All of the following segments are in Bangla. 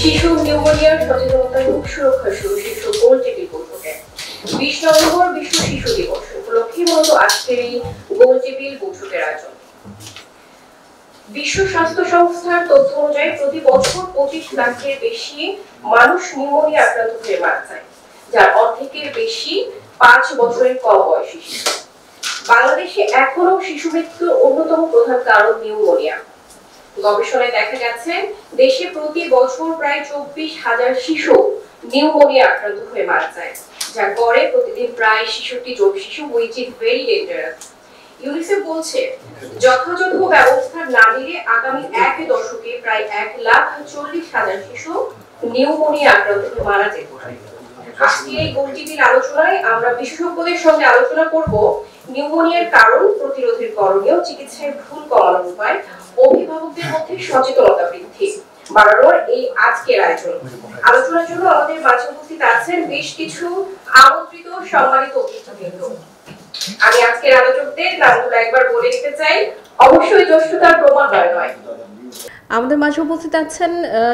শিশু নিউমোনিয়ার সচেতনতা রোগ সুরক্ষা শুরু শীর্ষ গোল টেবিল বৈঠকে 20 নভেম্বর বিশ্ব শিশু দিবস উপলক্ষে মূলত আজকের এই গোল টেবিল বৈঠকের আয়োজন। বিশ্ব স্বাস্থ্য সংস্থার তথ্য অনুযায়ী প্রতি বছর 25 লাখের বেশি মানুষ নিউমোনিয়া আক্রান্ত হয়ে মারা যায়, যার অর্ধেকের বেশি 5 বছরের কম বয়সী শিশু। বাংলাদেশে এখনো শিশু মৃত্যুর অন্যতম প্রধান কারণ নিউমোনিয়া। গবেষণায় দেখা গেছে দেশে প্রতি বছর প্রায় 24,000 শিশু নিউমোনিয়া আক্রান্ত হয়ে মারা যায়, যা গড়ে প্রতিদিন প্রায় 66 জন শিশু, which is very dangerous। UNICEF বলছে যথাযথ ব্যবস্থা না নিলে আগামী 1 দশকে প্রায় 1,40,000 শিশু নিউমোনিয়া আক্রান্ত হয়ে মারা যেতে পারে। আজকে এই গোল টেবিল আলোচনায় আমরা বিশেষজ্ঞদের সঙ্গে আলোচনা করব নিউমোনিয়ার কারণ, প্রতিরোধের করণীয়, চিকিৎসায় ভুল কমানোর উপায়, অভিভাবকদের মধ্যে সচেতনতা বৃদ্ধি বাড়ানোর এই আজকের আয়োজন। আলোচনার জন্য আমাদের মাঝে উপস্থিত আছেন বেশ কিছু আমন্ত্রিত সম্মানিত অতিথিবৃন্দ। আমি আজকের আলোচকদের নামগুলো একবার বলে দিতে চাই, অবশ্যই জ্যেষ্ঠতার প্রমাণ নয়। আমাদের মাঝে উপস্থিত আছেন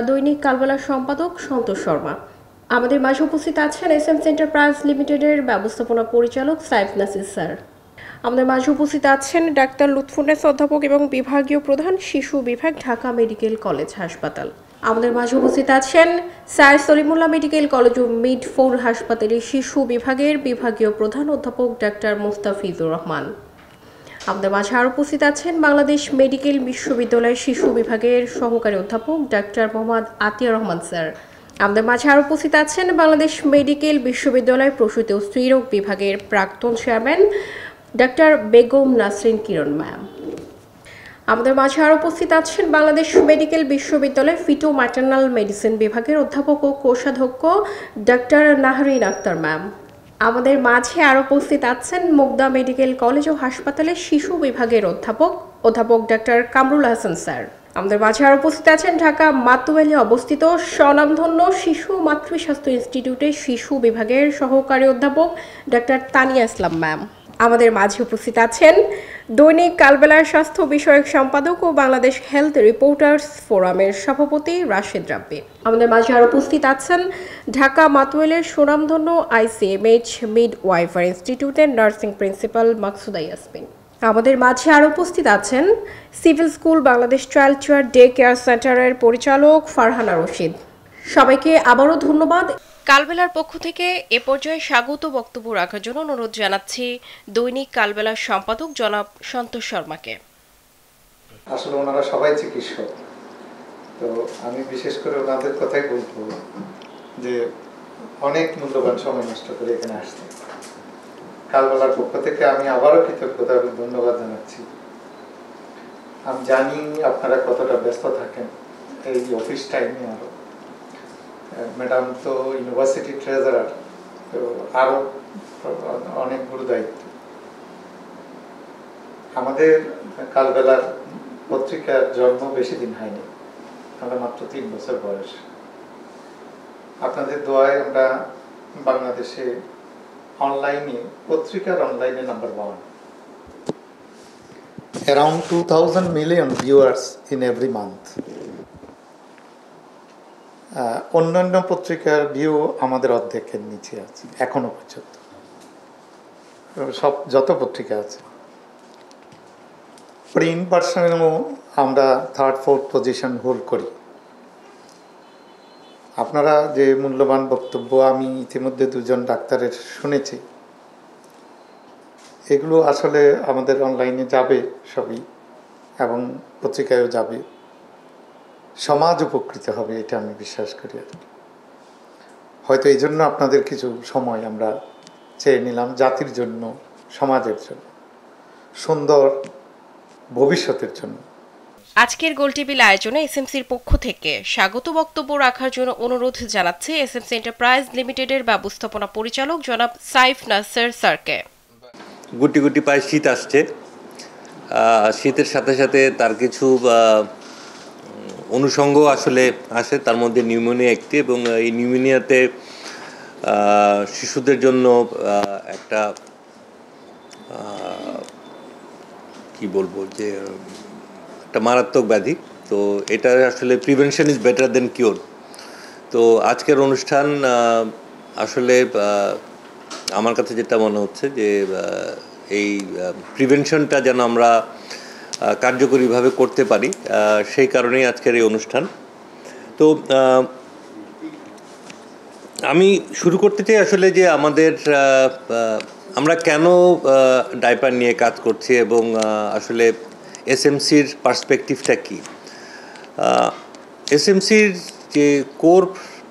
দৈনিক কালবেলার সম্পাদক সন্তোষ শর্মা। আমাদের মাঝে উপস্থিত আছেন এসএম এন্টারপ্রাইজ লিমিটেডের ব্যবস্থাপনা পরিচালক সাইফ নাসির স্যার। আমাদের মাঝে উপস্থিত আছেন ডাক্তার লুৎফুন্নেছা অধ্যাপক এবং বিভাগীয় প্রধান, শিশু বিভাগ, ঢাকা মেডিকেল কলেজ হাসপাতাল। আমাদের মাঝে উপস্থিত আছেন স্যার সলিমুল্লাহ মেডিকেল কলেজ ও মিডফোর হাসপাতালের শিশু বিভাগের বিভাগীয় প্রধান অধ্যাপক ডাক্তার মুস্তাফিজুর রহমান। আমাদের মাঝে আরও উপস্থিত আছেন বাংলাদেশ মেডিকেল বিশ্ববিদ্যালয়ের শিশু বিভাগের সহকারী অধ্যাপক ডাক্তার মোহাম্মদ আতিয়া রহমান স্যার। আমাদের মাঝে আরও উপস্থিত আছেন বাংলাদেশ মেডিকেল বিশ্ববিদ্যালয় প্রসূতি ও স্ত্রীরোগ বিভাগের প্রাক্তন চেয়ারম্যান ডাক্তার বেগম নাসরিন কিরণ ম্যাম। আমাদের মাঝে আরও উপস্থিত আছেন বাংলাদেশ মেডিকেল বিশ্ববিদ্যালয় ফিটো ম্যাটার্নাল মেডিসিন বিভাগের অধ্যাপক ও কোষাধ্যক্ষ ডাক্তার নাহরিন আক্তার ম্যাম। আমাদের মাঝে আরও উপস্থিত আছেন মুগদা মেডিকেল কলেজ ও হাসপাতালের শিশু বিভাগের অধ্যাপক ডাক্তার কামরুল হাসান স্যার। আমাদের মাঝে আরও উপস্থিত আছেন ঢাকা মাতুয়াইলে অবস্থিত স্বনামধন্য শিশু মাতৃস্বাস্থ্য ইনস্টিটিউটের শিশু বিভাগের সহকারী অধ্যাপক ডাক্তার তানিয়া ইসলাম ম্যাম। আমাদের মাঝে উপস্থিত আছেন দৈনিক কালবেলার স্বাস্থ্য বিষয়ক সম্পাদক ও বাংলাদেশ হেলথ রিপোর্টার্স ফোরামের সভাপতি রাশেদ রাব্বি। আমাদের মাঝে আরও উপস্থিত আছেন ঢাকা মাতুয়াইলের সুনামধন্য ICMH মিডওয়াইফার ইনস্টিটিউটের নার্সিং প্রিন্সিপাল মাকসুদা ইয়াসমিন। আমাদের মাঝে আরও উপস্থিত আছেন civil school Bangladesh child day care সেন্টারের পরিচালক ফারহানা রশিদ। সবাইকে আবারও ধন্যবাদ। কালবেলার পক্ষ থেকে এ পর্যায়ে স্বাগত বক্তব্য রাখার জন্য অনুরোধ জানাচ্ছি দৈনিক কালবেলার সম্পাদক জনাব সন্তোষ শর্মাকে। আসলে ওনারা সবাই চিকিৎসক, তো আমি বিশেষ করে ওনাদের কথাই বলবো যে অনেক মূল্যবান সময় নষ্ট করে এখানে আসছে। কালবেলার পক্ষ থেকে আমি আবারও কৃতজ্ঞতা এবং ধন্যবাদ জানাচ্ছি। আমি জানি আপনারা কতটা ব্যস্ত থাকেন এই অফিস টাইমে। আরও ম্যাডাম তো ইউনিভার্সিটি ট্রেজারার, তো আরও অনেক বড় দায়িত্ব। আমাদের কালবেলার পত্রিকার জন্ম বেশি দিন হয়নি, আমরা মাত্র 3 বছর বয়স। আপনাদের দোয়ায় আমরা বাংলাদেশে অনলাইনে পত্রিকার অনলাইনে number 1, around 2,000 million viewers in every month। অন্যান্য পত্রিকার ভিউ আমাদের অর্ধেকের নিচে আছে এখনো পর্যন্ত, সব যত পত্রিকা আছে। প্রিন্ট ভার্সনেও আমরা 3rd 4th পজিশন হোল্ড করি। আপনারা যে মূল্যবান বক্তব্য আমি ইতিমধ্যে 2জন ডাক্তারের শুনেছি, এগুলো আসলে আমাদের অনলাইনে যাবে সবই, এবং পত্রিকায়ও যাবে। সমাজ উপকৃত হবে এটা আমি বিশ্বাস করি। হয়তো এই জন্য আপনাদের কিছু সময় আমরা চেয়ে নিলাম, জাতির জন্য, সমাজের জন্য, সুন্দর ভবিষ্যতের জন্য। আজকের গোলটেবিল আয়োজনে এসএমসির পক্ষ থেকে স্বাগত বক্তব্য রাখার জন্য অনুরোধ জানাচ্ছে এসএমসি এন্টারপ্রাইজ লিমিটেডের ব্যবস্থাপনা পরিচালক জনাব সাইফ নাসির স্যারকে। গুটি গুটি পায়ে শীত আসছে, শীতের সাথে সাথে তার কিছু অনুষঙ্গ আসলে আসে, তার মধ্যে নিউমোনিয়া একটি, এবং এই নিউমোনিয়াতে শিশুদের জন্য একটা কি বলবো যে একটা মারাত্মক ব্যাধি। তো এটা আসলে prevention is better then cure. তো আজকের অনুষ্ঠান আসলে আমার কাছে যেটা মনে হচ্ছে যে এই প্রিভেনশনটা যেন আমরা কার্যকরীভাবে করতে পারি, সেই কারণেই আজকের এই অনুষ্ঠান। তো আমি শুরু করতে চাই আসলে যে আমাদের আমরা কেন ডাইপার নিয়ে কাজ করছি এবং আসলে এসএমসির পার্সপেক্টিভটা কী। এসএমসির যে কোর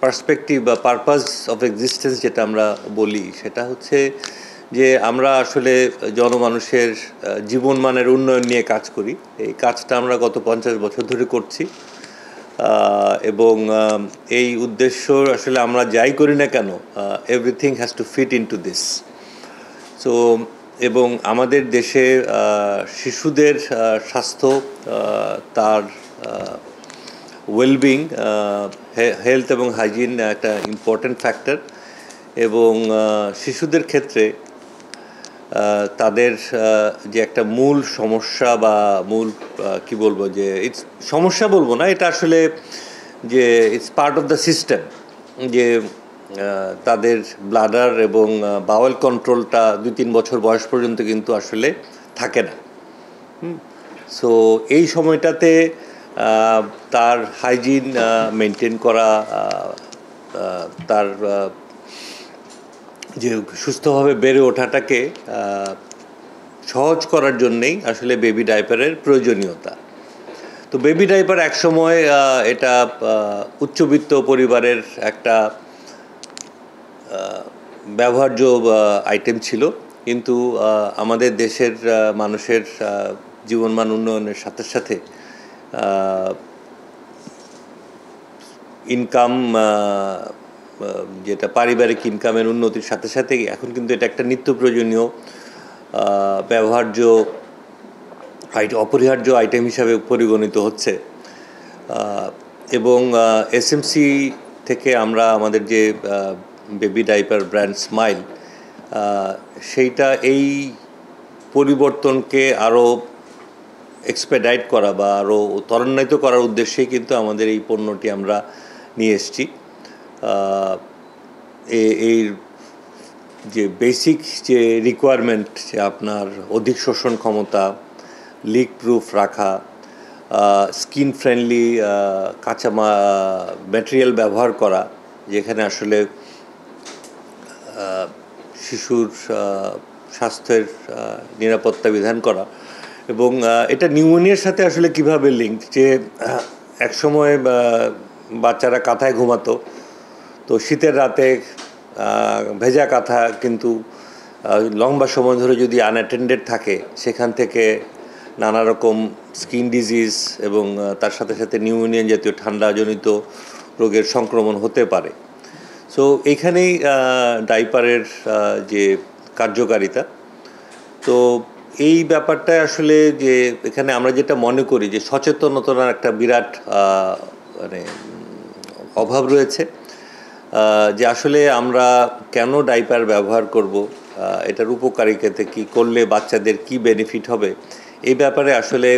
পার্সপেক্টিভ বা পারপাস অফ এক্সিস্টেন্স যেটা আমরা বলি, সেটা হচ্ছে যে আমরা আসলে জনমানুষের জীবনমানের উন্নয়ন নিয়ে কাজ করি। এই কাজটা আমরা গত 50 বছর ধরে করছি এবং এই উদ্দেশ্য আসলে আমরা যাই করি না কেন, everything has to fit into this. So এবং আমাদের দেশে শিশুদের স্বাস্থ্য, তার ওয়েলবিং, হেলথ এবং হাইজিন একটা ইম্পর্ট্যান্ট ফ্যাক্টর। এবং শিশুদের ক্ষেত্রে তাদের যে একটা মূল সমস্যা বা মূল কি বলবো, যে ইটস সমস্যা বলবো না, এটা আসলে যে it's part of the system, যে তাদের ব্লাডার এবং বাওয়েল কন্ট্রোলটা 2-3 বছর বয়স পর্যন্ত কিন্তু আসলে থাকে না। সো এই সময়টাতে তার হাইজিন মেনটেন করা, তার যে সুস্থভাবে বেড়ে ওঠাটাকে সহজ করার জন্যেই আসলে বেবি ডাইপারের প্রয়োজনীয়তা। তো বেবি ডাইপার একসময় এটা উচ্চবিত্ত পরিবারের একটা ব্যবহার্য আইটেম ছিল, কিন্তু আমাদের দেশের মানুষের জীবনমান উন্নয়নের সাথে সাথে ইনকাম, যেটা পারিবারিক ইনকামের উন্নতির সাথে সাথে এখন কিন্তু এটা একটা নিত্য প্রয়োজনীয় অপরিহার্য আইটেম হিসাবে পরিগণিত হচ্ছে। এবং এসএমসি থেকে আমরা আমাদের যে বেবি ডাইপার ব্র্যান্ড স্মাইল, সেইটা এই পরিবর্তনকে আরও এক্সপেডাইট করা বা আরও ত্বরান্বিত করার উদ্দেশ্যেই কিন্তু আমাদের এই পণ্যটি আমরা নিয়ে এসেছি। এর যে বেসিক যে রিকোয়ারমেন্ট, যে আপনার অধিক শোষণ ক্ষমতা, লিক প্রুফ রাখা, স্কিন ফ্রেন্ডলি কাঁচা ম্যাটেরিয়াল ব্যবহার করা, যেখানে আসলে শিশুর স্বাস্থ্যের নিরাপত্তা বিধান করা, এবং এটা নিউমোনিয়ার সাথে আসলে কিভাবে লিঙ্ক, যে একসময় বাচ্চারা কাঁথায় ঘুমাতো, তো শীতের রাতে ভেজা কাঁথা কিন্তু লম্বা সময় ধরে যদি আনঅ্যাটেন্ডেড থাকে, সেখান থেকে নানা রকম স্কিন ডিজিজ এবং তার সাথে সাথে নিউমোনিয়া জাতীয় ঠান্ডাজনিত রোগের সংক্রমণ হতে পারে। সো এইখানেই ডাইপারের যে কার্যকারিতা। তো এই ব্যাপারটা আসলে যে এখানে আমরা যেটা মনে করি যে সচেতনতার একটা বিরাট মানে অভাব রয়েছে, যে আসলে আমরা কেন ডাইপার ব্যবহার করব, এটার উপকারিতাতে কী করলে বাচ্চাদের কি বেনিফিট হবে, এই ব্যাপারে আসলে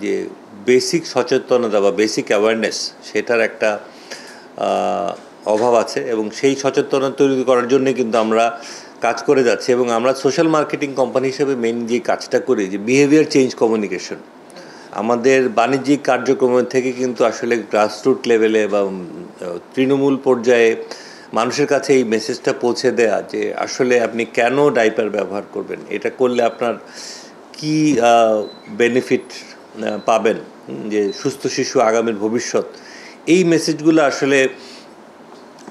যে বেসিক সচেতনতা বা বেসিক অ্যাওয়ারনেস, সেটার একটা অভাব আছে। এবং সেই সচেতনতা তৈরি করার জন্যে কিন্তু আমরা কাজ করে যাচ্ছি। এবং আমরা সোশ্যাল মার্কেটিং কোম্পানি হিসেবে মেইন যে কাজটা করি, যে বিহেভিয়ার চেঞ্জ কমিউনিকেশন, আমাদের বাণিজ্যিক কার্যক্রমের থেকে কিন্তু আসলে গ্রাসরুট লেভেলে বা তৃণমূল পর্যায়ে মানুষের কাছে এই মেসেজটা পৌঁছে দেয়া, যে আসলে আপনি কেন ডাইপার ব্যবহার করবেন, এটা করলে আপনার কি বেনিফিট পাবেন, যে সুস্থ শিশু আগামীর ভবিষ্যৎ, এই মেসেজগুলো আসলে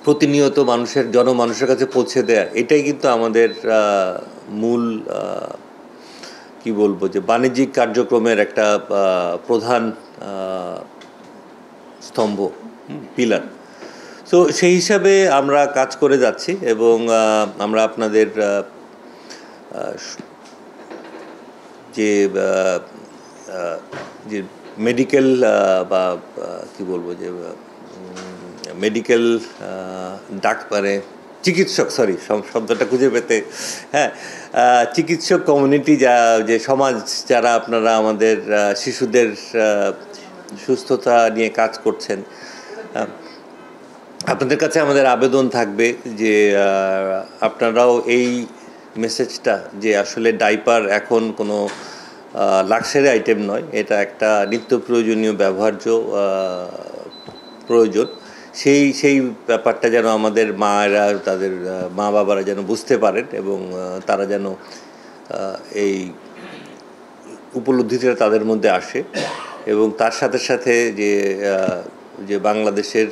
প্রতিনিয়ত জনমানুষের কাছে পৌঁছে দেয়া, এটাই কিন্তু আমাদের মূল কি বলবো, যে বাণিজ্যিক কার্যক্রমের একটা প্রধান স্তম্ভ, পিলার। সো সেই হিসাবে আমরা কাজ করে যাচ্ছি। এবং আমরা আপনাদের যে মেডিকেল বা কি বলবো, যে মেডিকেল ডাক্তারে চিকিৎসক, শব্দটা খুঁজে পেতে, হ্যাঁ, চিকিৎসক কমিউনিটি, যে সমাজ, যারা আপনারা আমাদের শিশুদের সুস্থতা নিয়ে কাজ করছেন, আপনাদের কাছে আমাদের আবেদন থাকবে যে আপনারাও এই মেসেজটা যে আসলে ডাইপার এখন কোনো লাক্সারি আইটেম নয়, এটা একটা নিত্য প্রয়োজনীয় ব্যবহার্য প্রয়োজন, সেই ব্যাপারটা যেন আমাদের মায়েরা তাদের মা বাবারা যেন বুঝতে পারেন এবং তারা যেন এই উপলব্ধিটা তাদের মধ্যে আসে। এবং তার সাথে সাথে যে বাংলাদেশের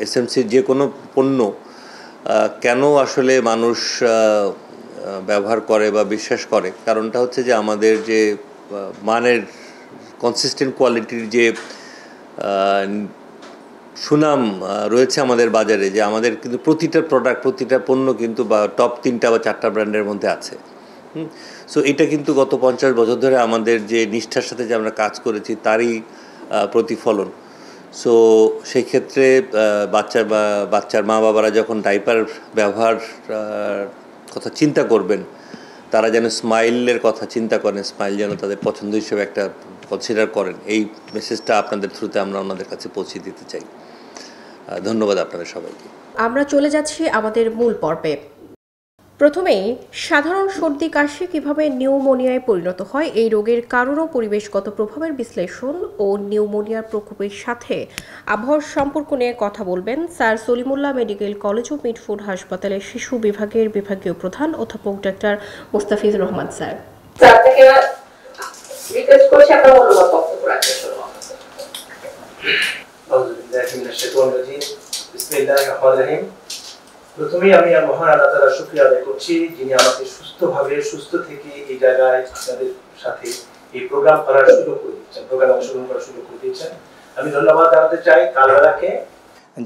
এসএমসির যে কোনো পণ্য কেন আসলে মানুষ ব্যবহার করে বা বিশ্বাস করে, কারণটা হচ্ছে যে আমাদের যে মানের কনসিস্টেন্ট কোয়ালিটির যে সুনাম রয়েছে আমাদের বাজারে, যে আমাদের কিন্তু প্রতিটা প্রোডাক্ট প্রতিটা পণ্য কিন্তু বা টপ 3টা বা 4টা ব্র্যান্ডের মধ্যে আছে। সো এটা কিন্তু গত 50 বছর ধরে আমাদের যে নিষ্ঠার সাথে যে আমরা কাজ করেছি তারই প্রতিফলন। সো সেই ক্ষেত্রে বাচ্চার মা বাবারা যখন ডাইপার ব্যবহার কথা চিন্তা করবেন, তারা যেন স্মাইলের কথা চিন্তা করেন, স্মাইল যেন তাদের পছন্দ হিসেবে একটা কনসিডার করেন, এই মেসেজটা আপনাদের থ্রুতে আমরা ওনাদের কাছে পৌঁছে দিতে চাই। ধন্যবাদ আপনাদের সবাইকে। আমরা চলে যাচ্ছি আমাদের মূল পর্বে। প্রথমেই সাধারণ সর্দি কাশি কিভাবে নিউমোনিয়ায় পরিণত হয়, এই রোগের কারণ ও পরিবেশগত প্রভাবের বিশ্লেষণ ও নিউমোনিয়ার প্রকোপের সাথে আবহাওয়ার সম্পর্ক নিয়ে কথা বলবেন স্যার সলিমুল্লাহ মেডিকেল কলেজ ও মিটফোর্ড হাসপাতালের শিশু বিভাগের বিভাগীয় প্রধান অধ্যাপক doctor Mostafizur Rahman sir. Request করছি আপনার মূল্যবান বক্তব্য রাখার জন্য। প্রথমেই আমি মহান আল্লাহ তাআলার শুকরিয়া আদায় করছি, যিনি আমাকে সুস্থভাবে সুস্থ থেকে এই জায়গায় আপনাদের সাথে এই প্রোগ্রাম করার সুযোগ করে দিয়েছেন, প্রোগ্রামে অংশগ্রহণ করার সুযোগ করে দিয়েছেন। আমি ধন্যবাদ জানাতে চাই কালবেলাকে,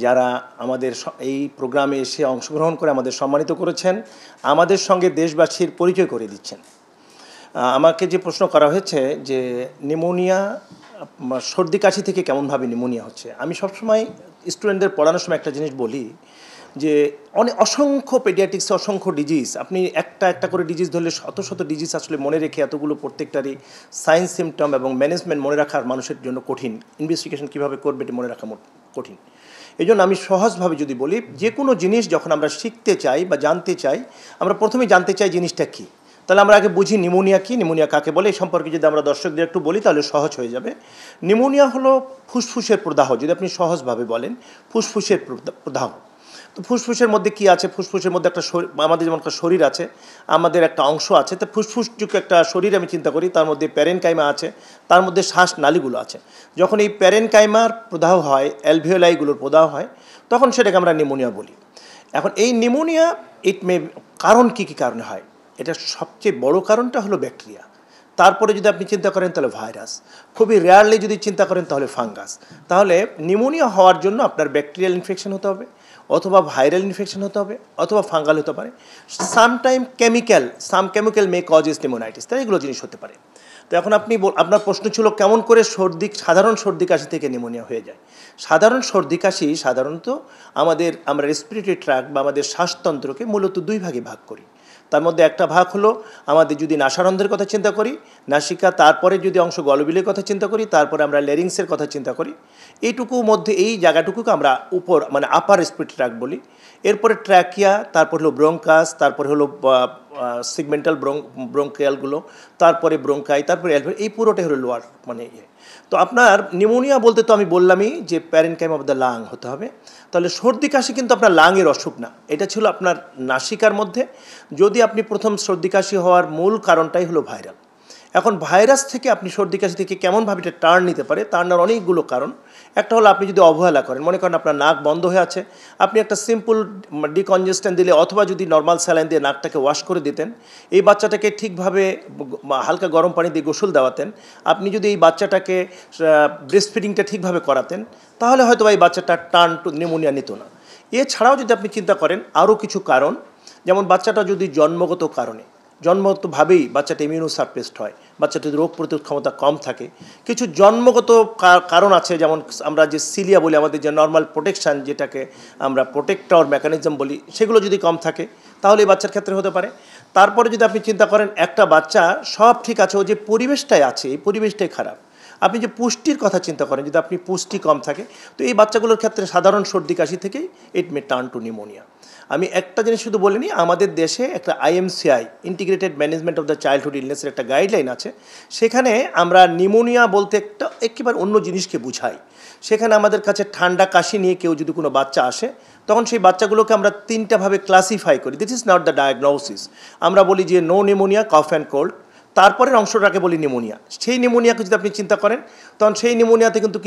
যারা আমাদের এই প্রোগ্রামে এসে অংশগ্রহণ করে আমাদের সম্মানিত করেছেন, আমাদের সঙ্গে দেশবাসীর পরিচয় করে দিচ্ছেন। আমাকে যে প্রশ্ন করা হয়েছে যে নিউমোনিয়া, সর্দি কাশি থেকে কেমনভাবে নিউমোনিয়া হচ্ছে, আমি সবসময় স্টুডেন্টদের পড়ানোর সময় একটা জিনিস বলি যে অসংখ্য পেডিয়াট্রিক্সে অসংখ্য ডিজিজ, আপনি একটা করে ডিজিজ ধরলে শত শত ডিজিজ আসলে মনে রেখে এতগুলো প্রত্যেকটারই সাইন সিমটম এবং ম্যানেজমেন্ট মনে রাখার মানুষের জন্য কঠিন, ইনভেস্টিগেশন কীভাবে করবে এটি মনে রাখা কঠিন। এই জন্য আমি সহজভাবে যদি বলি, যে কোনো জিনিস যখন আমরা শিখতে চাই বা জানতে চাই, আমরা প্রথমেই জানতে চাই জিনিসটা কী। তাহলে আমরা আগে বুঝি নিউমোনিয়া কী, নিউমোনিয়া কাকে বলে, এই সম্পর্কে যদি আমরা দর্শকদের একটু বলি তাহলে সহজ হয়ে যাবে। নিউমোনিয়া হলো ফুসফুসের প্রদাহ, যদি আপনি সহজভাবে বলেন ফুসফুসের প্রদাহ। তো ফুসফুসের মধ্যে কী আছে, ফুসফুসের মধ্যে একটা আমাদের যেমন একটা শরীর আছে, আমাদের একটা অংশ আছে, তো ফুসফুসযুক্ত একটা শরীর আমি চিন্তা করি, তার মধ্যে প্যারেনকাইমা আছে, তার মধ্যে শ্বাস নালীগুলো আছে। যখন এই প্যারেনকাইমার প্রদাহ হয়, অ্যালভিওলাইগুলোর প্রদাহ হয়, তখন সেটাকে আমরা নিউমোনিয়া বলি। এখন এই নিউমোনিয়া কারণ কী কারণে হয়, এটা সবচেয়ে বড় কারণটা হলো ব্যাকটেরিয়া। তারপরে যদি আপনি চিন্তা করেন তাহলে ভাইরাস, খুবই রেয়ারলি যদি চিন্তা করেন তাহলে ফাঙ্গাস। তাহলে নিউমোনিয়া হওয়ার জন্য আপনার ব্যাকটেরিয়াল ইনফেকশন হতে হবে, অথবা ভাইরাল ইনফেকশন হতে হবে, অথবা ফাঙ্গাল হতে পারে। সাম কেমিক্যাল মে কজেস নিউমোনাইটিস, তাই এগুলো জিনিস হতে পারে। তো এখন আপনার প্রশ্ন ছিল কেমন করে সাধারণ সর্দি কাশি থেকে নিউমোনিয়া হয়ে যায়। সাধারণ সর্দি কাশি সাধারণত আমরা রেসপিরেটরি ট্র্যাক্ট বা আমাদের শ্বাসতন্ত্রকে মূলত দুই ভাগে ভাগ করি। তার মধ্যে একটা ভাগ হলো আমাদের যদি নাসারন্ধ্রের কথা চিন্তা করি, নাসিকা, তারপরে যদি অংশ গলবিলের কথা চিন্তা করি, তারপরে আমরা ল্যারিংসের কথা চিন্তা করি, এইটুকু মধ্যে এই জায়গাটুকুকে আমরা উপর মানে আপার রেসপিরেটরি ট্র্যাক্ট বলি। এরপরে ট্র্যাকিয়া, তারপরে হলো ব্রঙ্কাস, তারপরে হলো সিগমেন্টাল ব্রঙ্কিয়ালগুলো, তারপরে ব্রঙ্কাই, তারপরে এই পুরোটাই হলো লোয়ার মানে তো আপনার নিউমোনিয়া বলতে তো আমি বললামই যে প্যারেনকাইম অফ দ্য লাং হতে হবে। তাহলে সর্দি কাশি কিন্তু আপনার লাংয়ের অসুখ না, এটা ছিল আপনার নাসিকার মধ্যে। যদি আপনি প্রথম সর্দি কাশি হওয়ার মূল কারণটাই হলো ভাইরাল। এখন ভাইরাস থেকে আপনি সর্দি কাশি থেকে কেমনভাবে এটা টার্ন নিতে পারে, তার অনেকগুলো কারণ। একটা হলো আপনি যদি অবহেলা করেন, মনে করেন আপনার নাক বন্ধ হয়ে আছে, আপনি একটা সিম্পল ডিকনজেস্ট্যান্ট দিলে অথবা যদি নর্মাল স্যালাইন দিয়ে নাকটাকে ওয়াশ করে দিতেন, এই বাচ্চাটাকে ঠিকভাবে হালকা গরম পানি দিয়ে গোসল দেওয়াতেন, আপনি যদি এই বাচ্চাটাকে ব্রেস্ট ফিডিংটা ঠিকভাবে করাতেন, তাহলে হয়তো এই বাচ্চাটা টার্ন টু নিউমোনিয়া নিত না। এছাড়াও যদি আপনি চিন্তা করেন আরও কিছু কারণ, যেমন বাচ্চাটা যদি জন্মগতভাবেই বাচ্চাটা ইমিউনো সাপ্রেসড হয়, বাচ্চাটির রোগ প্রতিরোধ ক্ষমতা কম থাকে, কিছু জন্মগত কারণ আছে, যেমন আমরা যে সিলিয়া বলি, আমাদের যে নর্মাল প্রোটেকশান যেটাকে আমরা প্রোটেক্টর মেকানিজম বলি, সেগুলো যদি কম থাকে তাহলে এই বাচ্চার ক্ষেত্রে হতে পারে। তারপরে যদি আপনি চিন্তা করেন একটা বাচ্চা সব ঠিক আছে, ও যে পরিবেশটাই আছে এই পরিবেশটাই খারাপ, আপনি যে পুষ্টির কথা চিন্তা করেন, যদি আপনি পুষ্টি কম থাকে, তো এই বাচ্চাগুলোর ক্ষেত্রে সাধারণ সর্দি কাশি থেকেই it may turn to pneumonia. আমি একটা জিনিস শুধু বলিনি, আমাদের দেশে একটা IMCI integrated management of the childhood ইলনেসের একটা গাইডলাইন আছে, সেখানে আমরা নিউমোনিয়া বলতে একেবারে অন্য জিনিসকে বুঝাই। সেখানে আমাদের কাছে ঠান্ডা কাশি নিয়ে কেউ যদি কোনো বাচ্চা আসে, তখন সেই বাচ্চাগুলোকে আমরা 3টা ভাবে ক্লাসিফাই করি। This is not the diagnosis. আমরা বলি যে no pneumonia, cough and cold, তারপরের অংশটাকে বলি নিউমোনিয়া। সেই নিউমোনিয়াকে যদি আপনি চিন্তা করেন, তখন সেই নিউমোনিয়াতে কিন্তু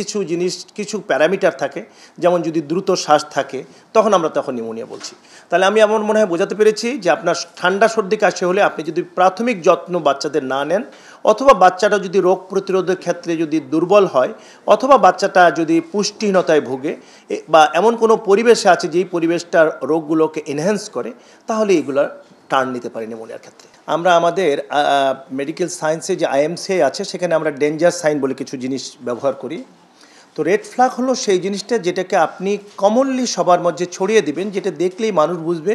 কিছু প্যারামিটার থাকে, যেমন যদি দ্রুত শ্বাস থাকে তখন আমরা নিউমোনিয়া বলছি। তাহলে আমি আমার মনে হয় বোঝাতে পেরেছি যে আপনার ঠান্ডা সর্দি কাশি হলে আপনি যদি প্রাথমিক যত্ন বাচ্চাদের না নেন, অথবা বাচ্চাটা যদি রোগ প্রতিরোধের ক্ষেত্রে যদি দুর্বল হয়, অথবা বাচ্চাটা যদি পুষ্টিহীনতায় ভোগে বা এমন কোনো পরিবেশে আছে যেই পরিবেশটার রোগগুলোকে এনহ্যান্স করে, তাহলে এগুলো টার্ন নিতে পারে নিউমোনিয়ার ক্ষেত্রে। আমরা আমাদের মেডিকেল সায়েন্সে যে IMCI আছে, সেখানে আমরা ডেঞ্জার সাইন বলে কিছু জিনিস ব্যবহার করি। তো রেড ফ্ল্যাগ হলো সেই জিনিসটা যেটাকে আপনি কমনলি সবার মধ্যে ছড়িয়ে দিবেন, যেটা দেখলেই মানুষ বুঝবে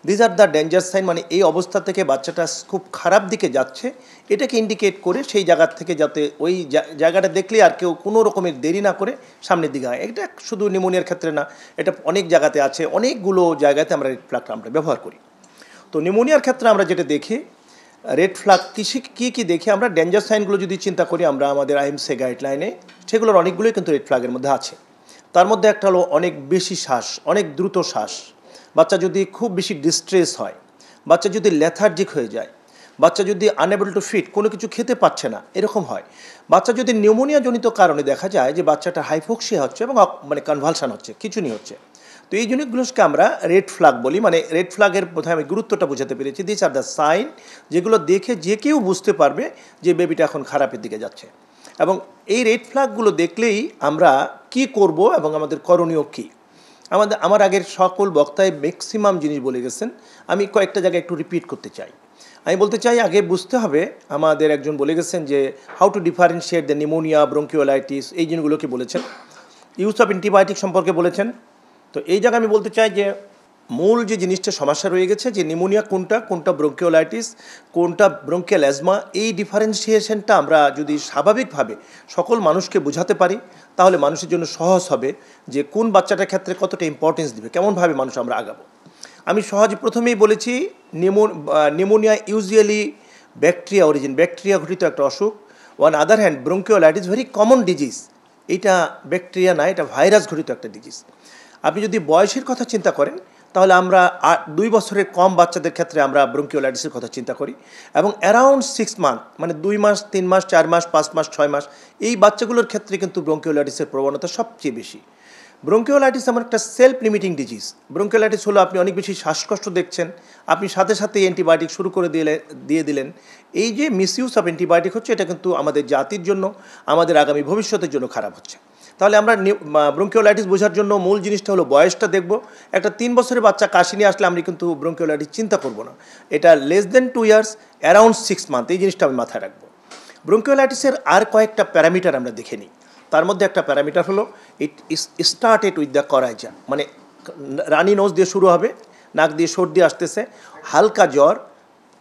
this are the danger sign, মানে এই অবস্থা থেকে বাচ্চাটা খুব খারাপ দিকে যাচ্ছে, এটাকে ইন্ডিকেট করে সেই জায়গা থেকে যাতে ওই জায়গাটা দেখলেই আর কেউ কোনো রকমের দেরি না করে সামনের দিকে হয়। এটা শুধু নিউমোনিয়ার ক্ষেত্রে না, এটা অনেক জায়গাতে আছে, অনেকগুলো জায়গাতে আমরা রেড ফ্ল্যাগটা আমরা ব্যবহার করি। তো নিউমোনিয়ার ক্ষেত্রে আমরা যেটা দেখি রেড ফ্ল্যাগ কী দেখি, আমরা ডেঞ্জার সাইনগুলো যদি চিন্তা করি আমরা আমাদের IMCI গাইডলাইনে, সেগুলোর অনেকগুলোই কিন্তু রেড ফ্ল্যাগের মধ্যে আছে। তার মধ্যে একটা হলো অনেক বেশি শ্বাস, অনেক দ্রুত শ্বাস, বাচ্চা যদি খুব বেশি ডিস্ট্রেস হয়, বাচ্চা যদি লেথার্জিক হয়ে যায়, বাচ্চা যদি আনএবল টু ফিট, কোনো কিছু খেতে পারছে না এরকম হয়, বাচ্চা যদি নিউমোনিয়া জনিত কারণে দেখা যায় যে বাচ্চাটা হাইপোক্সিয়া হচ্ছে এবং মানে কনভালশন হচ্ছে, খিঁচুনি হচ্ছে, তো এই জিনিসগুলোকে আমরা রেড ফ্ল্যাগ বলি। মানে রেড ফ্ল্যাগের প্রথমে আমি গুরুত্বটা বোঝাতে পেরেছি। দিস আর দ্য সাইন, যেগুলো দেখে যে কেউ বুঝতে পারবে যে বেবিটা এখন খারাপের দিকে যাচ্ছে। এবং এই রেড ফ্ল্যাগগুলো দেখলেই আমরা কি করব এবং আমাদের করণীয় কী। আমার আগের সকল বক্তায় ম্যাক্সিমাম জিনিস বলে গেছেন, আমি কয়েকটা জায়গায় একটু রিপিট করতে চাই। আমি বলতে চাই আগে বুঝতে হবে, আমাদের একজন বলে গেছেন যে how to differentiate the pneumonia, bronchiolitis, এই জিনিসগুলোকে বলেছেন। ইউজ অফ অ্যান্টিবায়োটিক সম্পর্কে বলেছেন। তো এই জায়গায় আমি বলতে চাই যে মূল যে জিনিসটা সমস্যা রয়ে গেছে, যে নিউমোনিয়া কোনটা ব্রঙ্কিওলাইটিস, কোনটা ব্রঙ্কিয়াল অ্যাজমা, এই ডিফারেন্সিয়েশনটা আমরা যদি স্বাভাবিকভাবে সকল মানুষকে বোঝাতে পারি, তাহলে মানুষের জন্য সহজ হবে যে কোন বাচ্চাটার ক্ষেত্রে কতটা ইম্পর্টেন্স দিবে, কেমনভাবে মানুষ আমরা আগাবো। আমি সহজে প্রথমেই বলেছি নিউমোনিয়া ইউজুয়ালি ব্যাকটেরিয়া ঘটিত একটা অসুখ। One other hand bronchiolitis very common disease, এটা ব্যাকটেরিয়া না, এটা ভাইরাস ঘটিত একটা ডিজিজ। আপনি যদি বয়সের কথা চিন্তা করেন, তাহলে আমরা 2 বছরের কম বাচ্চাদের ক্ষেত্রে আমরা ব্রঙ্কিওলাইটিসের কথা চিন্তা করি, এবং অ্যারাউন্ড 6 মান্থ, মানে 2 মাস, 3 মাস, 4 মাস, 5 মাস, 6 মাস, এই বাচ্চাগুলোর ক্ষেত্রে কিন্তু ব্রঙ্কিওলাইটিসের প্রবণতা সবচেয়ে বেশি। ব্রঙ্কিওলাইটিস এমন একটা সেলফ লিমিটিং ডিজিজ। ব্রঙ্কিওলাইটিস হলো আপনি অনেক বেশি শ্বাসকষ্ট দেখছেন, আপনি সাথে সাথে অ্যান্টিবায়োটিক শুরু করে দিয়ে দিলেন। এই যে মিসইউজ অফ অ্যান্টিবায়োটিক হচ্ছে, এটা কিন্তু আমাদের জাতির জন্য, আমাদের আগামী ভবিষ্যতের জন্য খারাপ হচ্ছে। তাহলে আমরা ব্রঙ্কিওলাইটিস বোঝার জন্য মূল জিনিসটা হলো বয়সটা দেখব। একটা 3 বছরের বাচ্চা কাশি নিয়ে আসলে আমরা কিন্তু ব্রঙ্কিওলাইটিস চিন্তা করব না, এটা less than 2 years, around 6 month, এই জিনিসটা আমি মাথায় রাখবো। ব্রঙ্কিওলাইটিসের আর কয়েকটা প্যারামিটার আমরা দেখে নিই। তার মধ্যে একটা প্যারামিটার হলো it started with the coryza, মানে রানি নোজ দিয়ে শুরু হবে, নাক দিয়ে সর্দি আসতেছে, হালকা জ্বর,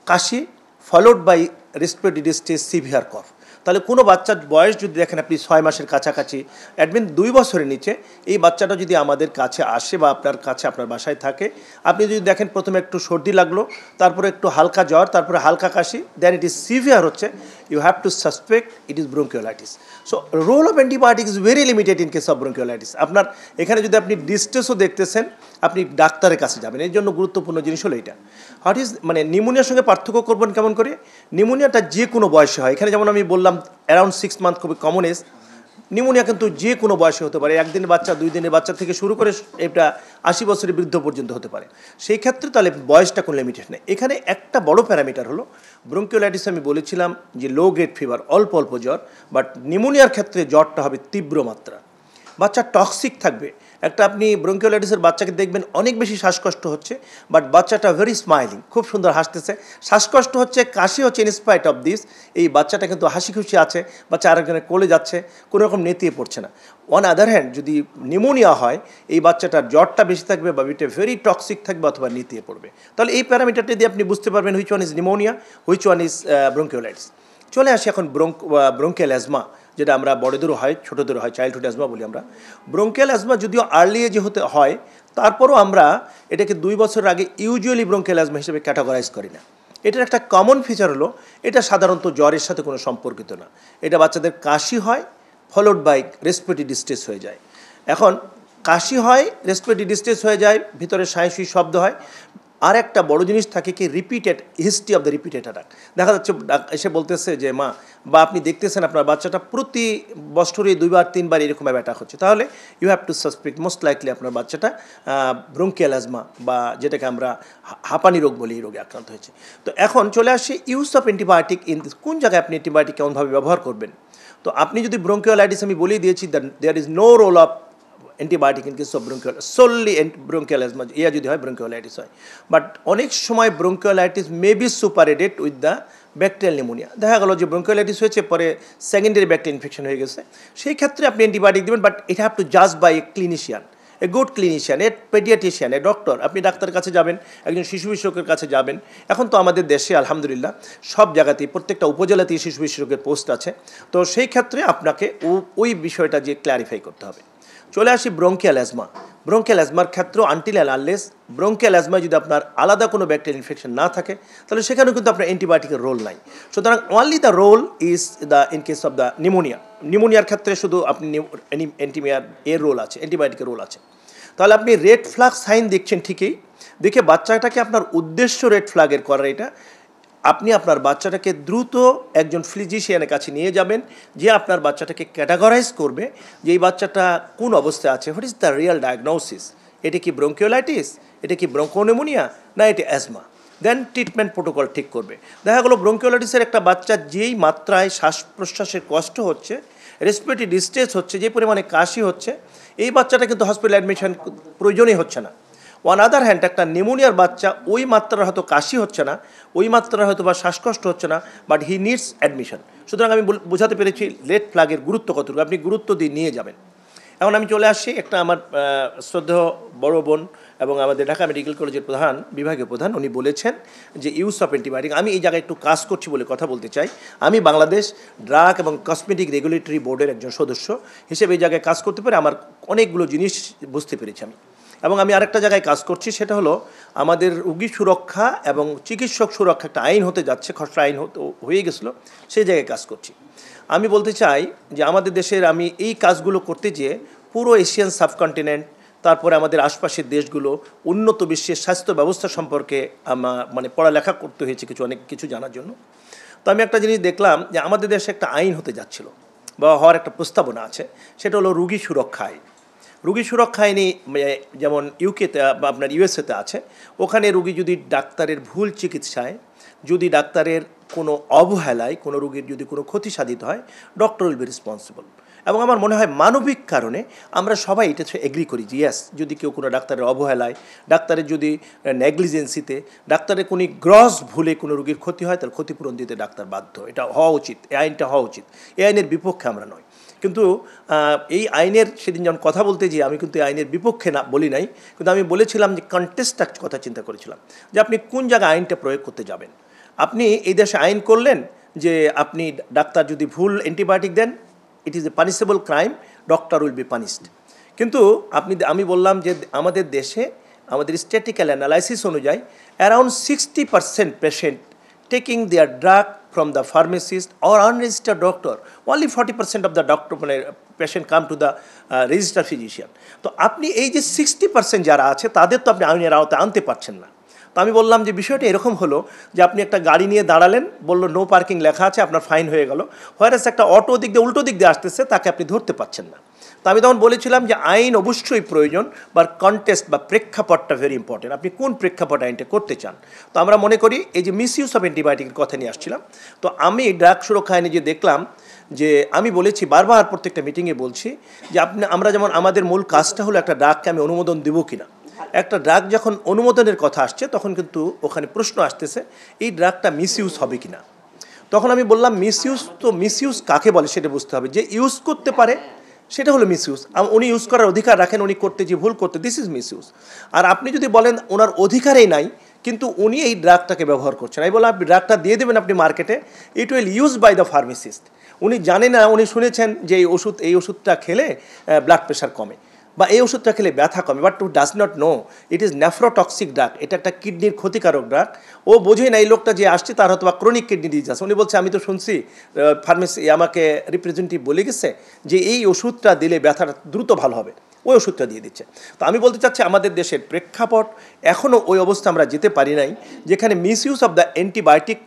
কাশি, followed by respiratory distress, severe cough. তাহলে কোনো বাচ্চার বয়স যদি দেখেন আপনি 6 মাসের কাছাকাছি, অ্যাডমিন 2 বছরের নিচে, এই বাচ্চাটা যদি আমাদের কাছে আসে বা আপনার কাছে আপনার বাসায় থাকে, আপনি যদি দেখেন প্রথমে একটু সর্দি লাগলো, তারপরে একটু হালকা জ্বর, তারপরে হালকা কাশি, দেন ইট ইজ সিভিয়ার হচ্ছে, you have to suspect it is bronchiolitis. So role of antibiotic is very limited in case of bronchiolitis. আপনার এখানে যদি আপনি ডিস্ট্রেসও দেখতেছেন, আপনি ডাক্তারের কাছে যাবেন। এর জন্য গুরুত্বপূর্ণ জিনিস হলো এটা। হোয়াট ইজ, মানে নিউমোনিয়ার সঙ্গে পার্থক্য করবেন কেমন করে? নিউমোনিয়াটা যে কোনো বয়সে হয়। এখানে যেমন আমি বললাম অ্যারাউন্ড 6 মান্থ খুবই কমন এজ। নিউমোনিয়া কিন্তু যে কোনো বয়সে হতে পারে, 1 দিনের বাচ্চা, 2 দিনের বাচ্চা থেকে শুরু করে এটা 80 বছরের বৃদ্ধ পর্যন্ত হতে পারে। সেই ক্ষেত্রে তাহলে বয়সটা কোনো লিমিটেড নেই। এখানে একটা বড় প্যারামিটার হলো ব্রঙ্কিওলাইটিস, আমি বলেছিলাম যে লো গ্রেড ফিভার, অল্প অল্প জ্বর, বাট নিউমোনিয়ার ক্ষেত্রে জ্বরটা হবে তীব্র মাত্রা, বাচ্চা টক্সিক থাকবে। একটা আপনি ব্রঙ্কিওলাইটিসের বাচ্চাকে দেখবেন অনেক বেশি শ্বাসকষ্ট হচ্ছে, বাট বাচ্চাটা ভেরি স্মাইলিং, খুব সুন্দর হাসতেছে। শ্বাসকষ্ট হচ্ছে, কাশি হচ্ছে, ইনস্পাইট অফ দিস এই বাচ্চাটা কিন্তু হাসি খুশি আছে, বাচ্চা আরেকজনের কোলে যাচ্ছে, কোনো রকম নেতিয়ে পড়ছে না। অন আদার হ্যান্ড যদি নিউমোনিয়া হয়, এই বাচ্চাটার জ্বরটা বেশি থাকবে বা এটা ভেরি টক্সিক থাকবে অথবা নেতিয়ে পড়বে। তাহলে এই প্যারামিটারটা দিয়ে আপনি বুঝতে পারবেন which one is pneumonia, which one is bronchiolitis. চলে আসি এখন ব্রঙ্কিয়াল অ্যাজমা, যেটা আমরা বড়দেরও হয় ছোটোদেরও হয়, চাইল্ডহুড অ্যাজমা বলি আমরা। ব্রঙ্কিয়াল অ্যাজমা যদিও আর্লি এজে হতে হয়, তারপরও আমরা এটাকে 2 বছর আগে ইউজুয়ালি ব্রঙ্কিয়াল অ্যাজমা হিসেবে ক্যাটাগরাইজ করি না। এটার একটা কমন ফিচার হলো এটা সাধারণত জ্বরের সাথে কোনো সম্পর্কিত না। এটা বাচ্চাদের কাশি হয় ফলোড বাই রেসপিরেটরি ডিস্ট্রেস হয়ে যায়। এখন কাশি হয়, রেসপিরেটরি ডিস্ট্রেস হয়ে যায়, ভিতরে সাঁই শব্দ হয়। আর একটা বড় জিনিস থাকে কি repeated history of the repeated attack. দেখা যাচ্ছে এসে বলতেছে যে মা বা আপনি দেখতেছেন আপনার বাচ্চাটা প্রতি বছরে 2বার 3বার এরকমভাবে অ্যাটাক হচ্ছে, তাহলে you have to suspect most likely আপনার বাচ্চাটা ব্রঙ্কিয়াল অ্যাজমা বা যেটাকে আমরা হাঁপানি রোগ বলি, এই রোগে আক্রান্ত হয়েছে। তো এখন চলে আসে ইউজ অফ অ্যান্টিবায়োটিক ইন কোন জায়গায় আপনি অ্যান্টিবায়োটিক কেমনভাবে ব্যবহার করবেন। তো আপনি যদি ব্রঙ্কিওলাইটিস, আমি বলেই দিয়েছি there is no role of antibiotic in case of bronchiole, solely bronchial asthma ইয়া যদি হয় ব্রঙ্কিওলাইটিস হয়। বাট অনেক সময় bronchiolitis may be superadded with the bacterial pneumonia. দেখা গেল যে ব্রঙ্কিওলাইটিস হয়েছে, পরে সেকেন্ডারি ব্যাকটেরিয়াল ইনফেকশন হয়ে গেছে, সেই ক্ষেত্রে আপনি অ্যান্টিবায়োটিক দেবেন। বাট ইট হ্যাভ টু জাজ by a clinician, a good clinician, a paediatrician, a doctor. আপনি ডাক্তারের কাছে যাবেন, একজন শিশু বিশেষজ্ঞের কাছে যাবেন। এখন তো আমাদের দেশে আলহামদুলিল্লাহ সব জায়গাতেই প্রত্যেকটা উপজেলাতেই শিশু বিশেষজ্ঞের পোস্ট আছে। তো সেই ক্ষেত্রে আপনাকে ওই বিষয়টা যে ক্ল্যারিফাই করতে হবে। চলে আসি ব্রঙ্কিয়াল অ্যাজমা। ব্রঙ্কিয়াল অ্যাজমার ক্ষেত্রেও until and unless bronchial asthma যদি আপনার আলাদা কোনো ব্যাকটেরিয়াল ইনফেকশন না থাকে, তাহলে সেখানেও কিন্তু আপনার অ্যান্টিবায়োটিকের রোল নাই। সুতরাং only the role is the in case of the নিউমোনিয়ার ক্ষেত্রে শুধু আপনি অ্যান্টিমিয়ার এর রোল আছে, অ্যান্টিবায়োটিকের রোল আছে। তাহলে আপনি রেড ফ্ল্যাগ সাইন দেখছেন ঠিকই, দেখে বাচ্চাটাকে আপনার উদ্দেশ্য রেড ফ্ল্যাগের করার এটা, আপনি আপনার বাচ্চাটাকে দ্রুত একজন ফিজিশিয়ানের কাছে নিয়ে যাবেন, যে আপনার বাচ্চাটাকে ক্যাটাগরাইজ করবে যে এই বাচ্চাটা কোন অবস্থায় আছে, what is the real diagnosis. এটা কি ব্রঙ্কিওলাইটিস, এটা কি ব্রঙ্কোনিউমোনিয়া, না এটা অ্যাজমা। দেন ট্রিটমেন্ট প্রোটোকল ঠিক করবে। দেখা গেলো ব্রঙ্কিওলাইটিসের একটা বাচ্চা যেই মাত্রায় শ্বাস প্রশ্বাসের কষ্ট হচ্ছে, রেসপিরেটরি ডিস্ট্রেস হচ্ছে, যে পরিমাণে কাশি হচ্ছে, এই বাচ্চাটা কিন্তু হসপিটাল অ্যাডমিশন প্রয়োজনই হচ্ছে না। ওয়ান আদার হ্যান্ড একটা নিউমোনিয়ার বাচ্চা ওই মাত্রার হয়তো কাশি হচ্ছে না, ওই মাত্রার হয়তো বা শ্বাসকষ্ট হচ্ছে না, বাট হি নিডস অ্যাডমিশন। সুতরাং আমি বোঝাতে পেরেছি রেড ফ্ল্যাগের গুরুত্ব কতটুকু, আপনি গুরুত্ব দিয়ে নিয়ে যাবেন। এখন আমি চলে আসছি একটা আমার শ্রদ্ধেয় বড় বোন এবং আমাদের ঢাকা মেডিকেল কলেজের বিভাগীয় প্রধান, উনি বলেছেন যে ইউজ অফ অ্যান্টিবায়োটিক। আমি এই জায়গায় একটু কাজ করছি বলে কথা বলতে চাই। আমি বাংলাদেশ ড্রাগ এবং কসমেটিক রেগুলেটরি বোর্ডের একজন সদস্য হিসেবে এই জায়গায় কাজ করতে পারে আমার অনেকগুলো জিনিস বুঝতে পেরেছি আমি। এবং আমি আরেকটা জায়গায় কাজ করছি, সেটা হলো আমাদের রোগী সুরক্ষা এবং চিকিৎসক সুরক্ষা একটা আইন হতে যাচ্ছে, খসড়া আইন হয়ে গেছিলো, সেই জায়গায় কাজ করছি। আমি বলতে চাই যে আমাদের দেশের আমি এই কাজগুলো করতে গিয়ে পুরো এশিয়ান সাবকন্টিনেন্ট, তারপরে আমাদের আশপাশের দেশগুলো, উন্নত বিশ্বের স্বাস্থ্য ব্যবস্থা সম্পর্কে মানে পড়ালেখা করতে হয়েছে অনেক কিছু জানার জন্য। তো আমি একটা জিনিস দেখলাম যে আমাদের দেশে একটা আইন হতে যাচ্ছিল বা হওয়ার একটা প্রস্তাবনা আছে, সেটা হলো রোগী সুরক্ষা আইন। রোগী সুরক্ষা আইনে যেমন ইউকেতে বা আপনার ইউএসএতে আছে, ওখানে রোগী যদি ডাক্তারের ভুল চিকিৎসায়, যদি ডাক্তারের কোনো অবহেলায় কোনো রোগীর যদি কোনো ক্ষতি সাধিত হয়, ডক্টর উইল বি রেসপন্সিবল। এবং আমার মনে হয় মানবিক কারণে আমরা সবাই এটা এগ্রি করি যে ইয়েস, যদি কেউ কোনো ডাক্তারের অবহেলায়, ডাক্তারের যদি নেগলিজেন্সিতে, ডাক্তারের কোনো গ্রস ভুলে কোনো রোগীর ক্ষতি হয়, তার ক্ষতিপূরণ দিতে ডাক্তার বাধ্য। এটা হওয়া উচিত, এই আইনটা হওয়া উচিত। এই আইনের বিপক্ষে আমরা নয়, কিন্তু এই আইনের সেদিন যখন কথা বলতে যে আমি কিন্তু এই আইনের বিপক্ষে বলি নাই, কিন্তু আমি বলেছিলাম যে কন্টেস্টটা কথা চিন্তা করেছিলাম যে আপনি কোন জায়গায় আইনটা প্রয়োগ করতে যাবেন। আপনি এই দেশে আইন করলেন যে আপনি ডাক্তার যদি ভুল অ্যান্টিবায়োটিক দেন, it is a punishable crime, doctor will be punished. কিন্তু আমি বললাম যে আমাদের দেশে আমাদের স্ট্যাটিক্যাল অ্যানালাইসিস অনুযায়ী around 60% patient taking their drug from the pharmacist or unregistered doctor. Only 40% of the patient come to the registered physician. তো আপনি এই যে 60% যারা আছে তাদের তো আপনি আইনের আওতায় আনতে পারছেন না। তো আমি বললাম যে বিষয়টা এরকম হলো যে আপনি একটা গাড়ি নিয়ে দাঁড়ালেন, বললো নো পার্কিং লেখা আছে, আপনার ফাইন হয়ে গেল। হোয়ারেস একটা অটো দিক দিয়ে উল্টো দিক দিয়ে আসতেছে, তাকে আপনি ধরতে পারছেন না। তো আমি তখন বলেছিলাম যে আইন অবশ্যই প্রয়োজন, বা কন্টেস্ট বা প্রেক্ষাপটটা ভেরি ইম্পর্টেন্ট, আপনি কোন প্রেক্ষাপট আইনটা করতে চান। তো আমরা মনে করি এই যে মিসইউজ অফ অ্যান্টিবায়োটিকের কথা নিয়ে আসছিলাম, তো আমি ড্রাগ সুরক্ষা আইনে যে দেখলাম যে আমি বলেছি বারবার প্রত্যেকটা মিটিংয়ে বলছি যে আমরা যেমন আমাদের মূল কাজটা হলো একটা ড্রাগকে আমি অনুমোদন দেবো কিনা। একটা ড্রাগ যখন অনুমোদনের কথা আসছে তখন কিন্তু ওখানে প্রশ্ন আসতেছে এই ড্রাগটা মিসইউজ হবে কিনা। তখন আমি বললাম মিসইউজ কাকে বলে সেটা বুঝতে হবে। যে ইউজ করতে পারে সেটা হলো মিসইউজ, উনি ইউজ করার অধিকার রাখেন, উনি করতে যে ভুল করতে, দিস ইজ মিসইউজ। আর আপনি যদি বলেন ওনার অধিকারেই নাই, কিন্তু উনি এই ড্রাগটাকে ব্যবহার করছেন। আমি বললাম আপনি ড্রাগটা দিয়ে দেবেন আপনি মার্কেটে, it will use by the pharmacist. উনি জানেন না, উনি শুনেছেন যে এই ওষুধটা খেলে ব্লাড প্রেশার কমে বা এই ওষুধটা খেলে ব্যথা কমে, but to does not know it is nephrotoxic drug, এটা একটা কিডনির ক্ষতিকারক ড্রাগ। ও বোঝেই না এই লোকটা যে আসছে তার হয়তো বা ক্রনিক কিডনি ডিজিজ আছে। উনি বলছে আমি তো শুনছি ফার্মেসি আমাকে রিপ্রেজেন্টেটিভ বলে গেছে যে এই ওষুধটা দিলে ব্যথাটা দ্রুত ভালো হবে, ওই ওষুধটা দিয়ে দিচ্ছে। তো আমি বলতে চাচ্ছি আমাদের দেশের প্রেক্ষাপট এখনও ওই অবস্থা আমরা যেতে পারি নাই যেখানে misuse of the antibiotic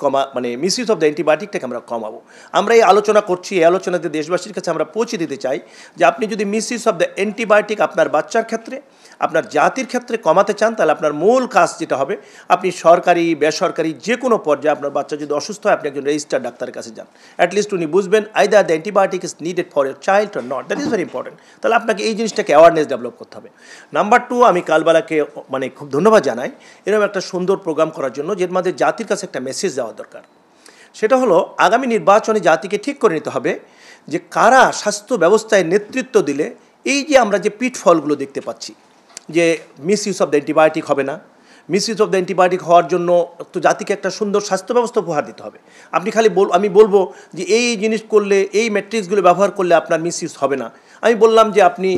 misuse of the অ্যান্টিবায়োটিকটাকে আমরা কমাবো। আমরা এই আলোচনা করছি, এই আলোচনাতে দেশবাসীর কাছে আমরা পৌঁছে দিতে চাই যে আপনি যদি মিসইউজ অফ দ্য অ্যান্টিবায়োটিক আপনার বাচ্চার ক্ষেত্রে, আপনার জাতির ক্ষেত্রে কমাতে চান, তাহলে আপনার মূল কাজ যেটা হবে আপনি সরকারি বেসরকারি যে কোনো পর্যায়ে আপনার বাচ্চা যদি অসুস্থ হয় আপনি একজন রেজিস্টার্ড ডাক্তারের কাছে যান। অ্যাটলিস্ট উনি বুঝবেন either the antibiotic is needed for year child or not, that is very important. তাহলে আপনাকে এই জিনিসটাকে অ্যাওয়ারনেস ডেভেলপ করতে হবে। নাম্বার 2, আমি কালবেলাকে খুব ধন্যবাদ জানাই এরকম একটা সুন্দর প্রোগ্রাম করার জন্য, যের মধ্যে জাতির কাছে একটা মেসেজ দেওয়া দরকার। সেটা হলো আগামী নির্বাচনে জাতিকে ঠিক করে নিতে হবে যে কারা স্বাস্থ্য ব্যবস্থায় নেতৃত্ব দিলে এই যে আমরা যে পিটফলগুলো দেখতে পাচ্ছি, যে মিসইউজ অফ দ্য অ্যান্টিবায়োটিক হবে না। মিসইউজ অফ দ্য অ্যান্টিবায়োটিক হওয়ার জন্য তো জাতিকে একটা সুন্দর স্বাস্থ্য ব্যবস্থা উপহার দিতে হবে। আপনি খালি আমি বলবো যে এই জিনিস করলে, এই ম্যাট্রিক্সগুলো ব্যবহার করলে আপনার মিসইউজ হবে না। আমি বললাম যে আপনি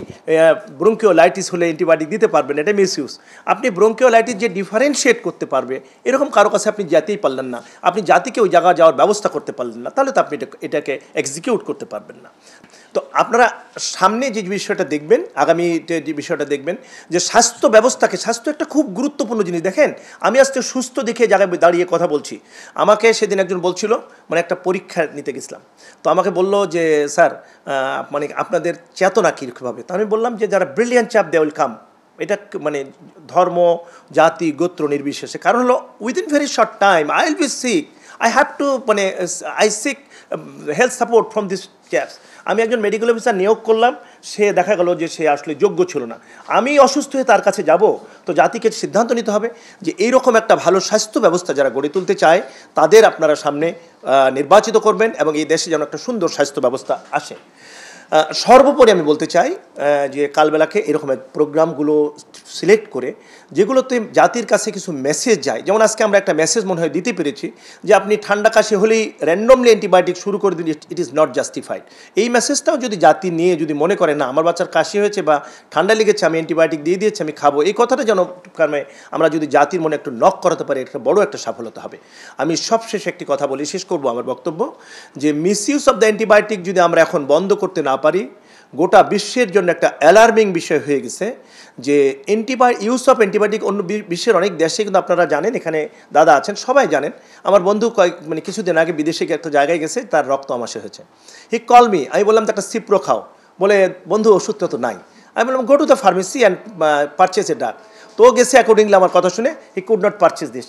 ব্রঙ্কিওলাইটিস হলে অ্যান্টিবায়োটিক দিতে পারবেন, এটা মিসইউজ। আপনি ব্রঙ্কিওলাইটিস যে ডিফারেন্সিয়েট করতে পারবে এরকম কারো কাছে আপনি যেতেই পারলেন না, আপনি জাতিকে ওই জায়গায় যাওয়ার ব্যবস্থা করতে পারলেন না, তাহলে তো আপনি এটাকে এক্সিকিউট করতে পারবেন না। তো আপনারা সামনে যে বিষয়টা দেখবেন, আগামীতে যে বিষয়টা দেখবেন যে স্বাস্থ্য ব্যবস্থাকে, স্বাস্থ্য একটা খুব গুরুত্বপূর্ণ জিনিস। দেখেন আমি আজকে সুস্থ দেখে জায়গায় দাঁড়িয়ে কথা বলছি। আমাকে সেদিন একজন বলছিল, একটা পরীক্ষা নিতে গেছিলাম, তো আমাকে বললো যে স্যার আপনাদের চেতনা কীভাবে। তো আমি বললাম যে যারা ব্রিলিয়ান্ট চাপ দে উইল কাম, এটা ধর্ম জাতি গোত্র নির্বিশেষে। কারণ হলো within very short time I will be sick, I have to I seek health support from this chaps. আমি একজন মেডিকেল অফিসার নিয়োগ করলাম, সে দেখা গেল যে সে আসলে যোগ্য ছিল না। আমি অসুস্থ হয়ে তার কাছে যাব, তো জাতিকে সিদ্ধান্ত নিতে হবে যে এইরকম একটা ভালো স্বাস্থ্য ব্যবস্থা যারা গড়ে তুলতে চায় তাদের আপনারা সামনে নির্বাচিত করবেন এবং এই দেশে যেন একটা সুন্দর স্বাস্থ্য ব্যবস্থা আসে। সর্বোপরি আমি বলতে চাই যে কালবেলাকে এরকম প্রোগ্রামগুলো সিলেক্ট করে যেগুলোতে জাতির কাছে কিছু মেসেজ যায়, যেমন আজকে আমরা একটা মেসেজ মনে হয় দিতে পেরেছি যে আপনি ঠান্ডা কাশি হলেই র্যান্ডমলি অ্যান্টিবায়োটিক শুরু করে দিন, ইট ইজ নট জাস্টিফাইড। এই মেসেজটাও যদি জাতি নিয়ে যদি মনে করে না আমার বাচ্চার কাশি হয়েছে বা ঠান্ডা লেগেছে আমি অ্যান্টিবায়োটিক দিয়ে দিয়েছি আমি খাবো, এই কথাটা যেন আমরা যদি জাতির মনে একটু নক করাতে পারি, একটা বড় একটা সফলতা হবে। আমি সবশেষে একটি কথা বলি, শেষ করবো আমার বক্তব্য, যে মিসইউজ অফ দ্য অ্যান্টিবায়োটিক যদি আমরা এখন বন্ধ করতে না পারি, গোটা বিশ্বের জন্য একটা অ্যালার্মিং বিষয় হয়ে গেছে যে ইউজ অফ অ্যান্টিবায়োটিক অন্য বিশ্বের অনেক দেশে, কিন্তু আপনারা জানেন, এখানে দাদা আছেন সবাই জানেন, আমার বন্ধু কিছুদিন আগে বিদেশে একটা জায়গায় গেছে, তার রক্ত আমাশয় হয়েছে। হি কল মি, আমি বললাম একটা সিপ্রো খাও, বলে বন্ধু ওষুধটা তো নাই। আমি বললাম go to the pharmacy and purchase a drug. তো গেছে অ্যাকর্ডিংলি আমার কথা শুনে, he could not purchase this,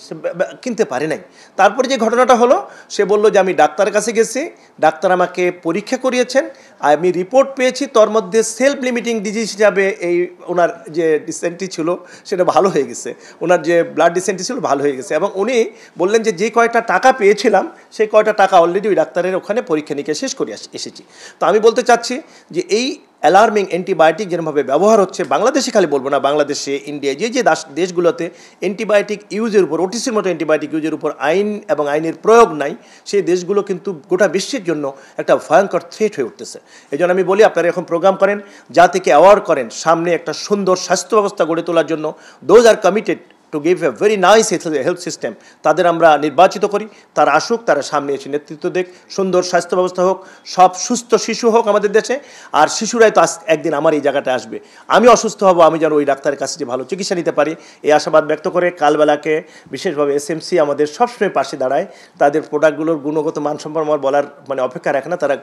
কিনতে পারে নাই। তারপরে যে ঘটনাটা হলো, সে বললো যে আমি ডাক্তারের কাছে গেছি, ডাক্তার আমাকে পরীক্ষা করিয়েছেন, আমি রিপোর্ট পেয়েছি, তোর মধ্যে সেলফ লিমিটিং ডিজিজ হিসাবে এই ওনার যে ডিসেন্ট্রি ছিল সেটা ভালো হয়ে গেছে, ওনার যে ব্লাড ডিসেন্ট্রি ছিল ভালো হয়ে গেছে। এবং উনি বললেন যে কয়টা টাকা পেয়েছিলাম সেই কয়টা টাকা অলরেডি ওই ডাক্তারের ওখানে পরীক্ষা নিরীক্ষা শেষ করে এসেছি। তো আমি বলতে চাচ্ছি যে এই অ্যালার্মিং অ্যান্টিবায়োটিক যেরকমভাবে ব্যবহার হচ্ছে, বাংলাদেশে খালি বলবো না, বাংলাদেশে ইন্ডিয়ায় যে দেশগুলোতে অ্যান্টিবায়োটিক ইউজের উপর, ওটিসির মতো অ্যান্টিবায়োটিক ইউজের উপর আইন এবং আইনের প্রয়োগ নাই, সেই দেশগুলো কিন্তু গোটা বিশ্বের জন্য একটা ভয়ঙ্কর থ্রেট হয়ে উঠতেছে। এই জন্য আমি বলি আপনারা এখন প্রোগ্রাম করেন, জাতিকে অ্যাওয়ার করেন সামনে একটা সুন্দর স্বাস্থ্য ব্যবস্থা গড়ে তোলার জন্য। Those are committed to give a very nice health system, তাদের আমরা নির্বাচিত করি, তারা আসুক, তারা সামনে এসে নেতৃত্ব দেখ, সুন্দর স্বাস্থ্য ব্যবস্থা হোক, সব সুস্থ শিশু হোক আমাদের দেশে। আর শিশুরাই তো একদিন আমার এই জায়গাটা আসবে, আমি অসুস্থ হব, আমি যেন ওই ডাক্তারের কাছে যে ভালো চিকিৎসা নিতে পারি, এই আশাবাদ ব্যক্ত করে কালবেলাকে বিশেষভাবে এসএমসি আমাদের সবসময় পাশে দাঁড়ায়, তাদের প্রোডাক্টগুলোর গুণগত মান সম্পর্কে আমার বলার অপেক্ষা রাখে না, তারা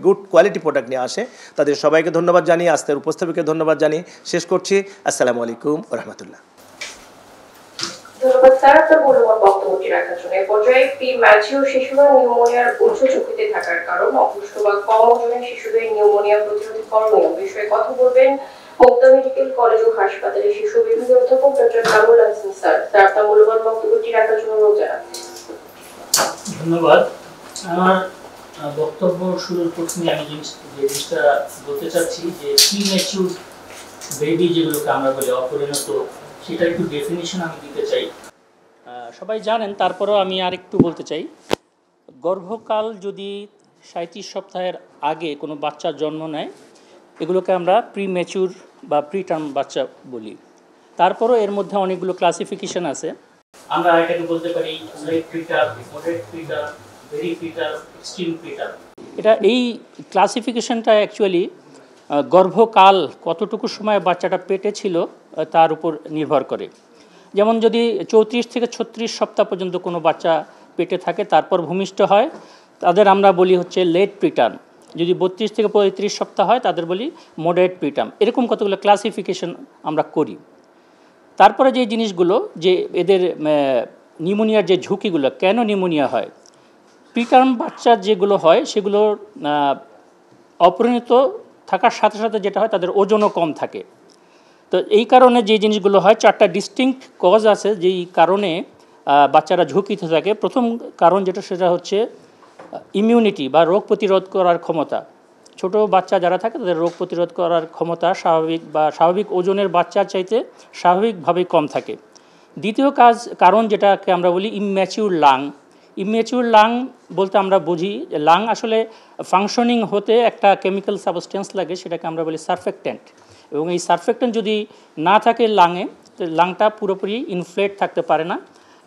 গুড কোয়ালিটি প্রোডাক্ট নিয়ে আসে। তাদের সবাইকে ধন্যবাদ জানিয়ে, আজকের উপস্থাপিকে ধন্যবাদ জানিয়ে শেষ করছি। আসসালামু আলাইকুম রহমতুল্লাহ। ধন্যবাদ স্যার আপনার মূল্যবান বক্তব্যটি রাখার জন্য। এই পর্যায়ে প্রি-ম্যাচিওর শিশুরা নিউমোনিয়ার উচ্চ ঝুঁকিতে থাকার কারণ, অপুষ্ট বা কম ওজনের শিশুদের নিউমোনিয়া প্রতিরোধী করণীয় বিষয়ে কথা বলবেন মুক্তা মেডিকেল কলেজ ও হাসপাতালের শিশু বিভাগের অধ্যাপক doctor Kamrul Hasan sir. Sir আপনার মূল্যবান বক্তব্যটি রাখার জন্য অনুরোধ জানাচ্ছি। ধন্যবাদ। আমার বক্তব্য শুরুর প্রথমে আমি যে জিনিসটা বলতে চাচ্ছি যে প্রি-ম্যাচিওর বেবি যেগুলোকে আমরা বলি অপরিণত, সেটা একটু ডেফিনিশন আমি দিতে চাই। সবাই জানেন, তারপরেও আমি আর একটু বলতে চাই। গর্ভকাল যদি 37 সপ্তাহের আগে কোনো বাচ্চা জন্ম নেয়, এগুলোকে আমরা প্রি ম্যাচিউর বা প্রি টার্ম বাচ্চা বলি। তারপরও এর মধ্যে অনেকগুলো ক্লাসিফিকেশন আছে। আমরা এটাকে বলতে পারি late preterm, moderate preterm, very preterm, extreme preterm. এই ক্লাসিফিকেশনটা অ্যাকচুয়ালি গর্ভকাল কতটুকু সময় বাচ্চাটা পেটে ছিল তার উপর নির্ভর করে। যেমন যদি 34 থেকে 36 সপ্তাহ পর্যন্ত কোনো বাচ্চা পেটে থাকে তারপর ভূমিষ্ঠ হয়, তাদের আমরা বলি হচ্ছে লেট প্রিটার্ম। যদি 32 থেকে 35 সপ্তাহ হয় তাদের বলি মডারেট প্রিটার্ম। এরকম কতগুলো ক্লাসিফিকেশন আমরা করি। তারপরে যে জিনিসগুলো, যে এদের নিউমোনিয়ার যে ঝুঁকিগুলো, কেন নিউমোনিয়া হয়, প্রিটার্ম বাচ্চা যেগুলো হয় সেগুলো অপরিণত থাকার সাথে সাথে যেটা হয় তাদের ওজনও কম থাকে। তো এই কারণে যে জিনিসগুলো হয়, 4টা ডিস্টিংক্ট কজ আছে যেই কারণে বাচ্চারা ঝুঁকিতে থাকে। প্রথম কারণ যেটা, সেটা হচ্ছে ইমিউনিটি বা রোগ প্রতিরোধ করার ক্ষমতা। ছোট বাচ্চা যারা থাকে তাদের রোগ প্রতিরোধ করার ক্ষমতা স্বাভাবিক ওজনের বাচ্চার চাইতে স্বাভাবিকভাবেই কম থাকে। দ্বিতীয় কারণ যেটাকে আমরা বলি ইম্যাচিউর লাং। ইম্যাচিউর লাং বলতে আমরা বুঝি যে লাং আসলে ফাংশনিং হতে একটা কেমিক্যাল সাবস্টেন্স লাগে, সেটাকে আমরা বলি সারফেক্ট্যান্ট। এবং এই সারফেক্ট্যান্ট যদি না থাকে লাংয়ে, লাংটা পুরোপুরি ইনফ্লেট থাকতে পারে না।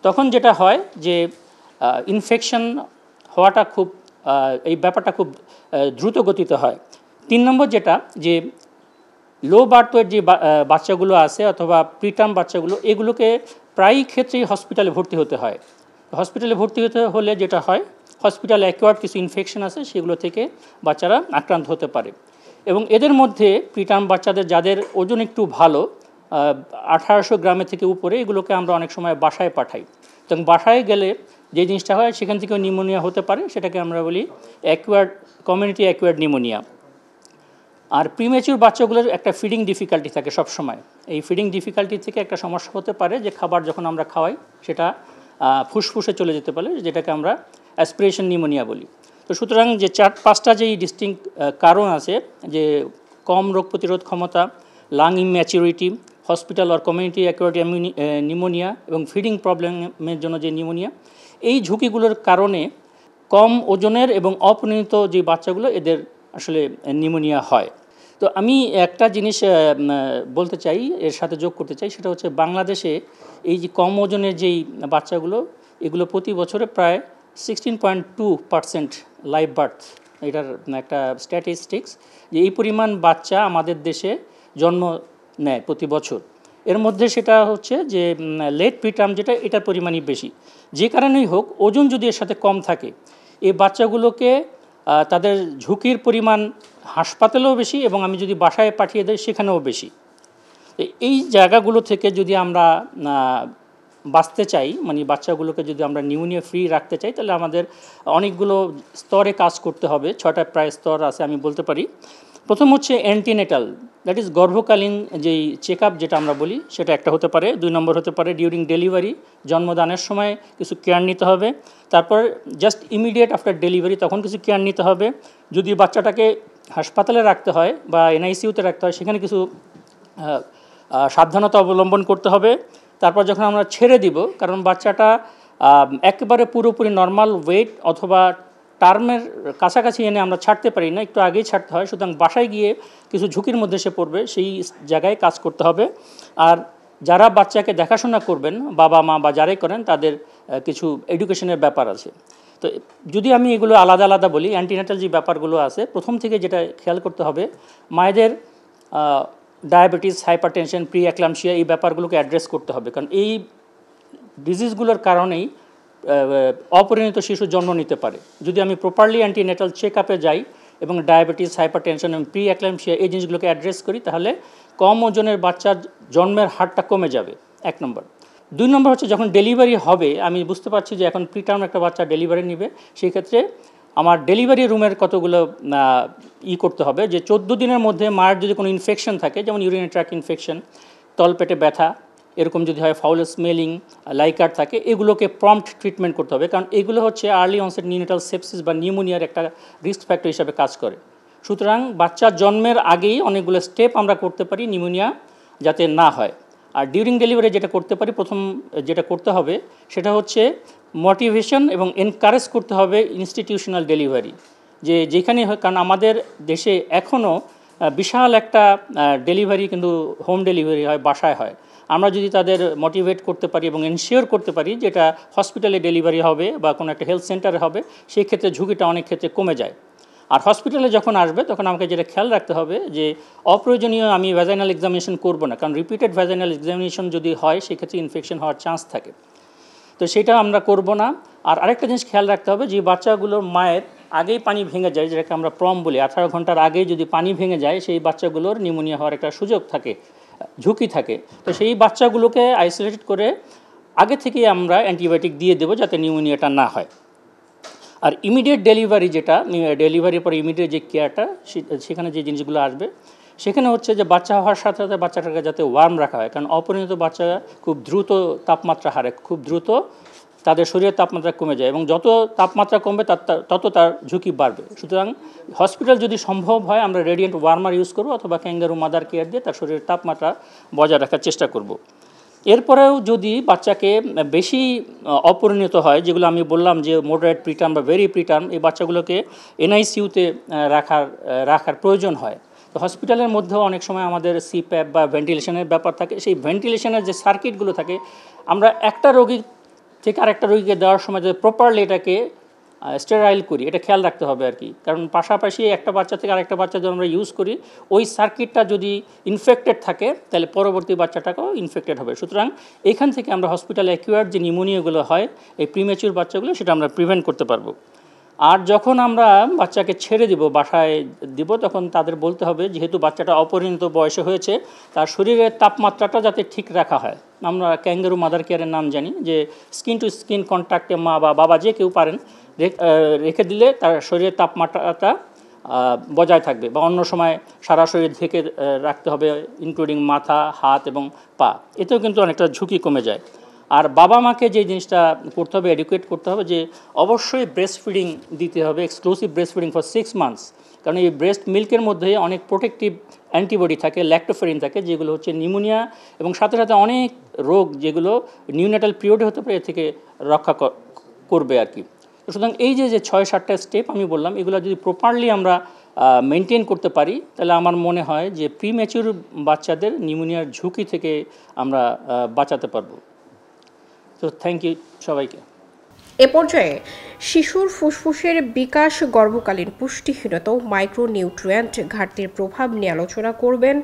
তখন যেটা হয় যে ইনফেকশন হওয়াটা এই ব্যাপারটা খুব দ্রুত গতিতে হয়। 3 নম্বর যেটা, যে লো বার্থ ওয়েট যে বাচ্চাগুলো আছে অথবা প্রিটার্ম বাচ্চাগুলো, এগুলোকে প্রায়ই ক্ষেত্রেই হসপিটালে ভর্তি হতে হয়। হসপিটালে ভর্তি হতে হলে যেটা হয়, হসপিটালে অ্যাকোয়ার্ড কিছু ইনফেকশন আছে, সেগুলো থেকে বাচ্চারা আক্রান্ত হতে পারে। এবং এদের মধ্যে প্রিটার্ম বাচ্চাদের যাদের ওজন একটু ভালো, 1800 গ্রামের থেকে উপরে, এগুলোকে আমরা অনেক সময় বাসায় পাঠাই। তো বাসায় গেলে যে জিনিসটা হয়, সেখান থেকেও নিউমোনিয়া হতে পারে, সেটাকে আমরা বলি কমিউনিটি অ্যাকোয়ার্ড নিউমোনিয়া। আর প্রিম্যাচিউর বাচ্চাগুলোর একটা ফিডিং ডিফিকাল্টি থাকে সবসময়। এই ফিডিং ডিফিকাল্টি থেকে একটা সমস্যা হতে পারে যে খাবার যখন আমরা খাওয়াই সেটা ফুসফুসে চলে যেতে পারে, যেটাকে আমরা অ্যাসপিরেশন নিউমোনিয়া বলি। তো সুতরাং যে 4-5টা যেই ডিস্টিংক্ট কারণ আছে, যে কম রোগ প্রতিরোধ ক্ষমতা, লাং ইম্যাচিউরিটি, হসপিটাল আর কমিউনিটি অ্যাকোয়ার্ড নিউমোনিয়া এবং ফিডিং প্রবলেমের জন্য যে নিউমোনিয়া, এই ঝুঁকিগুলোর কারণে কম ওজনের এবং অপরিণত যে বাচ্চাগুলো, এদের আসলে নিউমোনিয়া হয়। তো আমি একটা জিনিস বলতে চাই, এর সাথে যোগ করতে চাই, সেটা হচ্ছে বাংলাদেশে এই যে কম ওজনের যেই বাচ্চাগুলো, এগুলো প্রতি বছরে প্রায় 16.2% লাইভ বার্থ, এটার একটা স্ট্যাটিস্টিক্স, যে এই পরিমাণ বাচ্চা আমাদের দেশে জন্ম নেয় প্রতি বছর। এর মধ্যে সেটা হচ্ছে যে লেট প্রিটার্ম যেটা, এটার পরিমাণই বেশি। যে কারণেই হোক, ওজন যদি এর সাথে কম থাকে, এই বাচ্চাগুলোকে তাদের ঝুঁকির পরিমাণ হাসপাতালেও বেশি, এবং আমি যদি বাসায় পাঠিয়ে দেই সেখানেও বেশি। এই জায়গাগুলো থেকে যদি আমরা বাঁচতে চাই, মানে বাচ্চাগুলোকে যদি আমরা নিউমোনিয়া ফ্রি রাখতে চাই, তাহলে আমাদের অনেকগুলো স্তরে কাজ করতে হবে। 6টা প্রায় স্তর আছে আমি বলতে পারি। প্রথম হচ্ছে অ্যান্টিনেটাল, দ্যাট ইজ গর্ভকালীন যেই চেক আপ যেটা আমরা বলি, সেটা একটা হতে পারে। 2 নম্বর হতে পারে ডিউরিং ডেলিভারি, জন্মদানের সময় কিছু কেয়ার নিতে হবে। তারপর জাস্ট ইমিডিয়েট আফটার ডেলিভারি, তখন কিছু কেয়ার নিতে হবে। যদি বাচ্চাটাকে হাসপাতালে রাখতে হয় বা এনআইসিউতে রাখতে হয়, সেখানে কিছু সাবধানতা অবলম্বন করতে হবে। তারপর যখন আমরা ছেড়ে দিব, কারণ বাচ্চাটা একেবারে পুরোপুরি নর্মাল ওয়েট অথবা টার্মের কাছাকাছি এনে আমরা ছাড়তে পারি না, একটু আগেই ছাড়তে হয়। সুতরাং বাসায় গিয়ে কিছু ঝুঁকির মধ্যে সে পড়বে, সেই জায়গায় কাজ করতে হবে। আর যারা বাচ্চাকে দেখাশোনা করবেন, বাবা মা বা যারাই করেন, তাদের কিছু এডুকেশনের ব্যাপার আছে। তো যদি আমি এগুলো আলাদা আলাদা বলি, অ্যান্টিনেটাল যে ব্যাপারগুলো আছে, প্রথম থেকে যেটা খেয়াল করতে হবে, মায়েদের ডায়াবেটিস, হাইপারটেনশন, প্রি অ্যাক্লামশিয়া, এই ব্যাপারগুলোকে অ্যাড্রেস করতে হবে। কারণ এই ডিজিজগুলোর কারণেই অপরিণত শিশু জন্ম নিতে পারে। যদি আমি প্রপারলি অ্যান্টিনেটাল চেক আপে যাই এবং ডায়াবেটিস, হাইপারটেনশন এবং প্রি অ্যাক্লামশিয়া এই জিনিসগুলোকে অ্যাড্রেস করি, তাহলে কম ওজনের বাচ্চার জন্মের হারটা কমে যাবে, 1 নম্বর। 2 নম্বর হচ্ছে যখন ডেলিভারি হবে, আমি বুঝতে পারছি যে এখন প্রিটার্ম একটা বাচ্চা ডেলিভারি নেবে, সেই ক্ষেত্রে আমার ডেলিভারি রুমের কতগুলো করতে হবে, যে 14 দিনের মধ্যে মায়ের যদি কোনো ইনফেকশন থাকে, যেমন ইউরিনারি ট্র্যাক্ট ইনফেকশন, তলপেটে ব্যথা, এরকম যদি হয়, ফাউল স্মেলিং, লাইকার থাকে, এগুলোকে প্রম্পট ট্রিটমেন্ট করতে হবে। কারণ এগুলো হচ্ছে আর্লি অনসেট নিউনেটাল সেপসিস বা নিউমোনিয়ার একটা রিস্ক ফ্যাক্টর হিসাবে কাজ করে। সুতরাং বাচ্চার জন্মের আগেই অনেকগুলো স্টেপ আমরা করতে পারি নিউমোনিয়া যাতে না হয়। আর ডিউরিং ডেলিভারি যেটা করতে পারি, প্রথম যেটা করতে হবে সেটা হচ্ছে মোটিভেশন এবং এনকারেজ করতে হবে ইনস্টিটিউশনাল ডেলিভারি, যেখানে কারণ আমাদের দেশে এখনও বিশাল একটা ডেলিভারি কিন্তু হোম ডেলিভারি হয়, বাসায় হয়। আমরা যদি তাদের মোটিভেট করতে পারি এবং এনশিওর করতে পারি যে এটা হসপিটালে ডেলিভারি হবে বা কোনো একটা হেলথ সেন্টারে হবে, সেই ক্ষেত্রে ঝুঁকিটা অনেক ক্ষেত্রে কমে যায়। আর হসপিটালে যখন আসবে তখন আমাকে যেটা খেয়াল রাখতে হবে যে অপ্রয়োজনীয় আমি ভ্যাজাইনাল এক্সামিনেশন করবো না, কারণ রিপিটেড ভ্যাজাইনাল এক্সামিনেশন যদি হয় সেক্ষেত্রে ইনফেকশন হওয়ার চান্স থাকে, তো সেটা আমরা করব না। আর আরেকটা জিনিস খেয়াল রাখতে হবে যে বাচ্চাগুলোর মায়ের আগেই পানি ভেঙে যায়, যেটাকে আমরা প্রম বলি, 18 ঘন্টার আগেই যদি পানি ভেঙে যায় সেই বাচ্চাগুলোর নিউমোনিয়া হওয়ার একটা সুযোগ থাকে, ঝুঁকি থাকে। তো সেই বাচ্চাগুলোকে আইসোলেটেড করে আগে থেকেই আমরা অ্যান্টিবায়োটিক দিয়ে দেবো যাতে নিউমোনিয়াটা না হয়। আর ইমিডিয়েট ডেলিভারি, যেটা ডেলিভারির পরে ইমিডিয়েট যে কেয়ারটা, সেখানে যে জিনিসগুলো আসবে সেখানে হচ্ছে যে বাচ্চা হওয়ার সাথে সাথে বাচ্চাটাকে যাতে ওয়ার্ম রাখা হয়, কারণ অপরিণত বাচ্চা খুব দ্রুত তাপমাত্রা হারে, খুব দ্রুত তাদের শরীরের তাপমাত্রা কমে যায়, এবং যত তাপমাত্রা কমবে তত তার ঝুঁকি বাড়বে। সুতরাং হসপিটাল যদি সম্ভব হয় আমরা রেডিয়েন্ট ওয়ার্মার ইউজ করবো অথবা ক্যাঙ্গারু মাদার কেয়ার দিয়ে তার শরীরের তাপমাত্রা বজায় রাখার চেষ্টা করব। এরপরেও যদি বাচ্চাকে বেশি অপরিণত হয়, যেগুলো আমি বললাম যে মডারেট প্রিটার্ম বা ভেরি প্রিটার্ম, এই বাচ্চাগুলোকে এনআইসিইউতে রাখার প্রয়োজন হয়। তো হসপিটালের মধ্যেও অনেক সময় আমাদের সিপ্যাপ বা ভেন্টিলেশনের ব্যাপার থাকে, সেই ভেন্টিলেশনের যে সার্কিটগুলো থাকে আমরা একটা রোগী থেকে আরেকটা রোগীকে দেওয়ার সময় যদি প্রপারলি এটাকে স্টেরাইল করি, এটা খেয়াল রাখতে হবে আর কি, কারণ পাশাপাশি একটা বাচ্চা থেকে আরেকটা বাচ্চা যদি আমরা ইউজ করি, ওই সার্কিটটা যদি ইনফেক্টেড থাকে তাহলে পরবর্তী বাচ্চাটাকেও ইনফেক্টেড হবে। সুতরাং এখান থেকে আমরা হসপিটালে অ্যাকিউয়ার্ড যে নিউমোনিয়াগুলো হয় এই প্রিম্যাচিউর বাচ্চাগুলো, সেটা আমরা প্রিভেন্ট করতে পারবো। আর যখন আমরা বাচ্চাকে ছেড়ে দিব, বাসায় দিব, তখন তাদের বলতে হবে যেহেতু বাচ্চাটা অপরিণত বয়সে হয়েছে তার শরীরের তাপমাত্রাটা যাতে ঠিক রাখা হয়। আমরা ক্যাঙ্গারু মাদার কেয়ারের নাম জানি যে স্কিন টু স্কিন কন্ট্যাক্টে মা বা বাবা যে কেউ পারেন রেখে দিলে তার শরীরের তাপমাত্রাটা বজায় থাকবে, বা অন্য সময় সারা শরীর ঢেকে রাখতে হবে ইনক্লুডিং মাথা, হাত এবং পা, এতেও কিন্তু অনেকটা ঝুঁকি কমে যায়। আর বাবা মাকে যে জিনিসটা করতে হবে, এডুকেট করতে হবে যে অবশ্যই ব্রেস্ট ফিডিং দিতে হবে, exclusive breast feeding for 6 months, কারণ এই ব্রেস্ট মিল্কের মধ্যে অনেক প্রোটেক্টিভ অ্যান্টিবডি থাকে, ল্যাক্টোফেরিন থাকে, যেগুলো হচ্ছে নিউমোনিয়া এবং সাথে সাথে অনেক রোগ যেগুলো নিউনেটাল পিরিয়ডে হতে পারে এর থেকে রক্ষা করবে আর কি। সুতরাং এই যে 6-7টা স্টেপ আমি বললাম, এগুলো যদি প্রপারলি আমরা মেনটেন করতে পারি তাহলে আমার মনে হয় যে প্রিম্যাচিউর বাচ্চাদের নিউমোনিয়ার ঝুঁকি থেকে আমরা বাঁচাতে পারবো। তো থ্যাংক ইউ সবাইকে। এ পর্যায়ে শিশুর ফুসফুসের বিকাশ, গর্ভকালীন পুষ্টিহীনতা ও মাইক্রোনিউট্রিয়েন্ট ঘাটতির প্রভাব নিয়ে আলোচনা করবেন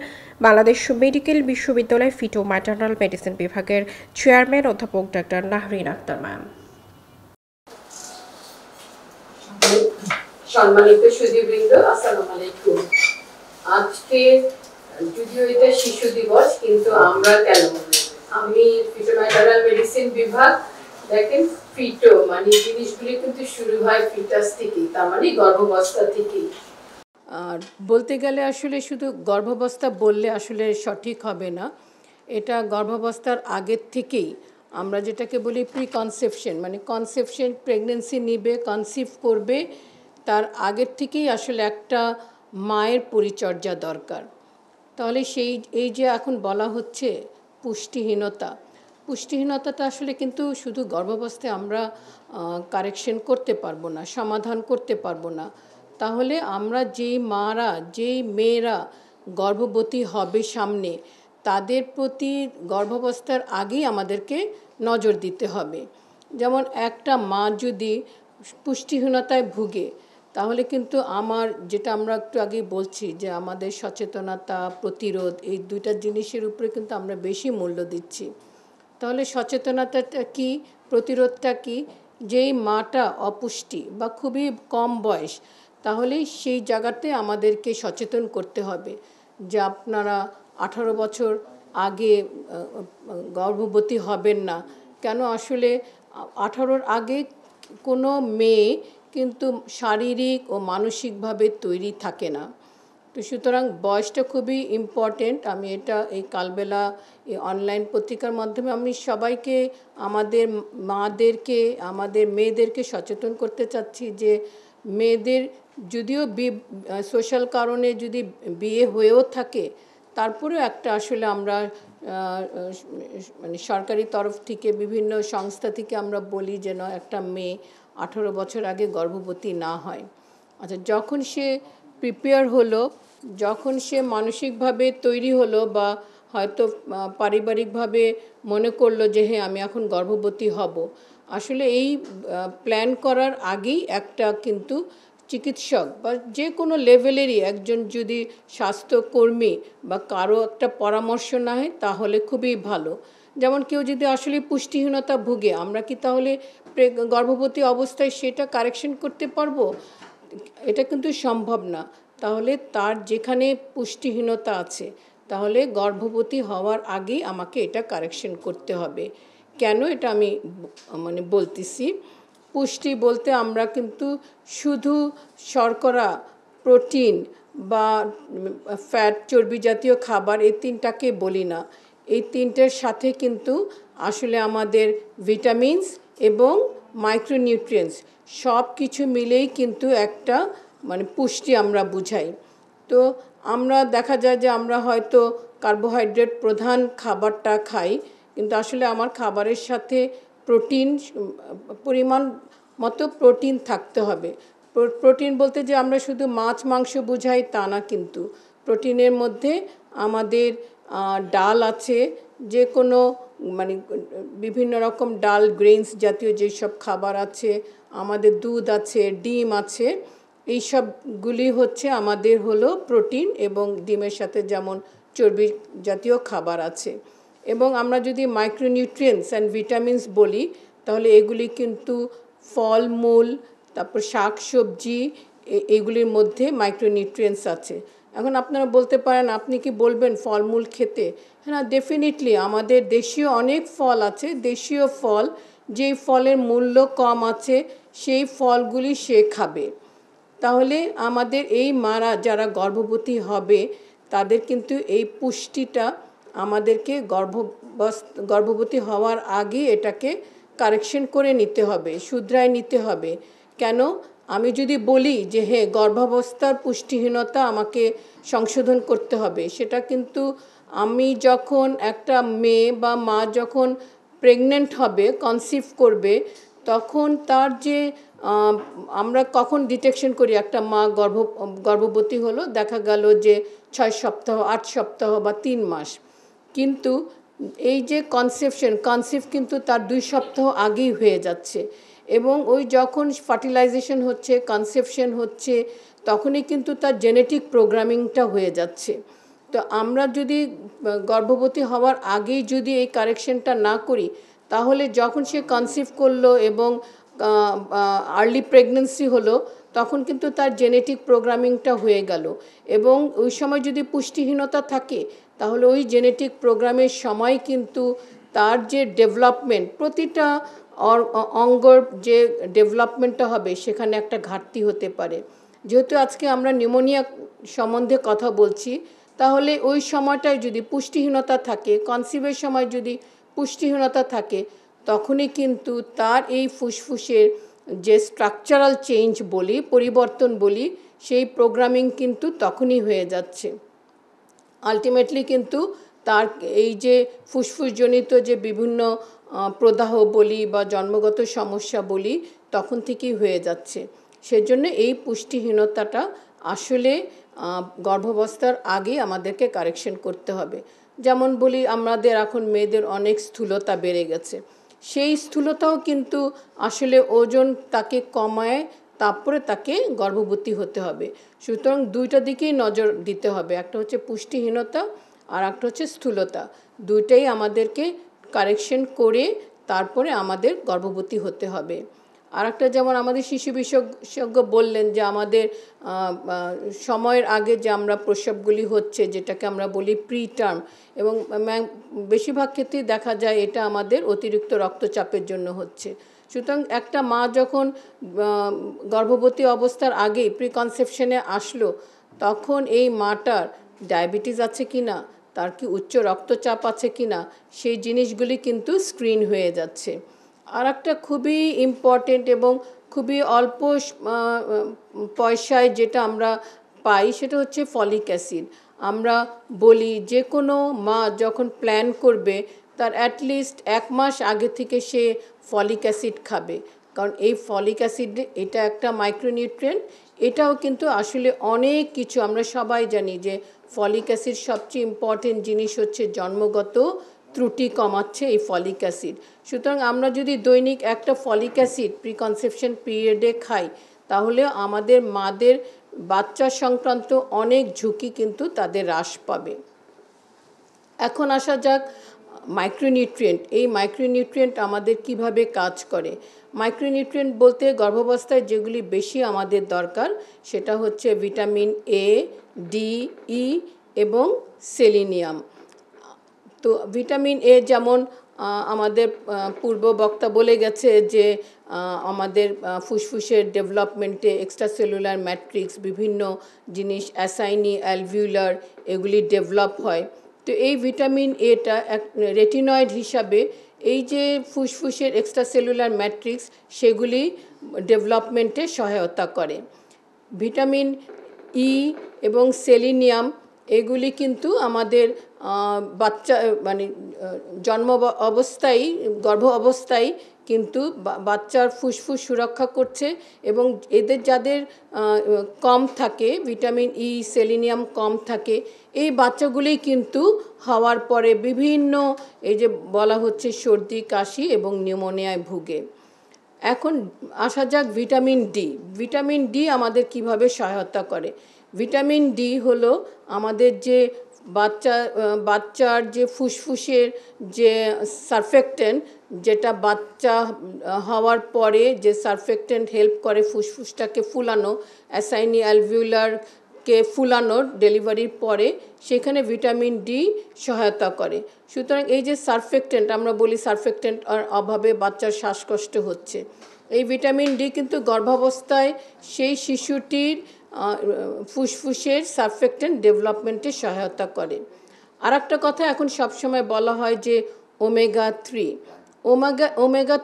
বাংলাদেশ মেডিকেল বিশ্ববিদ্যালয় ফিটো ম্যাটার্নাল মেডিসিন বিভাগের চেয়ারম্যান অধ্যাপক ডক্টর নাহরিন আক্তার ম্যাম। সম্মানিত সুধীবৃন্দ, আসসালামু আলাইকুম। আজকে যদিও এটা শিশু দিবস, কিন্তু আমরা কেন, আমি ফিটো ম্যাটার্নাল মেডিসিন বিভাগ, দেখেন ফিটো মানে জিনিসগুলি কিন্তু শুরু হয় ফিটাস থেকেই, তার মানে গর্ভাবস্থা থেকেই। আর বলতে গেলে আসলে শুধু গর্ভাবস্থা বললে আসলে সঠিক হবে না, এটা গর্ভাবস্থার আগের থেকেই আমরা যেটাকে বলি প্রি কনসেপশন, মানে কনসেপশন, প্রেগনেন্সি নিবে, কনসিভ করবে, তার আগের থেকেই আসলে একটা মায়ের পরিচর্যা দরকার। তাহলে এই যে এখন বলা হচ্ছে পুষ্টিহীনতাটা আসলে কিন্তু শুধু গর্ভাবস্থায় আমরা কারেকশন করতে পারবো না, সমাধান করতে পারবো না। তাহলে আমরা যেই মেয়েরা গর্ভবতী হবে সামনে, তাদের প্রতি গর্ভাবস্থার আগেই আমাদেরকে নজর দিতে হবে। যেমন একটা মা যদি পুষ্টিহীনতায় ভুগে, তাহলে কিন্তু যেটা আমরা একটু আগেই বলছি যে আমাদের সচেতনতা, প্রতিরোধ, এই দুইটা জিনিসের উপরে কিন্তু আমরা বেশি মূল্য দিচ্ছি। তাহলে সচেতনতাটা কি, প্রতিরোধটা কি? যেই মাটা অপুষ্টি বা খুবই কম বয়স, তাহলে সেই জায়গাতে আমাদেরকে সচেতন করতে হবে যে আপনারা 18 বছর আগে গর্ভবতী হবেন না। কেন, আসলে 18-র আগে কোনো মেয়ে কিন্তু শারীরিক ও মানসিকভাবে তৈরি থাকে না। তো সুতরাং বয়সটা খুবই ইম্পর্টেন্ট। আমি এটা এই কালবেলা এই অনলাইন পত্রিকার মাধ্যমে আমি সবাইকে, আমাদের মাদেরকে, আমাদের মেয়েদেরকে সচেতন করতে চাচ্ছি যে মেয়েদের যদিও সোশ্যাল কারণে যদি বিয়ে হয়েও থাকে, তারপরেও একটা আসলে আমরা মানে সরকারি তরফ থেকে বিভিন্ন সংস্থা থেকে আমরা বলি যেন একটা মেয়ে 18 বছর আগে গর্ভবতী না হয়। আচ্ছা, যখন সে প্রিপেয়ার হলো, যখন সে মানসিকভাবে তৈরি হলো বা হয়তো পারিবারিকভাবে মনে করলো যে হ্যাঁ আমি এখন গর্ভবতী হব, আসলে এই প্ল্যান করার আগেই একটা কিন্তু চিকিৎসক বা যে কোনো লেভেলেরই একজন যদি স্বাস্থ্যকর্মী বা কারো একটা পরামর্শ নেয় তাহলে খুবই ভালো। যেমন কেউ যদি আসলে পুষ্টিহীনতা ভুগে, আমরা কি তাহলে গর্ভবতী অবস্থায় সেটা কারেকশন করতে পারবো? এটা কিন্তু সম্ভব না। তাহলে তার যেখানে পুষ্টিহীনতা আছে তাহলে গর্ভবতী হওয়ার আগেই আমাকে এটা কারেকশন করতে হবে। কেন এটা আমি মানে বলতেছি, পুষ্টি বলতে আমরা কিন্তু শুধু শর্করা, প্রোটিন বা ফ্যাট, চর্বি জাতীয় খাবার এই তিনটাকে বলি না। এই তিনটার সাথে কিন্তু আসলে আমাদের ভিটামিনস এবং মাইক্রোনিউট্রিয়েন্টস সব কিছু মিলেই কিন্তু একটা মানে পুষ্টি আমরা বুঝাই। তো আমরা দেখা যায় যে আমরা হয়তো কার্বোহাইড্রেট প্রধান খাবারটা খাই, কিন্তু আসলে আমার খাবারের সাথে প্রোটিন পরিমাণ মতো প্রোটিন থাকতে হবে। প্রোটিন বলতে যে আমরা শুধু মাছ মাংস বুঝাই তা না, কিন্তু প্রোটিনের মধ্যে আমাদের ডাল আছে, যে কোনো মানে বিভিন্ন রকম ডাল, গ্রেইনস জাতীয় যেসব খাবার আছে, আমাদের দুধ আছে, ডিম আছে, এই সবগুলি হচ্ছে আমাদের হলো প্রোটিন, এবং ডিমের সাথে যেমন চর্বি জাতীয় খাবার আছে। এবং আমরা যদি মাইক্রোনিউট্রিয়েন্টস অ্যান্ড ভিটামিনস বলি তাহলে এগুলি কিন্তু ফলমূল, তারপর শাক সবজি, এগুলির মধ্যে মাইক্রোনিউট্রিয়েন্টস আছে। এখন আপনারা বলতে পারেন আপনি কি বলবেন ফলমূল খেতে? হ্যাঁ, ডেফিনেটলি আমাদের দেশীয় অনেক ফল আছে, দেশীয় ফল, যেই ফলের মূল্য কম আছে সেই ফলগুলি সে খাবে। তাহলে আমাদের এই মারা যারা গর্ভবতী হবে তাদের কিন্তু এই পুষ্টিটা আমাদেরকে গর্ভবতী হওয়ার আগে এটাকে কারেকশন করে নিতে হবে, শুধরায় নিতে হবে। কেন? আমি যদি বলি যে হ্যাঁ গর্ভাবস্থার পুষ্টিহীনতা আমাকে সংশোধন করতে হবে, সেটা কিন্তু আমি যখন একটা মেয়ে বা মা যখন প্রেগনেন্ট হবে, কনসিভ করবে, তখন তার যে আমরা কখন ডিটেকশন করি একটা মা গর্ভবতী হলো, দেখা গেল যে 6 সপ্তাহ, 8 সপ্তাহ বা 3 মাস। কিন্তু এই যে কনসিভ কিন্তু তার 2 সপ্তাহ আগেই হয়ে যাচ্ছে, এবং ওই যখন ফার্টিলাইজেশন হচ্ছে, কনসেপশন হচ্ছে, তখনই কিন্তু তার জেনেটিক প্রোগ্রামিংটা হয়ে যাচ্ছে। তো আমরা যদি গর্ভবতী হওয়ার আগেই যদি এই কারেকশনটা না করি, তাহলে যখন সে কনসিভ করলো এবং আর্লি প্রেগনেন্সি হলো, তখন কিন্তু তার জেনেটিক প্রোগ্রামিংটা হয়ে গেল, এবং ওই সময় যদি পুষ্টিহীনতা থাকে তাহলে ওই জেনেটিক প্রোগ্রামের সময় কিন্তু তার যে ডেভেলপমেন্ট, প্রতিটা অঙ্গর যে ডেভেলপমেন্টটা হবে সেখানে একটা ঘাটতি হতে পারে। যেহেতু আজকে আমরা নিউমোনিয়া সম্বন্ধে কথা বলছি, তাহলে ওই সময়টায় যদি পুষ্টিহীনতা থাকে, কনসিভের সময় যদি পুষ্টিহীনতা থাকে, তখনই কিন্তু তার এই ফুসফুসের যে স্ট্রাকচারাল চেঞ্জ বলি, পরিবর্তন বলি, সেই প্রোগ্রামিং কিন্তু তখনই হয়ে যাচ্ছে। আলটিমেটলি কিন্তু তার এই যে ফুসফুসজনিত যে বিভিন্ন প্রদাহ বলি বা জন্মগত সমস্যা বলি, তখন থেকেই হয়ে যাচ্ছে। সেজন্য এই পুষ্টিহীনতাটা আসলে গর্ভাবস্থার আগে আমাদেরকে কারেকশন করতে হবে। যেমন বলি, আমাদের এখন মেয়েদের অনেক স্থূলতা বেড়ে গেছে, সেই স্থূলতাও কিন্তু আসলে ওজন তাকে কমায়, তারপরে তাকে গর্ভবতী হতে হবে। সুতরাং দুইটা দিকেই নজর দিতে হবে, একটা হচ্ছে পুষ্টিহীনতা আর একটা হচ্ছে স্থূলতা। দুইটাই আমাদেরকে কারেকশন করে তারপরে আমাদের গর্ভবতী হতে হবে। আর একটা, যেমন আমাদের শিশু বিশেষজ্ঞ বললেন যে আমাদের সময়ের আগে যে আমরা প্রসবগুলি হচ্ছে, যেটাকে আমরা বলি প্রি টার্ম, এবং বেশিরভাগ ক্ষেত্রেই দেখা যায় এটা আমাদের অতিরিক্ত রক্তচাপের জন্য হচ্ছে। সুতরাং একটা মা যখন গর্ভবতী অবস্থার আগেই প্রিকনসেপশনে আসলো, তখন এই মাটার ডায়াবেটিস আছে কি না, তার কি উচ্চ রক্তচাপ আছে কি না, সেই জিনিসগুলি কিন্তু স্ক্রিন হয়ে যাচ্ছে। আর একটা খুবই ইম্পর্টেন্ট এবং খুবই অল্প পয়সায় যেটা আমরা পাই, সেটা হচ্ছে ফলিক অ্যাসিড। আমরা বলি যে কোনো মা যখন প্ল্যান করবে তার অ্যাটলিস্ট 1 মাস আগে থেকে সে ফলিক অ্যাসিড খাবে, কারণ এই ফলিক অ্যাসিড এটা একটা মাইক্রোনিউট্রিয়েন্ট। এটাও কিন্তু আসলে অনেক কিছু, আমরা সবাই জানি যে ফলিক অ্যাসিড সবচেয়ে ইম্পর্টেন্ট জিনিস হচ্ছে জন্মগত ত্রুটি কমাচ্ছে এই ফলিক অ্যাসিড। সুতরাং আমরা যদি দৈনিক একটা ফলিক অ্যাসিড প্রিকনসেপশন পিরিয়ডে খাই তাহলে আমাদের মাদের বাচ্চা সংক্রান্ত অনেক ঝুঁকি কিন্তু তাদের হ্রাস পাবে। এখন আসা যাক মাইক্রোনিউট্রিয়েন্ট। এই মাইক্রোনিউট্রিয়েন্ট আমাদের কিভাবে কাজ করে। মাইক্রোনিউট্রিয়েন্ট বলতে গর্ভাবস্থায় যেগুলি বেশি আমাদের দরকার সেটা হচ্ছে ভিটামিন এ, ডি, ই এবং সেলিনিয়াম। তো ভিটামিন এ যেমন আমাদের পূর্ব বক্তা বলে গেছে যে আমাদের ফুসফুসের ডেভেলপমেন্টে এক্সট্রাসেলুলার ম্যাট্রিক্স বিভিন্ন জিনিস অ্যাসাইনি অ্যালভিউলার এগুলি ডেভেলপ হয়। তো এই ভিটামিন এটা এক রেটিনয়েড হিসাবে এই যে ফুসফুসের এক্সট্রাসেলুলার ম্যাট্রিক্স সেগুলি ডেভেলপমেন্টে সহায়তা করে। ভিটামিন ই এবং সেলিনিয়াম এগুলি কিন্তু আমাদের বাচ্চা মানে জন্ম অবস্থায় গর্ভ অবস্থায় কিন্তু বাচ্চার ফুসফুস সুরক্ষা করছে এবং এদের যাদের কম থাকে ভিটামিন ই সেলিনিয়াম কম থাকে এই বাচ্চাগুলি কিন্তু হওয়ার পরে বিভিন্ন এই যে বলা হচ্ছে সর্দি কাশি এবং নিউমোনিয়ায় ভুগে। এখন আসা যাক ভিটামিন ডি। ভিটামিন ডি আমাদের কিভাবে সহায়তা করে। ভিটামিন ডি হলো আমাদের যে বাচ্চার যে ফুসফুসের যে সারফেক্টেন্ট যেটা বাচ্চা হওয়ার পরে যে সারফেক্টেন্ট হেল্প করে ফুসফুসটাকে ফুলানো অ্যাসাইনি অ্যালভিউলারকে ফুলানোর ডেলিভারির পরে সেখানে ভিটামিন ডি সহায়তা করে। সুতরাং এই যে সারফেক্টেন্ট আমরা বলি সারফেক্টেন্ট অভাবে বাচ্চার শ্বাসকষ্ট হচ্ছে, এই ভিটামিন ডি কিন্তু গর্ভাবস্থায় সেই শিশুটির ফুসফুসের সারফেক্টেন্ট ডেভেলপমেন্টে সহায়তা করে। আর একটা কথা এখন সবসময় বলা হয় যে ওমেগা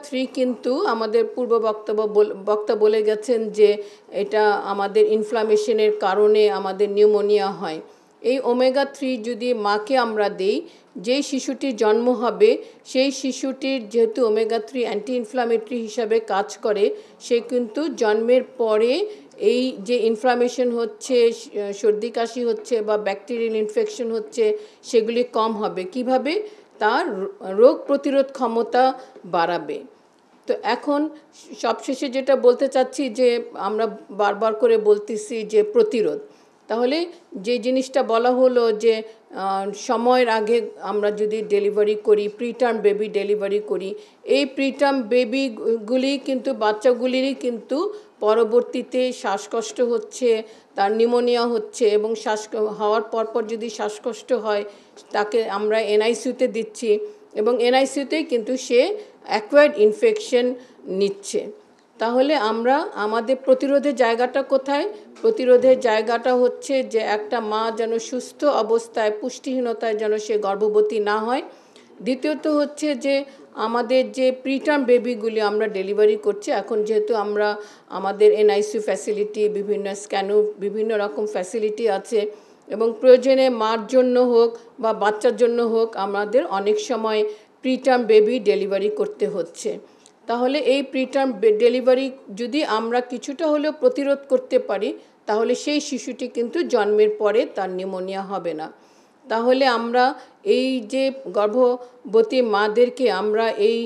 3 কিন্তু আমাদের পূর্ব বক্তা বলে গেছেন যে এটা আমাদের ইনফ্লামেশনের কারণে আমাদের নিউমোনিয়া হয়। এই ওমেগা 3 যদি মাকে আমরা দেই, যেই শিশুটির জন্ম হবে সেই শিশুটির যেহেতু ওমেগা 3 অ্যান্টি ইনফ্লামেটরি হিসাবে কাজ করে সে কিন্তু জন্মের পরে এই যে ইনফ্লামেশন হচ্ছে সর্দি কাশি হচ্ছে বা ব্যাকটেরিয়াল ইনফেকশন হচ্ছে সেগুলি কম হবে। কিভাবে? তার রোগ প্রতিরোধ ক্ষমতা বাড়াবে। তো এখন সবশেষে যেটা বলতে চাচ্ছি যে আমরা বারবার করে বলতেছি যে প্রতিরোধ, তাহলে যে জিনিসটা বলা হলো যে সময়ের আগে আমরা যদি ডেলিভারি করি প্রিটার্ম বেবি ডেলিভারি করি এই প্রিটার্ম বেবিগুলি কিন্তু বাচ্চাগুলিরই কিন্তু পরবর্তীতে শ্বাসকষ্ট হচ্ছে তার নিউমোনিয়া হচ্ছে এবং হওয়ার পরপর যদি শ্বাসকষ্ট হয় তাকে আমরা এনআইসিইউতে দিচ্ছি এবং এনআইসিইউতেই কিন্তু সে অ্যাকোয়ার্ড ইনফেকশন নিচ্ছে। তাহলে আমরা আমাদের প্রতিরোধের জায়গাটা কোথায়? প্রতিরোধের জায়গাটা হচ্ছে যে একটা মা যেন সুস্থ অবস্থায় পুষ্টিহীনতায় যেন সে গর্ভবতী না হয়। দ্বিতীয়ত হচ্ছে যে আমাদের যে প্রিটার্ম বেবিগুলি আমরা ডেলিভারি করছি এখন যেহেতু আমরা আমাদের এনআইসিইউ ফ্যাসিলিটি বিভিন্ন স্ক্যানু বিভিন্ন রকম ফ্যাসিলিটি আছে এবং প্রয়োজনে মার জন্য হোক বা বাচ্চার জন্য হোক আমাদের অনেক সময় প্রিটার্ম বেবি ডেলিভারি করতে হচ্ছে। তাহলে এই প্রিটার্ম ডেলিভারি যদি আমরা কিছুটা হলেও প্রতিরোধ করতে পারি তাহলে সেই শিশুটি কিন্তু জন্মের পরে তার নিউমোনিয়া হবে না। তাহলে আমরা এই যে গর্ভবতী মাদেরকে আমরা এই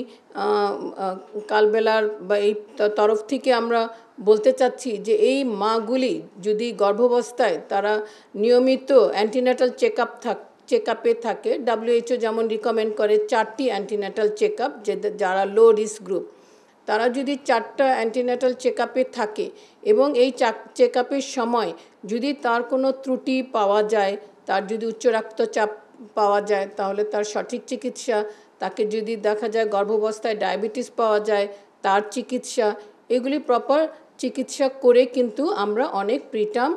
কালবেলার বা এই তরফ থেকে আমরা বলতে চাচ্ছি যে এই মাগুলি যদি গর্ভাবস্থায় তারা নিয়মিত অ্যান্টিন্যাটাল চেকআপে থাকে, WHO যেমন রিকমেন্ড করে 4টি অ্যান্টিন্যাটাল চেকআপ, যারা লো রিস্ক গ্রুপ তারা যদি 4টা অ্যান্টিন্যাটাল চেকআপে থাকে এবং এই চেকআপের সময় যদি তার কোনো ত্রুটি পাওয়া যায়, তার যদি উচ্চ রক্তচাপ পাওয়া যায় তাহলে তার সঠিক চিকিৎসা, তাকে যদি দেখা যায় গর্ভাবস্থায় ডায়াবেটিস পাওয়া যায় তার চিকিৎসা, এগুলি প্রপার চিকিৎসা করে কিন্তু আমরা অনেক প্রিটার্ম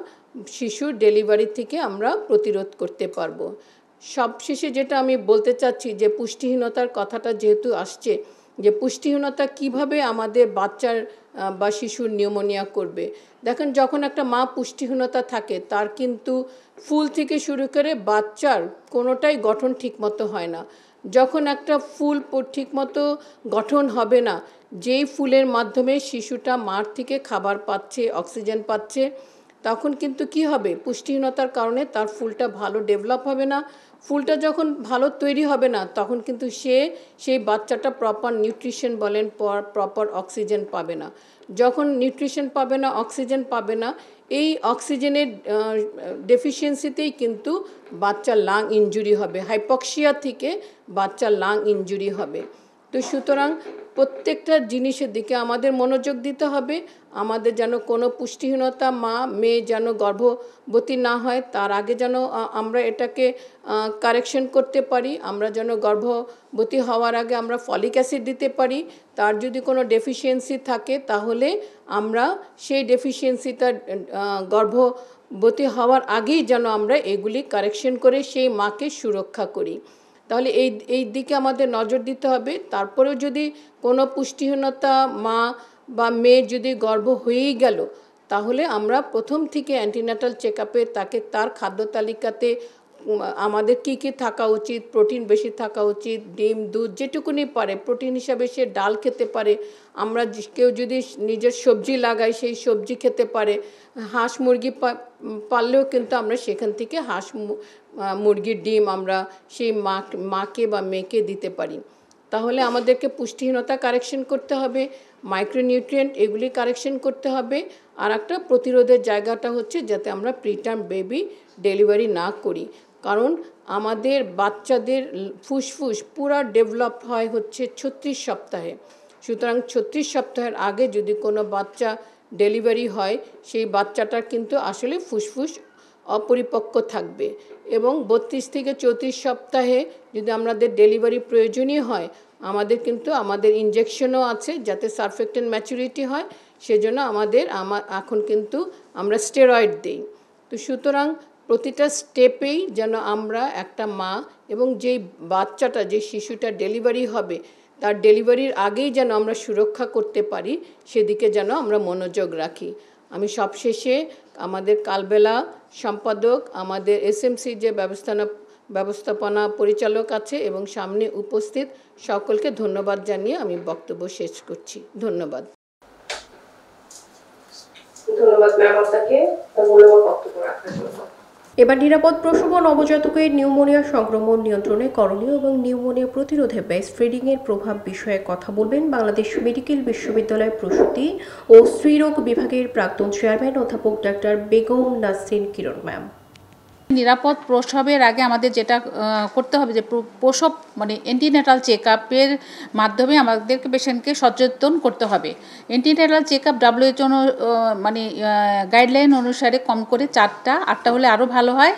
শিশুর ডেলিভারি থেকে আমরা প্রতিরোধ করতে পারবো। সবশেষে যেটা আমি বলতে চাচ্ছি যে পুষ্টিহীনতার কথাটা যেহেতু আসছে, যে পুষ্টিহীনতা কিভাবে আমাদের বাচ্চার বা শিশুর নিউমোনিয়া করবে। দেখেন যখন একটা মা পুষ্টিহীনতা থাকে তার কিন্তু ফুল থেকে শুরু করে বাচ্চার কোনোটাই গঠন ঠিকমতো হয় না। যখন একটা ফুল ঠিকমতো গঠন হবে না, যেই ফুলের মাধ্যমে শিশুটা মার থেকে খাবার পাচ্ছে, অক্সিজেন পাচ্ছে, তখন কিন্তু কি হবে, পুষ্টিহীনতার কারণে তার ফুলটা ভালো ডেভেলপ হবে না। ফুলটা যখন ভালো তৈরি হবে না তখন কিন্তু সেই বাচ্চাটা প্রপার নিউট্রিশন বলেন, প্রপার অক্সিজেন পাবে না। যখন নিউট্রিশন পাবে না, অক্সিজেন পাবে না, এই অক্সিজেনের ডেফিসিয়েন্সিতেই কিন্তু বাচ্চার লাং ইনজুরি হবে, হাইপক্সিয়া থেকে বাচ্চার লাং ইনজুরি হবে। তো সুতরাং প্রত্যেকটা জিনিসের দিকে আমাদের মনোযোগ দিতে হবে। আমাদের যেন কোনো পুষ্টিহীনতা মা মেয়ে যেন গর্ভবতী না হয়, তার আগে যেন আমরা এটাকে কারেকশন করতে পারি। আমরা যেন গর্ভবতী হওয়ার আগে আমরা ফলিক অ্যাসিড দিতে পারি। তার যদি কোনো ডেফিসিয়েন্সি থাকে তাহলে আমরা সেই ডেফিসিয়েন্সিটা গর্ভবতী হওয়ার আগেই যেন আমরা এগুলি কারেকশন করে সেই মাকে সুরক্ষা করি। তাহলে এই দিকে আমাদের নজর দিতে হবে। তারপরেও যদি কোনো পুষ্টিহীনতা মা বা মেয়ে যদি গর্ভ হয়েই গেল, তাহলে আমরা প্রথম থেকে অ্যান্টিনাটাল চেক আপে তাকে তার খাদ্য তালিকাতে আমাদের কি কি থাকা উচিত, প্রোটিন বেশি থাকা উচিত, ডিম দুধ যেটুকুনি পারে প্রোটিন হিসাবে সে ডাল খেতে পারে। আমরা কেউ যদি নিজের সবজি লাগাই সেই সবজি খেতে পারে। হাঁস মুরগি পাললেও কিন্তু আমরা সেখান থেকে হাঁস মুরগির ডিম আমরা সেই মাকে বা মেয়েকে দিতে পারি। তাহলে আমাদেরকে পুষ্টিহীনতা কারেকশন করতে হবে, মাইক্রোনিউট্রিয়েন্ট এগুলি কারেকশন করতে হবে। আর একটা প্রতিরোধের জায়গাটা হচ্ছে যাতে আমরা প্রিটার্ম বেবি ডেলিভারি না করি, কারণ আমাদের বাচ্চাদের ফুসফুস পুরা ডেভেলপ হয় হচ্ছে 36 সপ্তাহে। সুতরাং 36 সপ্তাহের আগে যদি কোনো বাচ্চা ডেলিভারি হয় সেই বাচ্চাটার কিন্তু আসলে ফুসফুস অপরিপক্ক থাকবে। এবং 32 থেকে 34 সপ্তাহে যদি আমাদের ডেলিভারি প্রয়োজনীয় হয়, আমাদের কিন্তু আমাদের ইনজেকশনও আছে যাতে সারফেক্টেন্ট ম্যাচুরিটি হয়। সেজন্য এখন কিন্তু আমরা স্টেরয়েড দিই। তো সুতরাং প্রতিটা স্টেপেই যেন আমরা একটা মা এবং যেই বাচ্চাটা যে শিশুটা ডেলিভারি হবে তার ডেলিভারির আগেই যেন আমরা সুরক্ষা করতে পারি, সেদিকে যেন আমরা মনোযোগ রাখি। আমি সবশেষে আমাদের কালবেলা সম্পাদক, আমাদের এসএমসি যে ব্যবস্থাপনা পরিচালক আছে এবং সামনে উপস্থিত সকলকে ধন্যবাদ জানিয়ে আমি বক্তব্য শেষ করছি। ধন্যবাদ। ধন্যবাদ ম্যাম আপনাকে মূল্যবান বক্তব্য রাখার জন্য। এবার নিরাপদ প্রসব ও নবজাতকের নিউমোনিয়া সংক্রমণ নিয়ন্ত্রণে করণীয় এবং নিউমোনিয়া প্রতিরোধে ব্রেস্ট ফিডিং এর প্রভাব বিষয়ে কথা বলবেন বাংলাদেশ মেডিকেল বিশ্ববিদ্যালয়ের প্রসূতি ও স্ত্রীরোগ বিভাগের প্রাক্তন চেয়ারম্যান অধ্যাপক ডাক্তার বেগম নাসরিন কিরণ ম্যাম। নিরাপদ প্রসবের আগে আমাদের যেটা করতে হবে যে প্রসব মানে অ্যান্টিনেটাল চেক আপের মাধ্যমে আমাদেরকে পেশেন্টকে সচেতন করতে হবে। অ্যান্টিনেটাল চেক আপ WHO মানে গাইডলাইন অনুসারে কম করে 8টা হলে আরও ভালো হয়,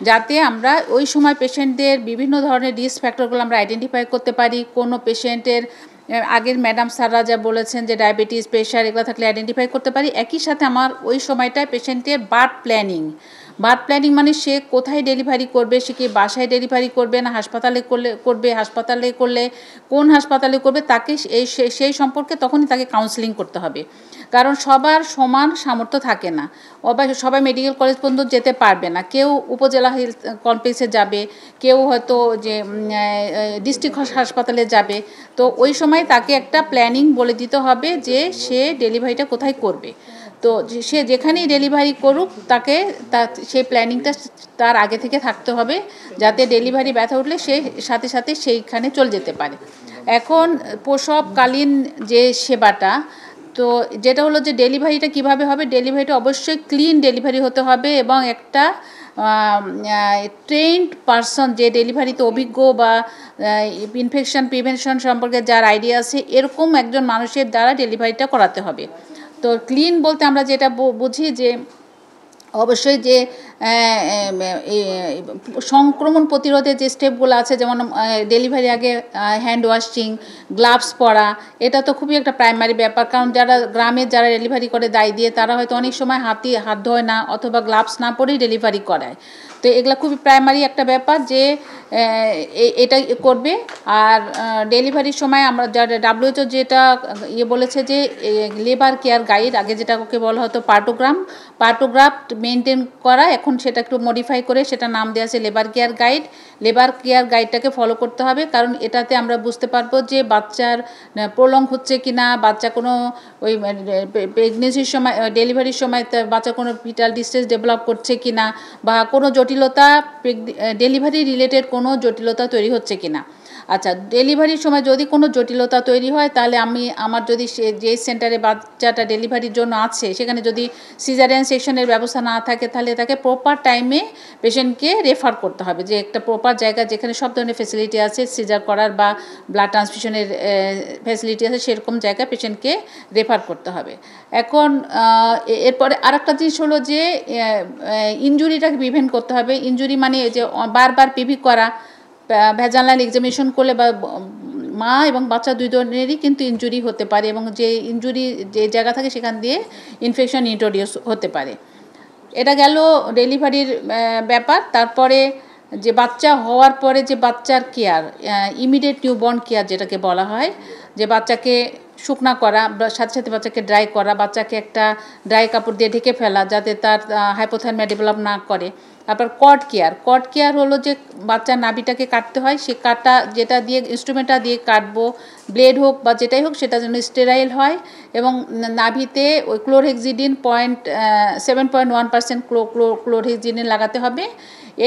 যাতে আমরা ওই সময় পেশেন্টদের বিভিন্ন ধরনের রিস্ক ফ্যাক্টরগুলো আমরা আইডেন্টিফাই করতে পারি। কোনো পেশেন্টের আগের ম্যাডাম স্যাররা যা বলেছেন যে ডায়াবেটিস, প্রেশার এগুলো থাকলে আইডেন্টিফাই করতে পারি। একই সাথে আমার ওই সময়টায় পেশেন্টের বার্থ প্ল্যানিং মানে সে কোথায় ডেলিভারি করবে, সে কি বাসায় ডেলিভারি করবে না হাসপাতালে করবে, হাসপাতালে করলে কোন হাসপাতালে করবে, তাকে সেই সম্পর্কে তখনই তাকে কাউন্সেলিং করতে হবে। কারণ সবার সমান সামর্থ্য থাকে না, সবাই মেডিকেল কলেজ পর্যন্ত যেতে পারবে না। কেউ উপজেলা হেলথ কমপ্লেক্সে যাবে, কেউ হয়তো যে ডিস্ট্রিক্ট হাসপাতালে যাবে। তো ওই সময় তাকে একটা প্ল্যানিং বলে দিতে হবে যে সে ডেলিভারিটা কোথায় করবে। তো সে যেখানেই ডেলিভারি করুক তাকে সেই প্ল্যানিংটা তার আগে থেকে থাকতে হবে, যাতে ডেলিভারি ব্যথা উঠলে সে সাথে সাথে সেইখানে চলে যেতে পারে। এখন প্রসবকালীন যে সেবাটা, তো যেটা হলো যে ডেলিভারিটা কিভাবে হবে, ডেলিভারিটা অবশ্যই ক্লিন ডেলিভারি হতে হবে এবং একটা ট্রেন্ড পারসন যে ডেলিভারিতে অভিজ্ঞ বা ইনফেকশন প্রিভেনশন সম্পর্কে যার আইডিয়া আছে এরকম একজন মানুষের দ্বারা ডেলিভারিটা করাতে হবে। তো ক্লিন বলতে আমরা যেটা বুঝি যে অবশ্যই যে সংক্রমণ প্রতিরোধের যে স্টেপগুলো আছে, যেমন ডেলিভারি আগে হ্যান্ড ওয়াশিং, গ্লাভস পরা, এটা তো খুবই একটা প্রাইমারি ব্যাপার। কারণ যারা ডেলিভারি করে দায় দিয়ে তারা হয়তো অনেক সময় হাত ধোয় না অথবা গ্লাভস না পরেই ডেলিভারি করায়। তো এগুলা খুবই প্রাইমারি একটা ব্যাপার যে এটা করবে। আর ডেলিভারির সময় আমরা WHO যেটা বলেছে যে লেবার কেয়ার গাইড, আগে যেটা ওকে বলা হতো পার্টোগ্রাফ মেনটেন করা, এখন সেটা একটু মডিফাই করে সেটা নাম দেওয়া আছে labour care guide. Labour care গাইডটাকে ফলো করতে হবে, কারণ এটাতে আমরা বুঝতে পারবো যে বাচ্চার প্রলং হচ্ছে কি না, বাচ্চা কোনো ওই প্রেগনেন্সির সময় ডেলিভারির সময় বাচ্চা কোনো ভিটাল ডিস্ট্রেস ডেভেলপ করছে কি না, বা কোনো জটিলতা ডেলিভারি রিলেটেড কোনো জটিলতা তৈরি হচ্ছে কি না। আচ্ছা, ডেলিভারির সময় যদি কোনো জটিলতা তৈরি হয় তাহলে আমার যদি যে সেন্টারে বাচ্চাটা ডেলিভারির জন্য আছে সেখানে যদি সিজারিয়ান সেকশনের ব্যবস্থা না থাকে তাহলে তাকে প্রপার টাইমে পেশেন্টকে রেফার করতে হবে, যে একটা প্রপার জায়গা যেখানে সব ধরনের ফেসিলিটি আছে, সিজার করার বা ব্লাড ট্রান্সফিউশনের ফেসিলিটি আছে, সেরকম জায়গায় পেশেন্টকে রেফার করতে হবে। এখন এরপরে আরেকটা জিনিস হলো যে ইনজুরিটাকে প্রিভেন্ট করতে হবে। ইনজুরি মানে যে বারবার পিভি করা, ভ্যাজানাল এক্সামিনেশন করলে বা মা এবং বাচ্চা দুই ধরনেরই কিন্তু ইনজুরি হতে পারে, এবং যে ইনজুরি যে জায়গা থাকে সেখান দিয়ে ইনফেকশন ইন্ট্রোডিউস হতে পারে। এটা গেল ডেলিভারির ব্যাপার। তারপরে যে বাচ্চা হওয়ার পরে যে বাচ্চার কেয়ার, ইমিডিয়েট নিউবর্ন কেয়ার যেটাকে বলা হয়, যে বাচ্চাকে শুকনা করা, সাথে সাথে বাচ্চাকে ড্রাই করা, বাচ্চাকে একটা ড্রাই কাপড় দিয়ে ঢেকে ফেলা যাতে তার হাইপোথার্মিয়া ডেভেলপ না করে। তারপর কর্ড কেয়ার হলো যে বাচ্চার নাভিটাকে কাটতে হয়, সে কাটা যেটা দিয়ে ইনস্ট্রুমেন্টটা দিয়ে কাটবো, ব্লেড হোক বা যেটাই হোক, সেটা যেন স্টেরাইল হয় এবং নাভিতে ওই ক্লোরহেক্সিডিন 7.1% ক্লোরহেক্সিডিন লাগাতে হবে।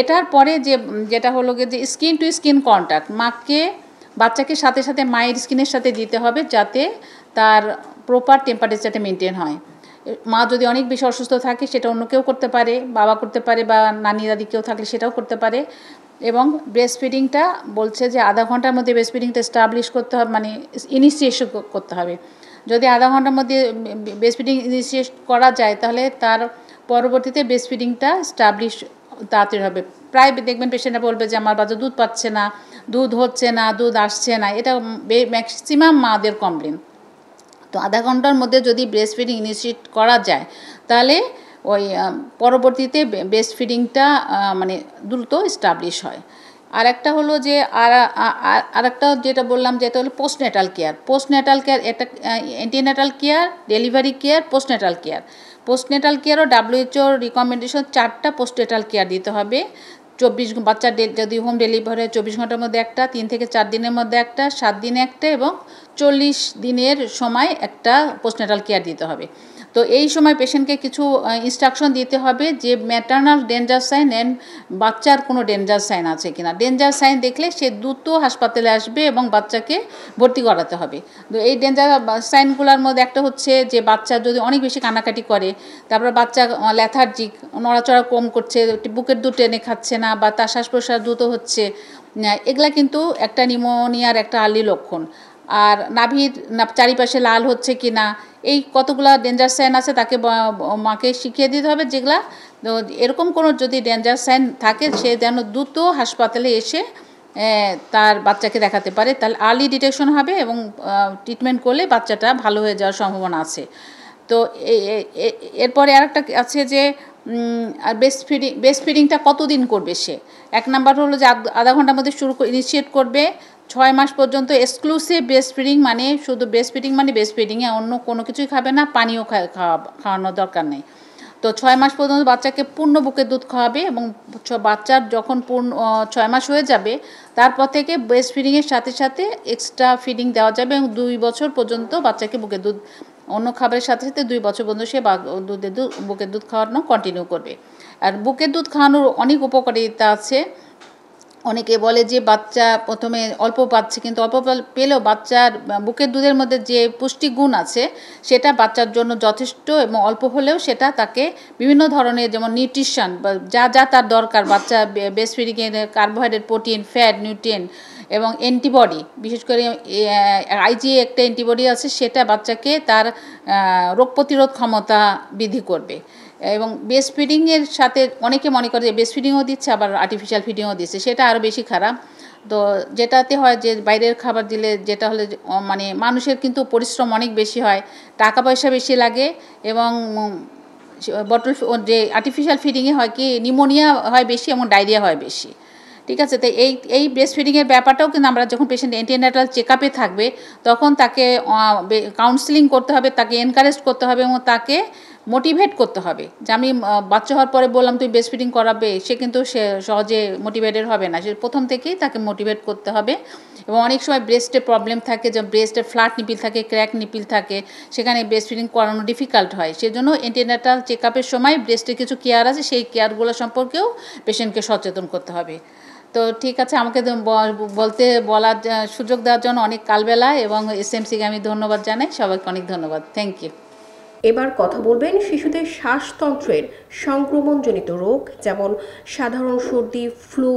এটার পরে যেটা হলো যে স্কিন টু স্কিন কন্ট্যাক্ট, বাচ্চাকে সাথে সাথে মায়ের স্কিনের সাথে দিতে হবে যাতে তার প্রপার টেম্পারেচারটা মেনটেন হয়। মা যদি অনেক বেশি অসুস্থ থাকে সেটা অন্য কেউ করতে পারে, বাবা করতে পারে, বা নানি দাদি কেউ থাকলে সেটাও করতে পারে। এবং ব্রেস্ট ফিডিংটা বলছে যে আধা ঘন্টার মধ্যে ব্রেস্ট ফিডিংটা এস্টাবলিশ করতে হবে, মানে ইনিশিয়েশন করতে হবে। যদি আধা ঘন্টার মধ্যে ব্রেস্ট ফিডিং ইনিশিয়েট করা যায় তাহলে তার পরবর্তীতে ব্রেস্ট ফিডিংটা এস্টাবলিশ তাড়াতাড়ি হবে। প্রায় দেখবেন পেশেন্টরা বলবে যে আমার বাচ্চা দুধ পাচ্ছে না, দুধ হচ্ছে না, দুধ আসছে না, এটা ম্যাক্সিমাম মাদের কমপ্লেন। তো আধা ঘন্টার মধ্যে যদি ব্রেস্ট ফিডিং ইনিশিয়েট করা যায় তাহলে ওই পরবর্তীতে ব্রেস্ট ফিডিংটা মানে দ্রুত এস্টাবলিশ হয়। আর একটা হলো যে আর একটা যেটা বললাম যেটা হলো পোস্টনেটাল কেয়ার, এটা antenatal care, delivery care, postnatal কেয়ারও WHO রিকমেন্ডেশন 4টা পোস্টনেটাল কেয়ার দিতে হবে। 24 বাচ্চার যদি হোম ডেলিভারি হয় 24 ঘন্টার মধ্যে একটা, 3 থেকে 4 দিনের মধ্যে একটা, 7 দিনে একটা এবং 40 দিনের সময় একটা পোস্টনেটাল কেয়ার দিতে হবে। তো এই সময় পেশেন্টকে কিছু ইনস্ট্রাকশন দিতে হবে যে ম্যাটার্নাল ডেঞ্জার সাইন অ্যান্ড বাচ্চার কোনো ডেঞ্জার সাইন আছে কিনা। ডেঞ্জার সাইন দেখলে সে দ্রুত হাসপাতালে আসবে এবং বাচ্চাকে ভর্তি করাতে হবে। তো এই ডেঞ্জার সাইনগুলোর মধ্যে একটা হচ্ছে যে বাচ্চা যদি অনেক বেশি কান্নাকাটি করে, তারপর বাচ্চা ল্যাথার্জিক, নড়াচড়া কম করছে, বুকের দুধ টেনে খাচ্ছে না, বা তার শ্বাস প্রশ্বাস দ্রুত হচ্ছে, এগুলা কিন্তু একটা নিউমোনিয়ার একটা আর্লি লক্ষণ। আর নাভির চারিপাশে লাল হচ্ছে কি না, এই কতগুলা ডেঞ্জার সাইন আছে তাকে মাকে শিখিয়ে দিতে হবে যেগুলা। তো এরকম কোনো যদি ডেঞ্জার সাইন থাকে সে যেন দ্রুত হাসপাতালে এসে তার বাচ্চাকে দেখাতে পারে, তাহলে আর্লি ডিটেকশন হবে এবং ট্রিটমেন্ট করলে বাচ্চাটা ভালো হয়ে যাওয়ার সম্ভাবনা আছে। তো এরপরে আরেকটা আছে যে আর ব্রেস্ট ফিডিংটা কতদিন করবে সে। 1 নাম্বার হলো যে আধা ঘন্টার মধ্যে ইনিশিয়েট করবে, 6 মাস পর্যন্ত এক্সক্লুসিভ ব্রেস্ট ফিডিং, মানে শুধু ব্রেস্ট ফিডিংয়ে অন্য কোনো কিছুই খাবে না, পানিও খাওয়ানোর দরকার নেই। তো 6 মাস পর্যন্ত বাচ্চাকে পূর্ণ বুকের দুধ খাওয়াবে এবং বাচ্চার যখন 6 মাস হয়ে যাবে তারপর থেকে ব্রেস্ট ফিডিংয়ের সাথে সাথে এক্সট্রা ফিডিং দেওয়া যাবে এবং 2 বছর পর্যন্ত বাচ্চাকে বুকের দুধ, অন্য খাবারের সাথে সাথে 2 বছর পর্যন্ত সে বুকের দুধ খাওয়ানো কন্টিনিউ করবে। আর বুকের দুধ খাওয়ানোর অনেক উপকারিতা আছে। অনেকে বলে যে বাচ্চা প্রথমে অল্প পাচ্ছে, কিন্তু অল্প পেলেও বাচ্চার বুকের দুধের মধ্যে যে পুষ্টিগুণ আছে সেটা বাচ্চার জন্য যথেষ্ট, এবং অল্প হলেও সেটা তাকে বিভিন্ন ধরনের যেমন নিউট্রিশন বা যা তার দরকার, বাচ্চা ব্রেস্ট ফিডিংয়ে কার্বোহাইড্রেট, প্রোটিন, ফ্যাট, নিউট্রিয়েন্ট এবং অ্যান্টিবডি, বিশেষ করে IgA একটা অ্যান্টিবডি আছে, সেটা বাচ্চাকে তার রোগ প্রতিরোধ ক্ষমতা বৃদ্ধি করবে। এবং ব্রেস্ট ফিডিংয়ের সাথে অনেকে মনে করে যে ব্রেস্ট ফিডিংও দিচ্ছে আবার আর্টিফিশিয়াল ফিডিংও দিচ্ছে, সেটা আরও বেশি খারাপ। তো যেটাতে হয় যে বাইরের খাবার দিলে যেটা হলে মানে মানুষের কিন্তু পরিশ্রম অনেক বেশি হয়, টাকা পয়সা বেশি লাগে এবং বটল যে আর্টিফিশিয়াল ফিডিংয়ে হয় কি নিউমোনিয়া হয় বেশি এবং ডায়রিয়া হয় বেশি। ঠিক আছে, তো এই ব্রেস্ট ফিডিংয়ের ব্যাপারটাও কিন্তু আমরা যখন পেশেন্ট অ্যান্টিনেটাল চেক আপে থাকবে তখন তাকে কাউন্সেলিং করতে হবে, তাকে এনকারেজ করতে হবে এবং তাকে মোটিভেট করতে হবে। যে আমি বাচ্চা হওয়ার পরে বললাম তুই ব্রেস্ট ফিডিং করাবে, সে কিন্তু সে সহজে মোটিভেটেড হবে না। সে প্রথম থেকেই তাকে মোটিভেট করতে হবে। এবং অনেক সময় ব্রেস্টে প্রবলেম থাকে, যে ব্রেস্টে ফ্ল্যাট নিপিল থাকে, ক্র্যাক নিপিল থাকে, সেখানে ব্রেস্ট ফিডিং করানো ডিফিকাল্ট হয়। সেজন্য অ্যান্টিনেটাল চেক আপের সময় ব্রেস্টের কিছু কেয়ার আছে, সেই কেয়ারগুলো সম্পর্কেও পেশেন্টকে সচেতন করতে হবে। তো ঠিক আছে, আমাকে বলার সুযোগ দেওয়ার জন্য অনেক কালবেলা, এবং এসএমসিকে আমি ধন্যবাদ জানাই। সবাইকে অনেক ধন্যবাদ, থ্যাংক ইউ। এবার কথা বলবেন শিশুদের শ্বাসতন্ত্রের সংক্রমণজনিত রোগ, যেমন সাধারণ সর্দি, ফ্লু,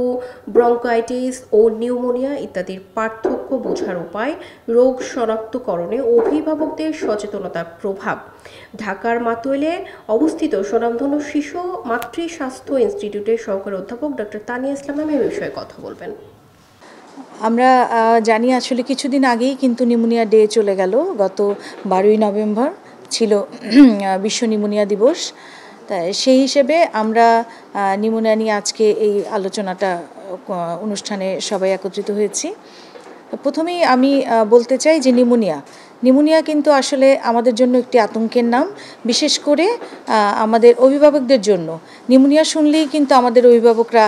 ব্রঙ্কাইটিস ও নিউমোনিয়া ইত্যাদির পার্থক্য বোঝার উপায়, রোগ শনাক্তকরণে অভিভাবকদের সচেতনতার প্রভাব। ঢাকার মাতুয়াইলে অবস্থিত স্বনামধন্য শিশু মাতৃ স্বাস্থ্য ইনস্টিটিউটের সহকারী অধ্যাপক ডক্টর তানিয়া ইসলাম ম্যাম এই বিষয়ে কথা বলবেন। আমরা জানি আসলে কিছুদিন আগেই কিন্তু নিউমোনিয়া ডে চলে গেল, গত 12ই নভেম্বর ছিল বিশ্ব নিউমোনিয়া দিবস। সেই হিসেবে আমরা নিউমোনিয়া নিয়ে আজকে এই আলোচনাটা অনুষ্ঠানে সবাই একত্রিত হয়েছি। প্রথমেই আমি বলতে চাই যে নিউমোনিয়া কিন্তু আসলে আমাদের জন্য একটি আতঙ্কের নাম, বিশেষ করে আমাদের অভিভাবকদের জন্য। নিউমোনিয়া শুনলেই কিন্তু আমাদের অভিভাবকরা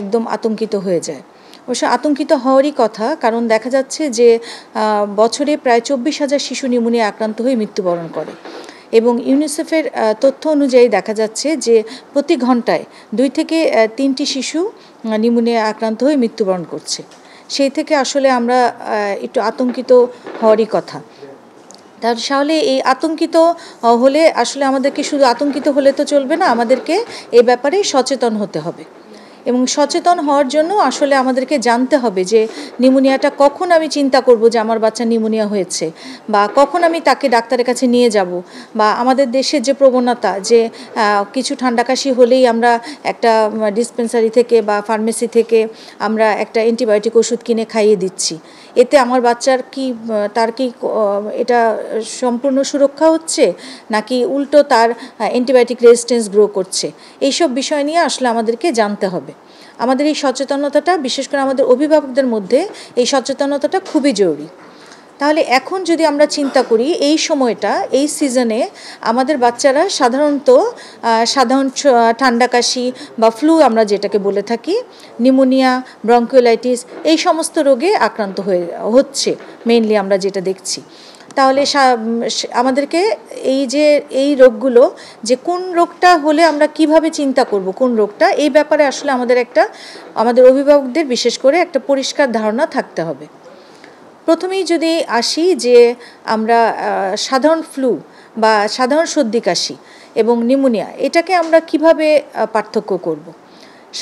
একদম আতঙ্কিত হয়ে যায়। অবশ্য আতঙ্কিত হওয়ারই কথা, কারণ দেখা যাচ্ছে যে বছরে প্রায় 24,000 শিশু নিউমোনিয়া আক্রান্ত হয়ে মৃত্যুবরণ করে, এবং ইউনিসেফের তথ্য অনুযায়ী দেখা যাচ্ছে যে প্রতি ঘন্টায় 2 থেকে 3টি শিশু নিউমোনিয়া আক্রান্ত হয়ে মৃত্যুবরণ করছে। সেই থেকে আসলে আমরা একটু আতঙ্কিত হওয়ারই কথা। তাহলে এই আতঙ্কিত হলে আসলে আমাদেরকে শুধু আতঙ্কিত হলে তো চলবে না, আমাদেরকে এই ব্যাপারে সচেতন হতে হবে। এবং সচেতন হওয়ার জন্য আসলে আমাদেরকে জানতে হবে যে নিউমোনিয়াটা কখন আমি চিন্তা করব যে আমার বাচ্চা নিউমোনিয়া হয়েছে, বা কখন আমি তাকে ডাক্তারের কাছে নিয়ে যাব। বা আমাদের দেশের যে প্রবণতা যে কিছু ঠান্ডা কাশি হলেই আমরা একটা ডিসপেন্সারি থেকে বা ফার্মেসি থেকে আমরা একটা অ্যান্টিবায়োটিক ওষুধ কিনে খাইয়ে দিচ্ছি, এতে আমার বাচ্চার তার কি এটা সম্পূর্ণ সুরক্ষা হচ্ছে, নাকি উল্টো তার অ্যান্টিবায়োটিক রেজিস্ট্যান্স গ্রো করছে? এইসব বিষয় নিয়ে আসলে আমাদেরকে জানতে হবে। আমাদের এই সচেতনতাটা, বিশেষ করে আমাদের অভিভাবকদের মধ্যে এই সচেতনতাটা খুবই জরুরি। তাহলে এখন যদি আমরা চিন্তা করি এই সময়টা, এই সিজনে আমাদের বাচ্চারা সাধারণত সাধারণ ঠান্ডা কাশি বা ফ্লু আমরা যেটাকে বলে থাকি, নিউমোনিয়া, ব্রঙ্কিওলাইটিস, এই সমস্ত রোগে আক্রান্ত হচ্ছে মেইনলি আমরা যেটা দেখছি। তাহলে আমাদেরকে এই রোগগুলো, যে কোন রোগটা হলে আমরা কিভাবে চিন্তা করব কোন রোগটা, এই ব্যাপারে আসলে আমাদের অভিভাবকদের বিশেষ করে একটা পরিষ্কার ধারণা থাকতে হবে। প্রথমেই যদি আসি যে আমরা সাধারণ ফ্লু বা সাধারণ সর্দি কাশি এবং নিউমোনিয়া, এটাকে আমরা কিভাবে পার্থক্য করব।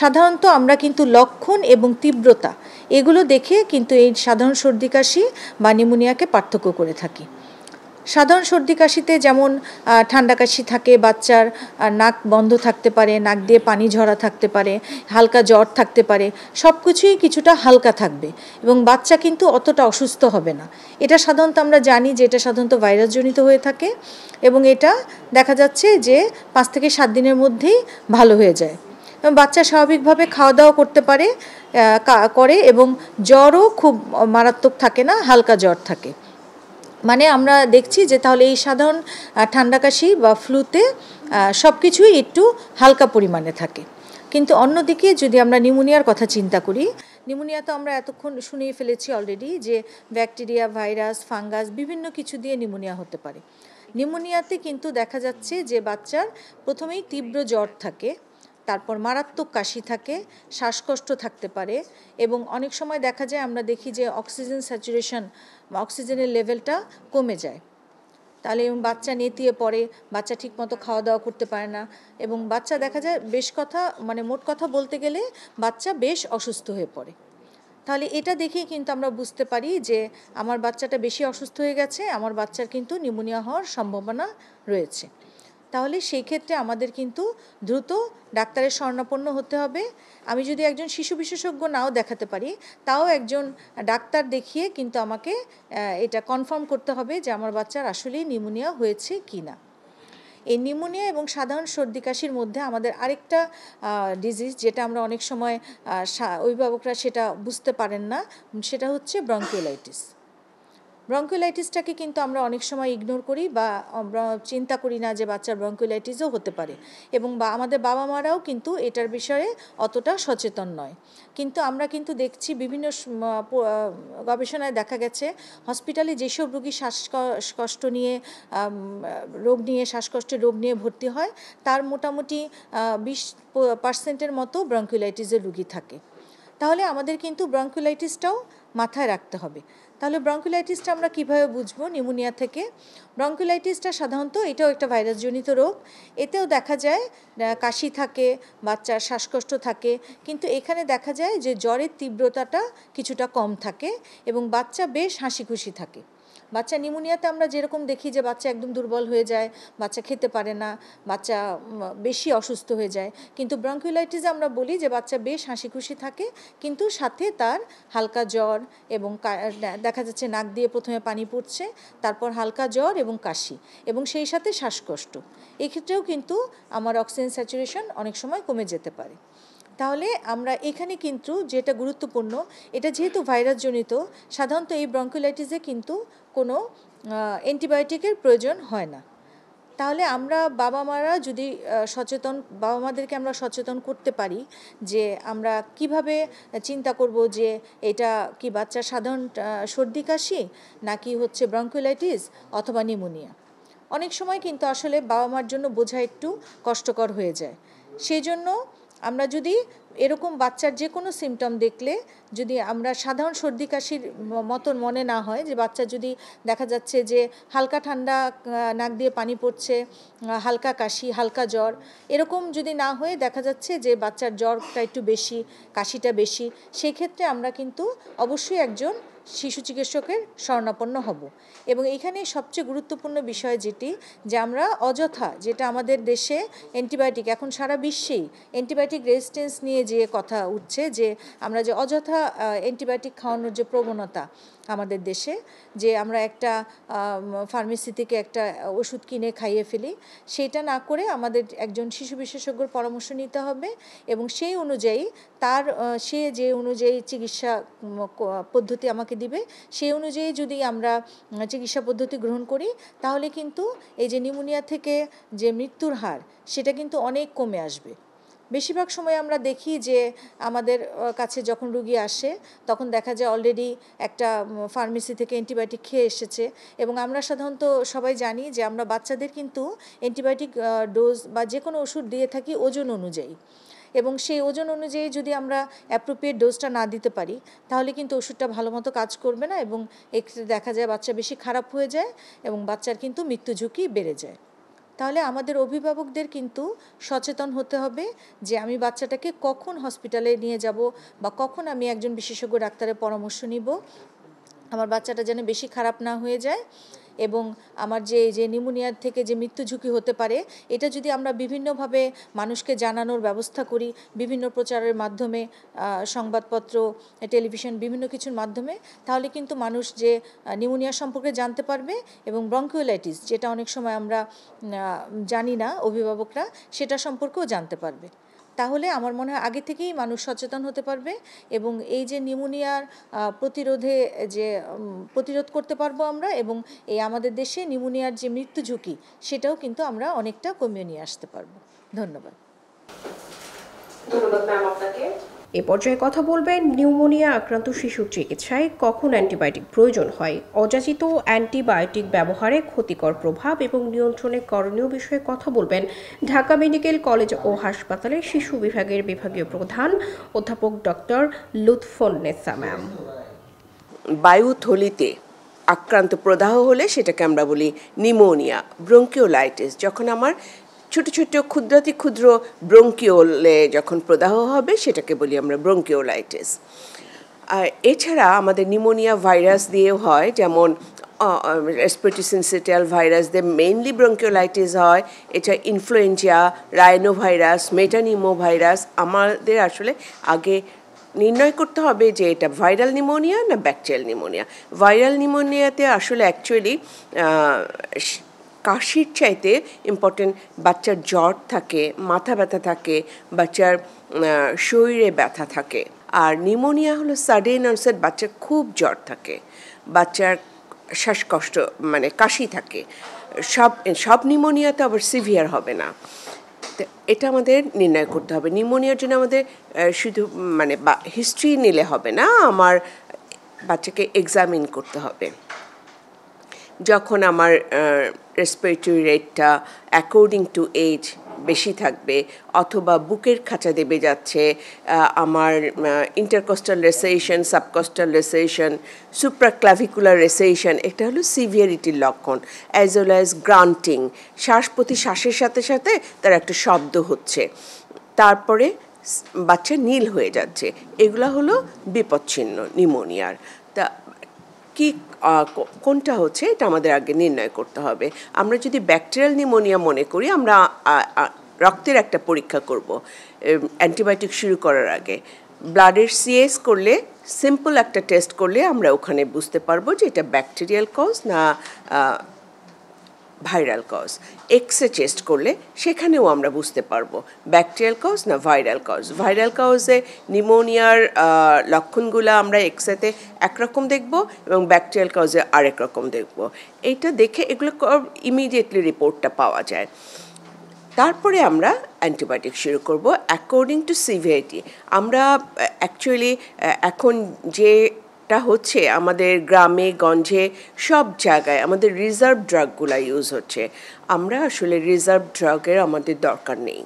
সাধারণত আমরা কিন্তু লক্ষণ এবং তীব্রতা এগুলো দেখে কিন্তু এই সাধারণ সর্দি কাশি বা নিউমোনিয়াকে পার্থক্য করে থাকি। সাধারণ সর্দি কাশিতে যেমন ঠান্ডা কাশি থাকে, বাচ্চার নাক বন্ধ থাকতে পারে, নাক দিয়ে পানি ঝরা থাকতে পারে, হালকা জ্বর থাকতে পারে, সব কিছুই কিছুটা হালকা থাকবে এবং বাচ্চা কিন্তু অতটা অসুস্থ হবে না। এটা সাধারণত আমরা জানি যে এটা সাধারণত ভাইরাসজনিত হয়ে থাকে, এবং এটা দেখা যাচ্ছে যে 5 থেকে 7 দিনের মধ্যেই ভালো হয়ে যায়। এবং বাচ্চা স্বাভাবিকভাবে খাওয়া দাওয়া করতে করে এবং জ্বরও খুব মারাত্মক থাকে না, হালকা জ্বর থাকে। মানে আমরা দেখছি যে তাহলে এই সাধারণ ঠান্ডা কাশি বা ফ্লুতে সব কিছুই একটু হালকা পরিমাণে থাকে। কিন্তু অন্যদিকে যদি আমরা নিউমোনিয়ার কথা চিন্তা করি, নিউমোনিয়া তো আমরা এতক্ষণ শুনিয়ে ফেলেছি অলরেডি যে ব্যাকটেরিয়া, ভাইরাস, ফাঙ্গাস বিভিন্ন কিছু দিয়ে নিউমোনিয়া হতে পারে। নিউমোনিয়াতে কিন্তু দেখা যাচ্ছে যে বাচ্চার প্রথমেই তীব্র জ্বর থাকে, তারপর মারাত্মক কাশি থাকে, শ্বাসকষ্ট থাকতে পারে, এবং অনেক সময় দেখা যায় আমরা দেখি যে অক্সিজেন স্যাচুরেশন বা অক্সিজেনের লেভেলটা কমে যায়। তাহলে বাচ্চা নেতিয়ে পড়ে, বাচ্চা ঠিকমতো খাওয়া দাওয়া করতে পারে না, এবং বাচ্চা দেখা যায় মোট কথা বলতে গেলে বাচ্চা বেশ অসুস্থ হয়ে পড়ে। তাহলে এটা দেখেই কিন্তু আমরা বুঝতে পারি যে আমার বাচ্চাটা বেশি অসুস্থ হয়ে গেছে, আমার বাচ্চার কিন্তু নিউমোনিয়া হওয়ার সম্ভাবনা রয়েছে। তাহলে সেই ক্ষেত্রে আমাদের কিন্তু দ্রুত ডাক্তারের শরণাপন্ন হতে হবে। আমি যদি একজন শিশু বিশেষজ্ঞ নাও দেখাতে পারি, তাও একজন ডাক্তার দেখিয়ে কিন্তু আমাকে এটা কনফার্ম করতে হবে যে আমার বাচ্চার আসলেই নিউমোনিয়া হয়েছে কি না। এই নিউমোনিয়া এবং সাধারণ সর্দি কাশির মধ্যে আমাদের আরেকটা ডিজিজ যেটা আমরা অনেক সময় অভিভাবকরা সেটা বুঝতে পারেন না, সেটা হচ্ছে ব্রঙ্কিওলাইটিস। ব্রঙ্কিওলাইটিসটাকে কিন্তু আমরা অনেক সময় ইগনোর করি বা চিন্তা করি না যে বাচ্চার ব্রঙ্কিওলাইটিসও হতে পারে, এবং আমাদের বাবা মারাও কিন্তু এটার বিষয়ে অতটা সচেতন নয়। কিন্তু আমরা কিন্তু দেখছি বিভিন্ন গবেষণায় দেখা গেছে হসপিটালে যেসব রোগী শ্বাসকষ্ট নিয়ে শ্বাসকষ্টের রোগ নিয়ে ভর্তি হয় তার মোটামুটি 20% মতো ব্রঙ্কিওলাইটিসের রোগী থাকে। তাহলে আমাদের কিন্তু ব্রঙ্কিওলাইটিসটাও মাথায় রাখতে হবে। তাহলে ব্রঙ্কিওলাইটিসটা আমরা কীভাবে বুঝবো নিউমোনিয়া থেকে? ব্রঙ্কিওলাইটিসটা সাধারণত এটাও একটা ভাইরাসজনিত রোগ, এতেও দেখা যায় কাশি থাকে, বাচ্চার শ্বাসকষ্ট থাকে, কিন্তু এখানে দেখা যায় যে জ্বরের তীব্রতাটা কিছুটা কম থাকে এবং বাচ্চা বেশ হাসি খুশি থাকে। বাচ্চা নিউমোনিয়াতে আমরা যেরকম দেখি যে বাচ্চা একদম দুর্বল হয়ে যায়, বাচ্চা খেতে পারে না, বাচ্চা বেশি অসুস্থ হয়ে যায়, কিন্তু ব্রঙ্কিওলাইটিসে আমরা বলি যে বাচ্চা বেশ হাসি খুশি থাকে, কিন্তু সাথে তার হালকা জ্বর এবং দেখা যাচ্ছে নাক দিয়ে প্রথমে পানি পড়ছে, তারপর হালকা জ্বর এবং কাশি এবং সেই সাথে শ্বাসকষ্ট। এক্ষেত্রেও কিন্তু আমার অক্সিজেন স্যাচুরেশন অনেক সময় কমে যেতে পারে। তাহলে আমরা এখানে কিন্তু যেটা গুরুত্বপূর্ণ, এটা যেহেতু ভাইরাসজনিত, সাধারণত এই ব্রঙ্কিওলাইটিসে কিন্তু কোনো অ্যান্টিবায়োটিকের প্রয়োজন হয় না। তাহলে আমরা বাবা মারা যদি বাবা মাদেরকে আমরা সচেতন করতে পারি যে আমরা কিভাবে চিন্তা করব যে এটা কি বাচ্চার সাধারণ সর্দি কাশি নাকি হচ্ছে ব্রঙ্কিওলাইটিস অথবা নিউমোনিয়া। অনেক সময় কিন্তু আসলে বাবা মার জন্য বোঝা একটু কষ্টকর হয়ে যায়। সেই জন্য আমরা যদি এরকম বাচ্চার যে কোনো সিমটম দেখলে যদি আমরা সাধারণ সর্দি কাশির মতন মনে না হয়, যে বাচ্চা যদি দেখা যাচ্ছে যে হালকা ঠান্ডা, নাক দিয়ে পানি পড়ছে, হালকা কাশি, হালকা জ্বর, এরকম যদি না হয়ে দেখা যাচ্ছে যে বাচ্চার জ্বরটা একটু বেশি, কাশিটা বেশি, সেই ক্ষেত্রে আমরা কিন্তু অবশ্যই একজন শিশু চিকিৎসকের শরণাপন্ন হব। এবং এখানে সবচেয়ে গুরুত্বপূর্ণ বিষয় যেটি, যে আমরা অযথা, যেটা আমাদের দেশে অ্যান্টিবায়োটিক, এখন সারা বিশ্বেই অ্যান্টিবায়োটিক রেজিস্ট্যান্স নিয়ে যে কথা উঠছে, যে আমরা যে অযথা অ্যান্টিবায়োটিক খাওয়ানোর যে প্রবণতা আমাদের দেশে, যে আমরা একটা ফার্মেসি থেকে একটা ওষুধ কিনে খাইয়ে ফেলি, সেটা না করে আমাদের একজন শিশু বিশেষজ্ঞর পরামর্শ নিতে হবে এবং সেই অনুযায়ী সে যে অনুযায়ী চিকিৎসা পদ্ধতি আমাকে দিবে, সেই অনুযায়ী যদি আমরা চিকিৎসা পদ্ধতি গ্রহণ করি, তাহলে কিন্তু এই যে নিউমোনিয়া থেকে যে মৃত্যুর হার, সেটা কিন্তু অনেক কমে আসবে। বেশিরভাগ সময় আমরা দেখি যে আমাদের কাছে যখন রুগী আসে তখন দেখা যায় অলরেডি একটা ফার্মেসি থেকে অ্যান্টিবায়োটিক খেয়ে এসেছে, এবং আমরা সাধারণত সবাই জানি যে আমরা বাচ্চাদের কিন্তু অ্যান্টিবায়োটিক ডোজ বা যে কোনো ওষুধ দিয়ে থাকি ওজন অনুযায়ী, এবং সেই ওজন অনুযায়ী যদি আমরা অ্যাপ্রোপ্রিয়েট ডোজটা না দিতে পারি, তাহলে কিন্তু ওষুধটা ভালো মতো কাজ করবে না এবং এক্ষেত্রে দেখা যায় বাচ্চা বেশি খারাপ হয়ে যায় এবং বাচ্চার কিন্তু মৃত্যু ঝুঁকি বেড়ে যায়। তাহলে আমাদের অভিভাবকদের কিন্তু সচেতন হতে হবে যে আমি বাচ্চাটাকে কখন হসপিটালে নিয়ে যাব বা কখন আমি একজন বিশেষজ্ঞ ডাক্তারের পরামর্শ নিব, আমার বাচ্চাটা যেন বেশি খারাপ না হয়ে যায়। এবং আমার যে নিউমোনিয়ার থেকে যে মৃত্যু ঝুঁকি হতে পারে, এটা যদি আমরা বিভিন্নভাবে মানুষকে জানানোর ব্যবস্থা করি, বিভিন্ন প্রচারের মাধ্যমে, সংবাদপত্র, টেলিভিশন, বিভিন্ন কিছুর মাধ্যমে, তাহলে কিন্তু মানুষ যে নিউমোনিয়া সম্পর্কে জানতে পারবে এবং ব্রঙ্কিওলাইটিস, যেটা অনেক সময় আমরা জানি না অভিভাবকরা, সেটা সম্পর্কেও জানতে পারবে। তাহলে আমার মনে হয় আগে থেকেই মানুষ সচেতন হতে পারবে এবং এই যে নিউমোনিয়ার প্রতিরোধ করতে পারবো আমরা, এবং এই আমাদের দেশে নিউমোনিয়ার যে মৃত্যু ঝুঁকি, সেটাও কিন্তু আমরা অনেকটা কমিয়ে নিয়ে আসতে পারবো। ধন্যবাদ। ধন্যবাদ ম্যাম আপনাকে। এ পর্যায়ে কথা বলবেন নিউমোনিয়া আক্রান্ত শিশুর চিকিৎসায় কখন অ্যান্টিবায়োটিক প্রয়োজন হয়, অযাচিত অ্যান্টিবায়োটিক ব্যবহারে ক্ষতিকর প্রভাব এবং নিয়ন্ত্রণে করণীয় বিষয়ে কথা বলবেন ঢাকা মেডিকেল কলেজ ও হাসপাতালের শিশু বিভাগের বিভাগীয় প্রধান অধ্যাপক ডক্টর লুৎফুন্নেসা ম্যাম। বায়ুথলিতে আক্রান্ত প্রদাহ হলে সেটাকে আমরা বলি নিউমোনিয়া। ব্রঙ্কিওলাইটিস, যখন আমার ছোট ছোট ক্ষুদ্রাতি ক্ষুদ্র ব্রঙ্কিওলে যখন প্রদাহ হবে, সেটাকে বলি আমরা ব্রঙ্কিওলাইটিস। আর এছাড়া আমাদের নিউমোনিয়া ভাইরাস দিয়েও হয়, যেমন রেসপিরেটরি সিনসিটিয়াল ভাইরাস দিয়ে মেইনলি ব্রঙ্কিওলাইটিস হয়। এটা ইনফ্লুয়েঞ্জা, রাইনোভাইরাস, মেটানিমো ভাইরাস। আমাদের আসলে আগে নির্ণয় করতে হবে যে এটা ভাইরাল নিউমোনিয়া না ব্যাকটেরিয়াল নিউমোনিয়া। ভাইরাল নিউমোনিয়াতে আসলে অ্যাকচুয়ালি কাশির চাইতে ইম্পর্টেন্ট বাচ্চার জ্বর থাকে, মাথা ব্যথা থাকে, বাচ্চার শরীরে ব্যথা থাকে। আর নিউমোনিয়া হলো সাডেন অনসেট, বাচ্চার খুব জ্বর থাকে, বাচ্চার শ্বাসকষ্ট মানে কাশি থাকে। সব নিউমোনিয়া তো আবার সিভিয়ার হবে না, তো এটা আমাদের নির্ণয় করতে হবে। নিউমোনিয়ার জন্য আমাদের শুধু মানে হিস্ট্রি নিলে হবে না, আমার বাচ্চাকে এক্সামিন করতে হবে। যখন আমার রেসপিরেটরি রেটটা অ্যাকর্ডিং টু এজ বেশি থাকবে, অথবা বুকের খাঁচা দেবে যাচ্ছে, আমার ইন্টারকস্টাল রেসেশন, সাবকস্টাল রেসেশন, সুপ্রাক্লাভিকুলার রেসেশন, এটা হলো সিভিয়ারিটির লক্ষণ। অ্যাজ ওয়েল অ্যাজ গ্রান্টিং, শ্বাস প্রতি শ্বাসের সাথে সাথে তার একটা শব্দ হচ্ছে, তারপরে বাচ্চা নীল হয়ে যাচ্ছে, এগুলো হলো বিপদচিহ্ন নিউমোনিয়ার। তা কি কোনটা হচ্ছে এটা আমাদের আগে নির্ণয় করতে হবে। আমরা যদি ব্যাকটেরিয়াল নিউমোনিয়া মনে করি, আমরা রক্তের একটা পরীক্ষা করব অ্যান্টিবায়োটিক শুরু করার আগে। ব্লাডের সিএস করলে, সিম্পল একটা টেস্ট করলে আমরা ওখানে বুঝতে পারবো যে এটা ব্যাকটেরিয়াল কজ না ভাইরাল কজ। এক্সরে টেস্ট করলে সেখানেও আমরা বুঝতে পারবো ব্যাকটেরিয়াল কজ না ভাইরাল কজ। ভাইরাল কজে নিউমোনিয়ার লক্ষণগুলো আমরা এক্সরেতে একরকম দেখব এবং ব্যাকটেরিয়াল কজে আরেক রকম দেখব। এইটা দেখে এগুলো ইমিডিয়েটলি রিপোর্টটা পাওয়া যায়। তারপরে আমরা অ্যান্টিবায়োটিক শুরু করব অ্যাকর্ডিং টু সিভিয়ারিটি। আমরা অ্যাকচুয়ালি এখন যেটা হচ্ছে আমাদের গ্রামে গঞ্জে সব জায়গায় আমাদের রিজার্ভ ড্রাগগুলো ইউজ হচ্ছে। আমরা আসলে রিজার্ভ ড্রাগের আমাদের দরকার নেই,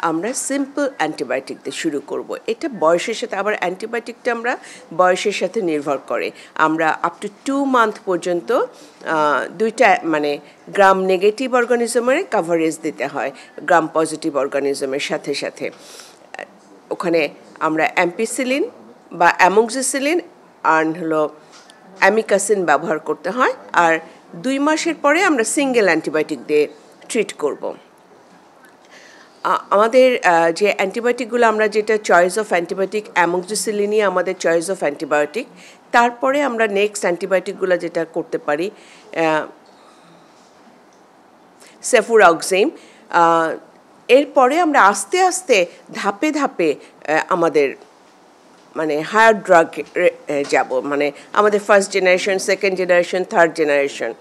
আমরা সিম্পল অ্যান্টিবায়োটিক দিয়ে শুরু করব। এটা বয়সের সাথে, আবার অ্যান্টিবায়োটিকটা আমরা বয়সের সাথে নির্ভর করে। আমরা আপ টু 2 মান্থ পর্যন্ত দুইটা মানে গ্রাম নেগেটিভ অর্গানিজমের কাভারেজ দিতে হয় গ্রাম পজিটিভ অর্গানিজমের সাথে সাথে। ওখানে আমরা অ্যাম্পিসিলিন বা অ্যামোক্সিসিলিন আর হলো অ্যামিকাসিন ব্যবহার করতে হয়। আর 2 মাসের পরে আমরা সিঙ্গেল অ্যান্টিবায়োটিক দিয়ে ট্রিট করব। আমাদের যে অ্যান্টিবায়োটিকগুলো আমরা যেটা চয়েস অফ অ্যান্টিবায়োটিক, অ্যামোক্সিসিলিনই আমাদের চয়েস অফ অ্যান্টিবায়োটিক। তারপরে আমরা নেক্সট অ্যান্টিবায়োটিকগুলো যেটা করতে পারি সেফুরক্সিম। এরপরে আমরা আস্তে আস্তে ধাপে ধাপে আমাদের মানে হায়ার ড্রাগ যাব, মানে আমাদের first generation, second generation, third generation.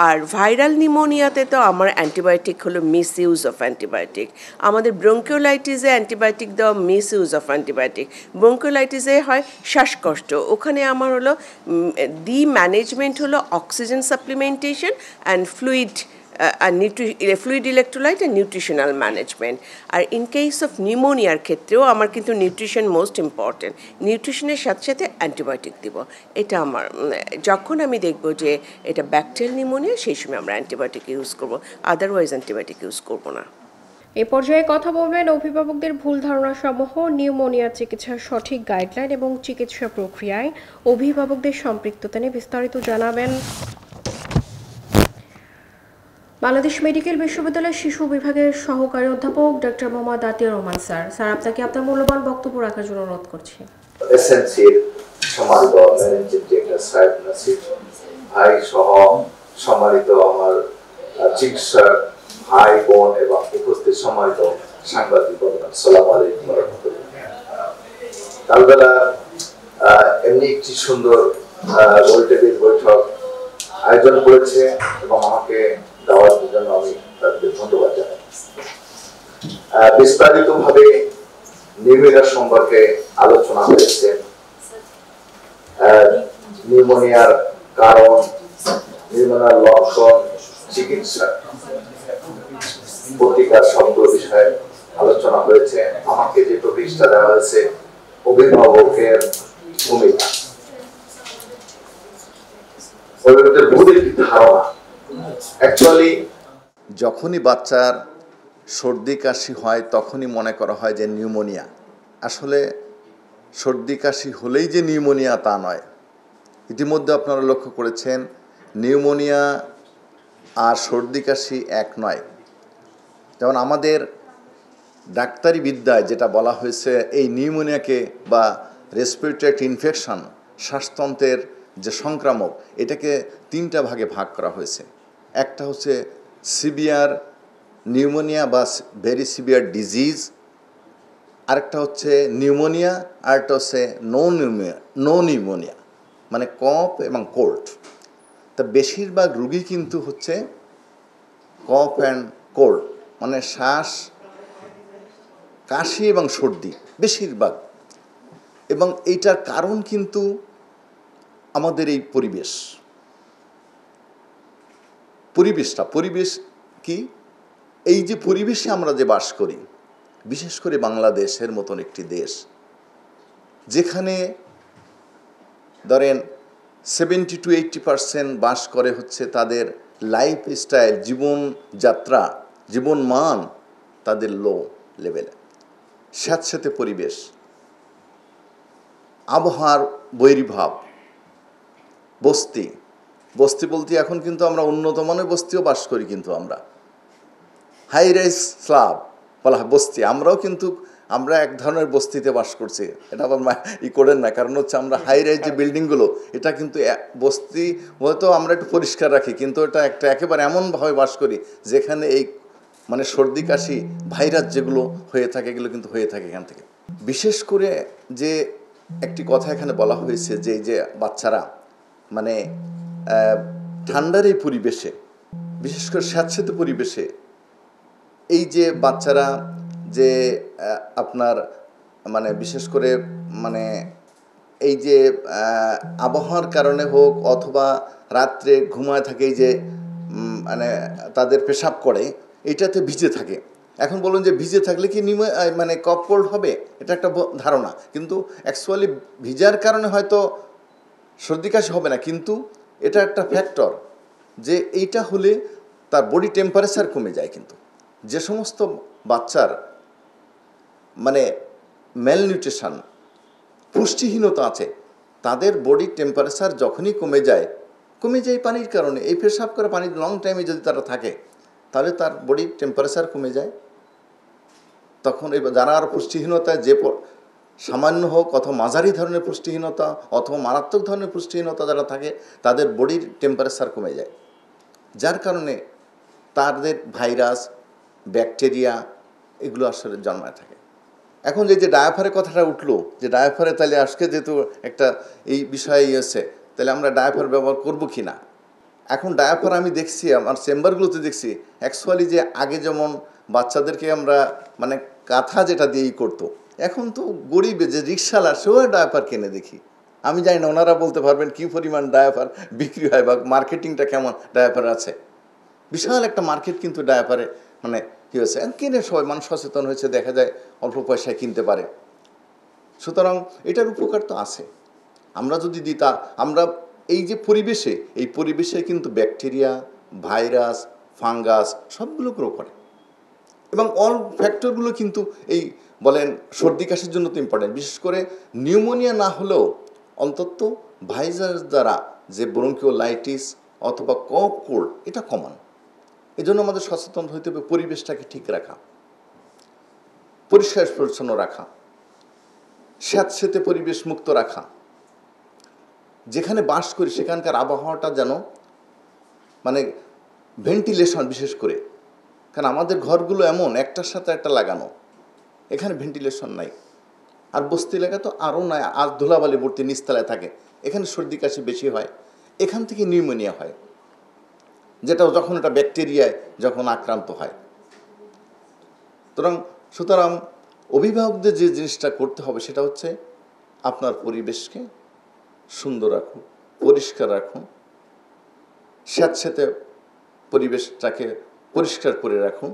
আর ভাইরাল নিউমোনিয়াতে তো আমার অ্যান্টিবায়োটিক হলো মিস ইউজ অফ অ্যান্টিবায়োটিক। আমাদের ব্রঙ্কিওলাইটিসে অ্যান্টিবায়োটিক দেওয়া মিস ইউজ অফ অ্যান্টিবায়োটিক। ব্রঙ্কিওলাইটিসে হয় শ্বাসকষ্ট, ওখানে আমার হলো দি ম্যানেজমেন্ট হলো oxygen supplementation and fluid fluid electrolyte and nutritional management. আর ইন কেস অফ নিউমোনিয়ার ক্ষেত্রেও আমার কিন্তু নিউট্রিশন মোস্ট ইম্পর্টেন্ট। নিউট্রিশনের সাথে সাথে অ্যান্টিবায়োটিক দিব। এটা আমার যখন আমি দেখব যে এটা ব্যাকটেরিয়াল নিউমোনিয়া, সেই সময় আমরা অ্যান্টিবায়োটিক ইউজ করব, আদারওয়াইজ অ্যান্টিবায়োটিক ইউজ করব না। এ পর্যায়ে কথা বলবেন অভিভাবকদের ভুল ধারণা সমূহ, নিউমোনিয়া চিকিৎসার সঠিক গাইডলাইন এবং চিকিৎসা প্রক্রিয়ায় অভিভাবকদের সম্পৃক্ততা নিয়ে বিস্তারিত জানাবেন বাংলাদেশ মেডিকেল বিশ্ববিদ্যালয়ের শিশু বিভাগের সহকারী অধ্যাপক doctor Mohammad Atiar Rahman sir. Sir, আপনাকে আপনার মূল্যবান বক্তব্য রাখার জন্য অনুরোধ করছি। এসএমসির সম্মানিত ম্যানেজিং ডিরেক্টর সাহেব নাসির ভাই সহ সম্মানিত আমার চিকিৎসক ভাই বোন এবং উপস্থিত সম্মানিত সাংবাদিক বন্ধুগণ, আসসালামু আলাইকুম ওয়া রাহমাতুল্লাহ। কালবেলা এমনি একটি সুন্দর গোলটেবিল বৈঠক আয়োজন করেছে এবং আমাকে দাওয়াতের জন্য আমি তাদের ধন্যবাদ জানাই। বিস্তারিতভাবে নিউমোনিয়া সম্পর্কে আলোচনা হয়েছে, নিউমোনিয়ার কারণ, নিউমোনিয়ার লক্ষণ, চিকিৎসা, প্রতিকার শব্দ বিষয়ে আলোচনা হয়েছে। আমাকে যে টপিকটা দেওয়া হয়েছে অভিভাবকের ভূমিকা, অভিভাবকের ভুল একটি ধারণা। অ্যাকচুয়ালি যখনই বাচ্চার সর্দি কাশি হয় তখনই মনে করা হয় যে নিউমোনিয়া। আসলে সর্দি কাশি হলেই যে নিউমোনিয়া তা নয়। ইতিমধ্যে আপনারা লক্ষ্য করেছেন নিউমোনিয়া আর সর্দি কাশি এক নয়। যেমন আমাদের ডাক্তারি বিদ্যায় যেটা বলা হয়েছে, এই নিউমোনিয়াকে বা রেসপিরেটরি ইনফেকশন, শ্বাসতন্ত্রের যে সংক্রামক, এটাকে 3টা ভাগে ভাগ করা হয়েছে। একটা হচ্ছে সিভিয়ার নিউমোনিয়া বা ভেরি সিভিয়ার ডিজিজ, আরেকটা হচ্ছে নিউমোনিয়া, আরেকটা হচ্ছে নো নিউমোনিয়া, মানে কফ এবং কোল্ড। তা বেশিরভাগ রুগী কিন্তু হচ্ছে কফ অ্যান্ড কোল্ড, মানে শ্বাস, কাশি এবং সর্দি বেশিরভাগ। এবং এইটার কারণ কিন্তু আমাদের এই পরিবেশ কি, এই যে পরিবেশে আমরা যে বাস করি, বিশেষ করে বাংলাদেশের মতন একটি দেশ যেখানে ধরেন 70-80% বাস করে হচ্ছে তাদের লাইফস্টাইল, জীবনযাত্রা, জীবনমান তাদের লো লেভেলে, স্যাঁতস্যাঁতে পরিবেশ, আবহাওয়ার বৈরিভাব, বস্তি বলতে এখন কিন্তু আমরা উন্নত মানের বস্তিও বাস করি, কিন্তু আমরা হাই রাইজ স্ল্যাব বলা হয় বস্তি, আমরা এক ধরনের বস্তিতে বাস করছি। এটা আবার করেন না, কারণ হচ্ছে আমরা হাই রাইজ যে বিল্ডিংগুলো, এটা কিন্তু বস্তি হয়তো আমরা একটু পরিষ্কার রাখি, কিন্তু এটা একটা একেবারে এমনভাবে বাস করি যেখানে এই মানে সর্দি কাশি ভাইরাস যেগুলো হয়ে থাকে, এগুলো কিন্তু হয়ে থাকে এখান থেকে। বিশেষ করে যে একটি কথা এখানে বলা হয়েছে যে এই যে বাচ্চারা মানে ঠান্ডার এই পরিবেশে, বিশেষ করে স্যাঁতস্যাঁতে পরিবেশে, এই যে বাচ্চারা যে আপনার মানে বিশেষ করে মানে এই যে আবহাওয়ার কারণে হোক অথবা রাত্রে ঘুমায় থাকে, এই যে মানে তাদের পেশাব করে, এটাতে ভিজে থাকে। এখন বলুন যে ভিজে থাকলে কি মানে কফ কোল্ড হবে, এটা একটা ধারণা, কিন্তু অ্যাকচুয়ালি ভিজার কারণে হয়তো সর্দি কাশি হবে না, কিন্তু এটা একটা ফ্যাক্টর যে এইটা হলে তার বডি টেম্পারেচার কমে যায়। কিন্তু যে সমস্ত বাচ্চার মানে ম্যালনিউট্রিশন, পুষ্টিহীনতা আছে, তাদের বডি টেম্পারেচার যখনই কমে যায় পানির কারণে, এই পেশাব করে পানি লং টাইমে যদি তারা থাকে তাহলে তার বডি টেম্পারেচার কমে যায়। তখন যারা আর পুষ্টিহীনতায় যে সামান্য হোক অথবা মাঝারি ধরনের পুষ্টিহীনতা অথবা মারাত্মক ধরনের পুষ্টিহীনতা যারা থাকে, তাদের বডির টেম্পারেচার কমে যায়, যার কারণে তাদের ভাইরাস, ব্যাকটেরিয়া এগুলো আসলে জন্মায় থাকে। এখন যে ডায়াফারের কথাটা উঠলো, যে ডায়াফারে তাহলে আজকে যেহেতু একটা এই বিষয় আছে, তাহলে আমরা ডায়াফার ব্যবহার করবো কি না। এখন ডায়াফার আমি দেখছি আমার চেম্বারগুলোতে দেখছি, অ্যাকচুয়ালি যে আগে যেমন বাচ্চাদেরকে আমরা মানে কাঁথা যেটা দিয়েই করতো, এখন তো গরিবে যে রিক্সাওয়ালা সেও ডায়াপার কিনে দেখি। আমি জানি না, ওনারা বলতে পারবেন কী পরিমাণ ডায়াপার বিক্রি হয় বা মার্কেটিংটা কেমন ডায়াপার আছে। বিশাল একটা মার্কেট কিন্তু ডায়াপারে মানে কী হয়েছে, কিনে সবাই মানুষ সচেতন হয়েছে, দেখা যায় অল্প পয়সায় কিনতে পারে। সুতরাং এটার উপকার তো আছে। আমরা যদি আমরা এই যে এই পরিবেশে কিন্তু ব্যাকটেরিয়া, ভাইরাস, ফাঙ্গাস সবগুলো গ্রো করে, এবং অল ফ্যাক্টরগুলো কিন্তু এই বলেন সর্দি কাশির জন্য তো ইম্পর্টেন্ট। বিশেষ করে নিউমোনিয়া না হলেও অন্তত ভাইরাস দ্বারা যে ব্রঙ্কিওলাইটিস অথবা কফ কোল্ড, এটা কমন। এই জন্য আমাদের সচেতন হইতে হবে, পরিবেশটাকে ঠিক রাখা, পরিষ্কার পরিচ্ছন্ন রাখা, স্যাঁতস্যাঁতে পরিবেশ মুক্ত রাখা, যেখানে বাস করি সেখানকার আবহাওয়াটা যেন মানে ভেন্টিলেশন, বিশেষ করে কারণ আমাদের ঘরগুলো এমন একটার সাথে একটা লাগানো, এখানে ভেন্টিলেশন নাই। আর বস্তি এলাকা তো আরও নাই, আর ধুলাবালি ভর্তি নিচতলায় থাকে, এখানে সর্দি কাশি বেশি হয়, এখান থেকে নিউমোনিয়া হয়, যেটা যখন এটা ব্যাকটেরিয়ায় যখন আক্রান্ত হয়। সুতরাং অভিভাবকদের যে জিনিসটা করতে হবে সেটা হচ্ছে আপনার পরিবেশকে সুন্দর রাখুন, পরিষ্কার রাখুন, স্যাঁতস্যাঁতে পরিবেশটাকে পরিষ্কার করে রাখুন,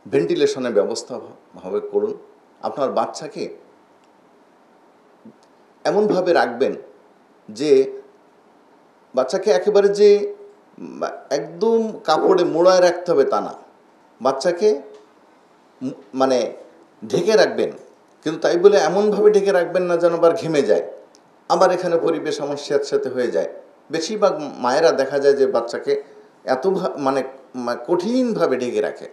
ভেন্টিলেশনের ব্যবস্থা ভাবে করুন। আপনার বাচ্চাকে এমনভাবে রাখবেন যে বাচ্চাকে একেবারে যে একদম কাপড়ে মোড়ায় রাখতে হবে তা না, বাচ্চাকে মানে ঢেকে রাখবেন, কিন্তু তাই বলে এমনভাবে ঢেকে রাখবেন না যেন আবার ঘেমে যায়, আবার এখানে পরিবেশ আমার স্যাঁতস্যাঁতে হয়ে যায়। বেশিরভাগ মায়েরা দেখা যায় যে বাচ্চাকে এত মানে কঠিনভাবে ঢেকে রাখে।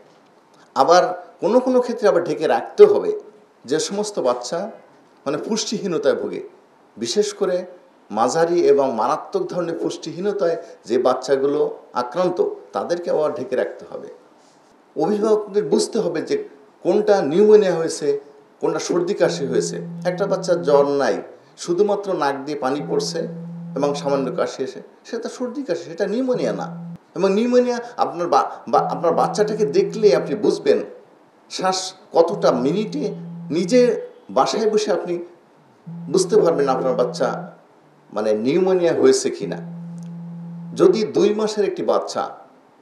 আবার কোনো কোনো ক্ষেত্রে আবার ঢেকে রাখতে হবে যে সমস্ত বাচ্চা মানে পুষ্টিহীনতায় ভোগে, বিশেষ করে মাঝারি এবং মারাত্মক ধরনের পুষ্টিহীনতায় যে বাচ্চাগুলো আক্রান্ত তাদেরকে আবার ঢেকে রাখতে হবে। অভিভাবকদের বুঝতে হবে যে কোনটা নিউমোনিয়া হয়েছে, কোনটা সর্দি কাশি হয়েছে। একটা বাচ্চার জ্বর নাই, শুধুমাত্র নাক দিয়ে পানি পড়ছে এবং সামান্য কাশি এসে, সেটা সর্দি কাশি, সেটা নিউমোনিয়া না। এবং নিউমোনিয়া আপনার বাচ্চাটাকে দেখলে আপনি বুঝবেন শ্বাস কতটা মিনিটে, নিজে বাসায় বসে আপনি বুঝতে পারবেন আপনার বাচ্চা মানে নিউমোনিয়া হয়েছে কিনা। যদি 2 মাসের একটি বাচ্চা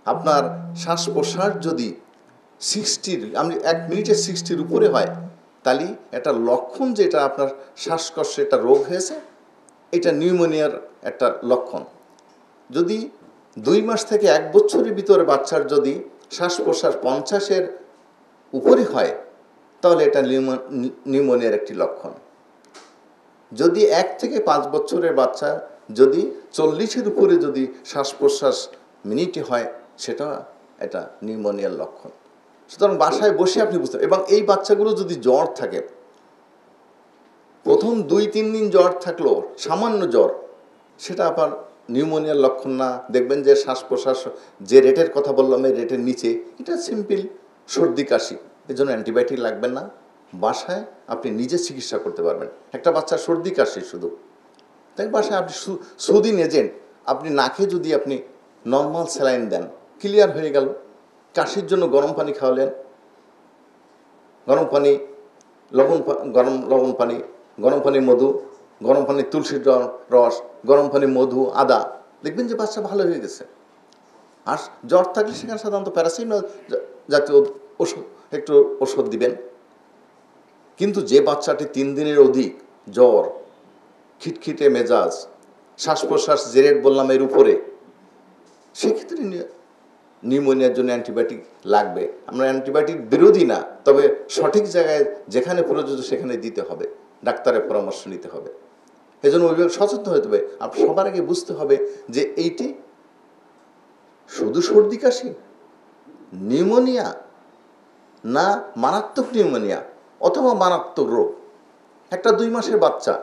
আপনার শ্বাস প্রশ্বাস যদি 60 আমি 1 মিনিটে 60-র উপরে হয়, তাহলে একটা লক্ষণ যে এটা আপনার শ্বাসকষ্টে একটা রোগ হয়েছে, এটা নিউমোনিয়ার একটা লক্ষণ। যদি 2 মাস থেকে 1 বছরের ভিতরে বাচ্চার যদি শ্বাস প্রশ্বাস 50-এর উপরে হয়, তাহলে এটা নিউমোনিয়ার একটি লক্ষণ। যদি 1 থেকে 5 বছরের বাচ্চা যদি 40-এর উপরে যদি শ্বাস প্রশ্বাস মিনিটে হয়, সেটা এটা নিউমোনিয়ার লক্ষণ। সুতরাং বাসায় বসে আপনি বুঝতে, এবং এই বাচ্চাগুলো যদি জ্বর থাকে, প্রথম 2-3 দিন জ্বর থাকলো, সামান্য জ্বর, সেটা আবার নিউমোনিয়ার লক্ষণ না। দেখবেন যে শ্বাস প্রশ্বাস যে রেটের কথা বললাম এই রেটের নিচে, এটা সিম্পল সর্দি কাশি, এর জন্য অ্যান্টিবায়োটিক লাগবে না। বাসায় আপনি নিজে চিকিৎসা করতে পারবেন। একটা বাচ্চার সর্দি কাশি শুধু, তাই বাসায় আপনি সুদিন এজেন্ট আপনি নাকে যদি আপনি নর্মাল স্যালাইন দেন, ক্লিয়ার হয়ে গেল। কাশির জন্য গরম পানি খাওয়ালেন, গরম পানি লবণ পানি, গরম পানি মধু, গরম পানি তুলসীর রস, গরম পানি মধু, আদা, দেখবেন যে বাচ্চা ভালো হয়ে গেছে। আর জ্বর থাকলে সেখানে সাধারণত প্যারাসিটামল জাতীয় একটু ওষুধ দিবেন। কিন্তু যে বাচ্চাটি 3 দিনের অধিক জ্বর, খিটখিটে মেজাজ, শ্বাস প্রশ্বাস যে রেট বললাম এর উপরে, সেক্ষেত্রে নিউমোনিয়ার জন্য অ্যান্টিবায়োটিক লাগবে। আমরা অ্যান্টিবায়োটিক বিরোধী না, তবে সঠিক জায়গায় যেখানে প্রয়োজন সেখানে দিতে হবে, ডাক্তারের পরামর্শ নিতে হবে। এজন্য অভিভাবক সচেতন হতে হবে। আপনার সবার আগে বুঝতে হবে যে এইটি শুধু সর্দি কাশি, নিউমোনিয়া না মারাত্মক নিউমোনিয়া অথবা মারাত্মক রোগ। একটা 2 মাসের বাচ্চা,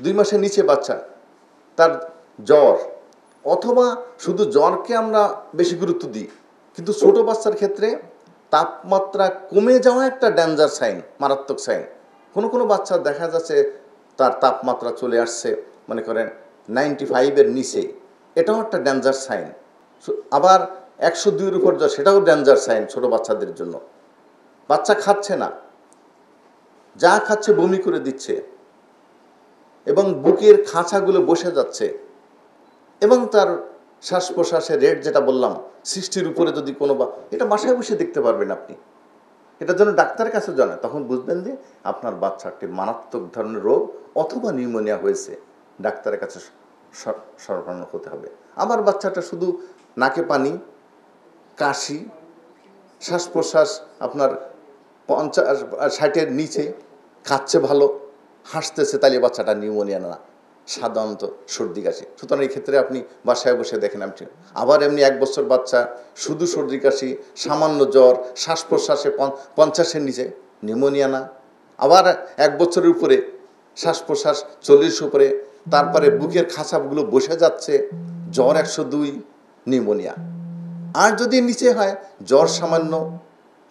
2 মাসের নিচে বাচ্চা, তার জ্বর, অথবা শুধু জ্বরকে আমরা বেশি গুরুত্ব দিই, কিন্তু ছোট বাচ্চার ক্ষেত্রে তাপমাত্রা কমে যাওয়া একটা ডেঞ্জার সাইন, মারাত্মক সাইন। কোনো বাচ্চা দেখা যাচ্ছে তার তাপমাত্রা চলে আসছে মনে করেন 95-এর নিচে, এটাও একটা ডেঞ্জার সাইন। আবার 102-এর উপর জ্বর, সেটাও ডেঞ্জার সাইন ছোট বাচ্চাদের জন্য। বাচ্চা খাচ্ছে না, যা খাচ্ছে বমি করে দিচ্ছে, এবং বুকের খাঁচাগুলো বসে যাচ্ছে, এবং তার শ্বাস প্রশ্বাসের রেট যেটা বললাম 60-র উপরে যদি কোনো, এটা বাসায় বসে দেখতে পারবেন আপনি। এটার জন্য ডাক্তারের কাছে জানায়, তখন বুঝবেন যে আপনার বাচ্চাটি মারাত্মক ধরনের রোগ অথবা নিউমোনিয়া হয়েছে, ডাক্তারের কাছে শরণাপন্ন হতে হবে। আমার বাচ্চাটা শুধু নাকে পানি, কাশি, শ্বাস প্রশ্বাস আপনার 50-60-এর নিচে, খাচ্ছে ভালো, হাসতেছে, তাহলে বাচ্চাটা নিউমোনিয়া না, সাধারণত সর্দি কাশি। সুতরাং এই ক্ষেত্রে আপনি বাসায় বসে দেখেন। আবার এমনি 1 বছর বাচ্চা শুধু সর্দি কাশি, সামান্য জ্বর, শ্বাস প্রশ্বাসে 50-এর নিচে, নিউমোনিয়া না। আবার 1 বছরের উপরে শ্বাস প্রশ্বাস 40 উপরে, তারপরে বুকের খাঁচাগুলো বসে যাচ্ছে, জ্বর 102, নিউমোনিয়া। আর যদি নিচে হয় জ্বর সামান্য,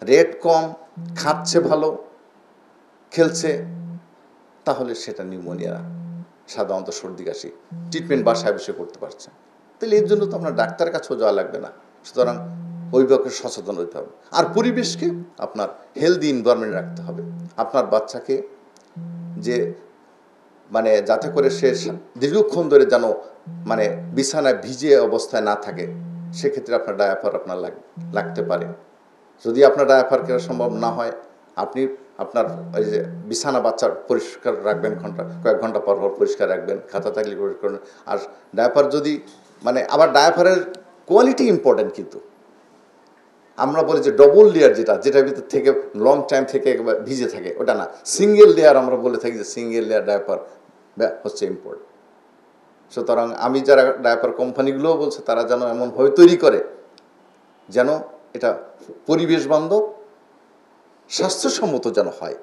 রেট কম, খাচ্ছে ভালো, খেলছে, তাহলে সেটা নিউমোনিয়া, সাধারণত সর্দি কাশি। ট্রিটমেন্ট বাসায় বসে করতে পারছে, তাহলে এর জন্য তো আপনার ডাক্তারের কাছেও যাওয়া লাগবে না। সুতরাং অভিভাবকের সচেতন হতে হবে। আর পরিবেশকে আপনার হেলদি এনভায়রনমেন্ট রাখতে হবে। আপনার বাচ্চাকে যে মানে যাতে করে সে দীর্ঘক্ষণ ধরে যেন মানে বিছানায় ভিজে অবস্থায় না থাকে, সেক্ষেত্রে আপনার ডায়াপার আপনার লাগতে পারে। যদি আপনার ডায়াপার কেনা সম্ভব না হয়, আপনি আপনার ওই যে বিছানা বাচ্চার পরিষ্কার রাখবেন, কয়েক ঘন্টা পর পরিষ্কার রাখবেন, খাতা থাকলে পরিষ্কার। আর ডায়াপার যদি মানে, আবার ডায়াপারের কোয়ালিটি ইম্পর্টেন্ট, কিন্তু আমরা বলি যে ডবল লেয়ার, যেটার ভিতর থেকে লং টাইম থেকে ভিজে থাকে, ওটা না, সিঙ্গেল লেয়ার আমরা বলে থাকি যে সিঙ্গেল লেয়ার ডায়াপার হচ্ছে ইম্পর্টেন্ট। সুতরাং আমি যারা ডায়াপার কোম্পানিগুলোও বলছে, তারা যেন এমনভাবে তৈরি করে যেন এটা পরিবেশ বান্ধব, স্বাস্থ্যসম্মত যেন হয়।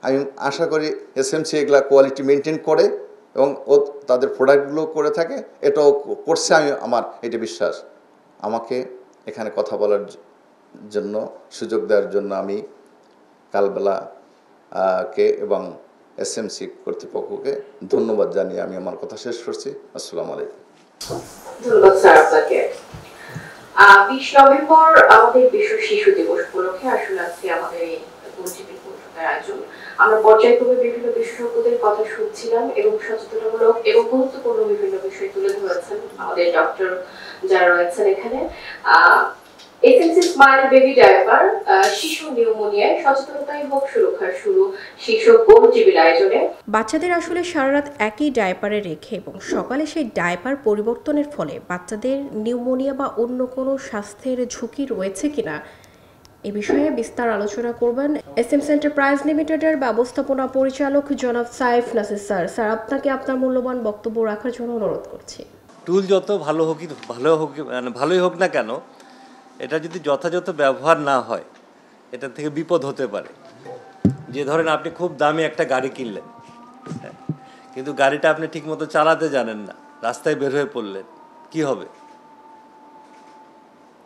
আমি আশা করি এসএমসি এগুলা কোয়ালিটি মেনটেন করে এবং ও তাদের প্রোডাক্টগুলো করে থাকে, এটাও করছে, আমার এটা বিশ্বাস। আমাকে এখানে কথা বলার জন্য সুযোগ দেওয়ার জন্য আমি কালবেলা কে এবং এসএমসি কর্তৃপক্ষকে ধন্যবাদ জানিয়ে আমি আমার কথা শেষ করছি। আসসালামু আলাইকুম। ধন্যবাদ স্যার আপনাকে। 20 নভেম্বর আমাদের বিশ্ব শিশু দিবস উপলক্ষে আসলে আজকে আমাদের এই গোলটেবিল বৈঠকের আয়োজন। আমরা পর্যায়ক্রমে বিভিন্ন বিশেষজ্ঞদের কথা শুনছিলাম এবং সচেতনমূলক এবং গুরুত্বপূর্ণ বিভিন্ন বিষয় তুলে ধরেছেন আমাদের ডক্টর যারা রয়েছেন এখানে। এসএমসি স্মাইল বেবি ডায়াপার শিশু নিউমোনিয়ায় সচেতনতাই হোক সুরক্ষার শুরু শীর্ষক গোলটেবিল আয়োজনে বাচ্চাদের আসলে সারা রাত একই ডায়াপারে রেখে এবং সকালে সেই ডায়াপার পরিবর্তনের ফলে বাচ্চাদের নিউমোনিয়া বা অন্য কোনো স্বাস্থ্যের ঝুঁকি রয়েছে কিনা এ বিষয়ে বিস্তার আলোচনা করবেন এসএমসি এন্টারপ্রাইজ লিমিটেডের ব্যবস্থাপনা পরিচালক জনাব সাইফ নাসির স্যার। স্যার, আপনাকে আপনার মূল্যবান বক্তব্য রাখার জন্য অনুরোধ করছি। টুল যত ভালোই হোক না কেন, এটা যদি যথাযথ ব্যবহার না হয় এটা থেকে বিপদ হতে পারে। যে ধরেন আপনি খুব দামি একটা গাড়ি কিনলেন, কিন্তু গাড়িটা আপনি ঠিকমতো চালাতে জানেন না, রাস্তায় বের হয়ে পড়লেন, কি হবে?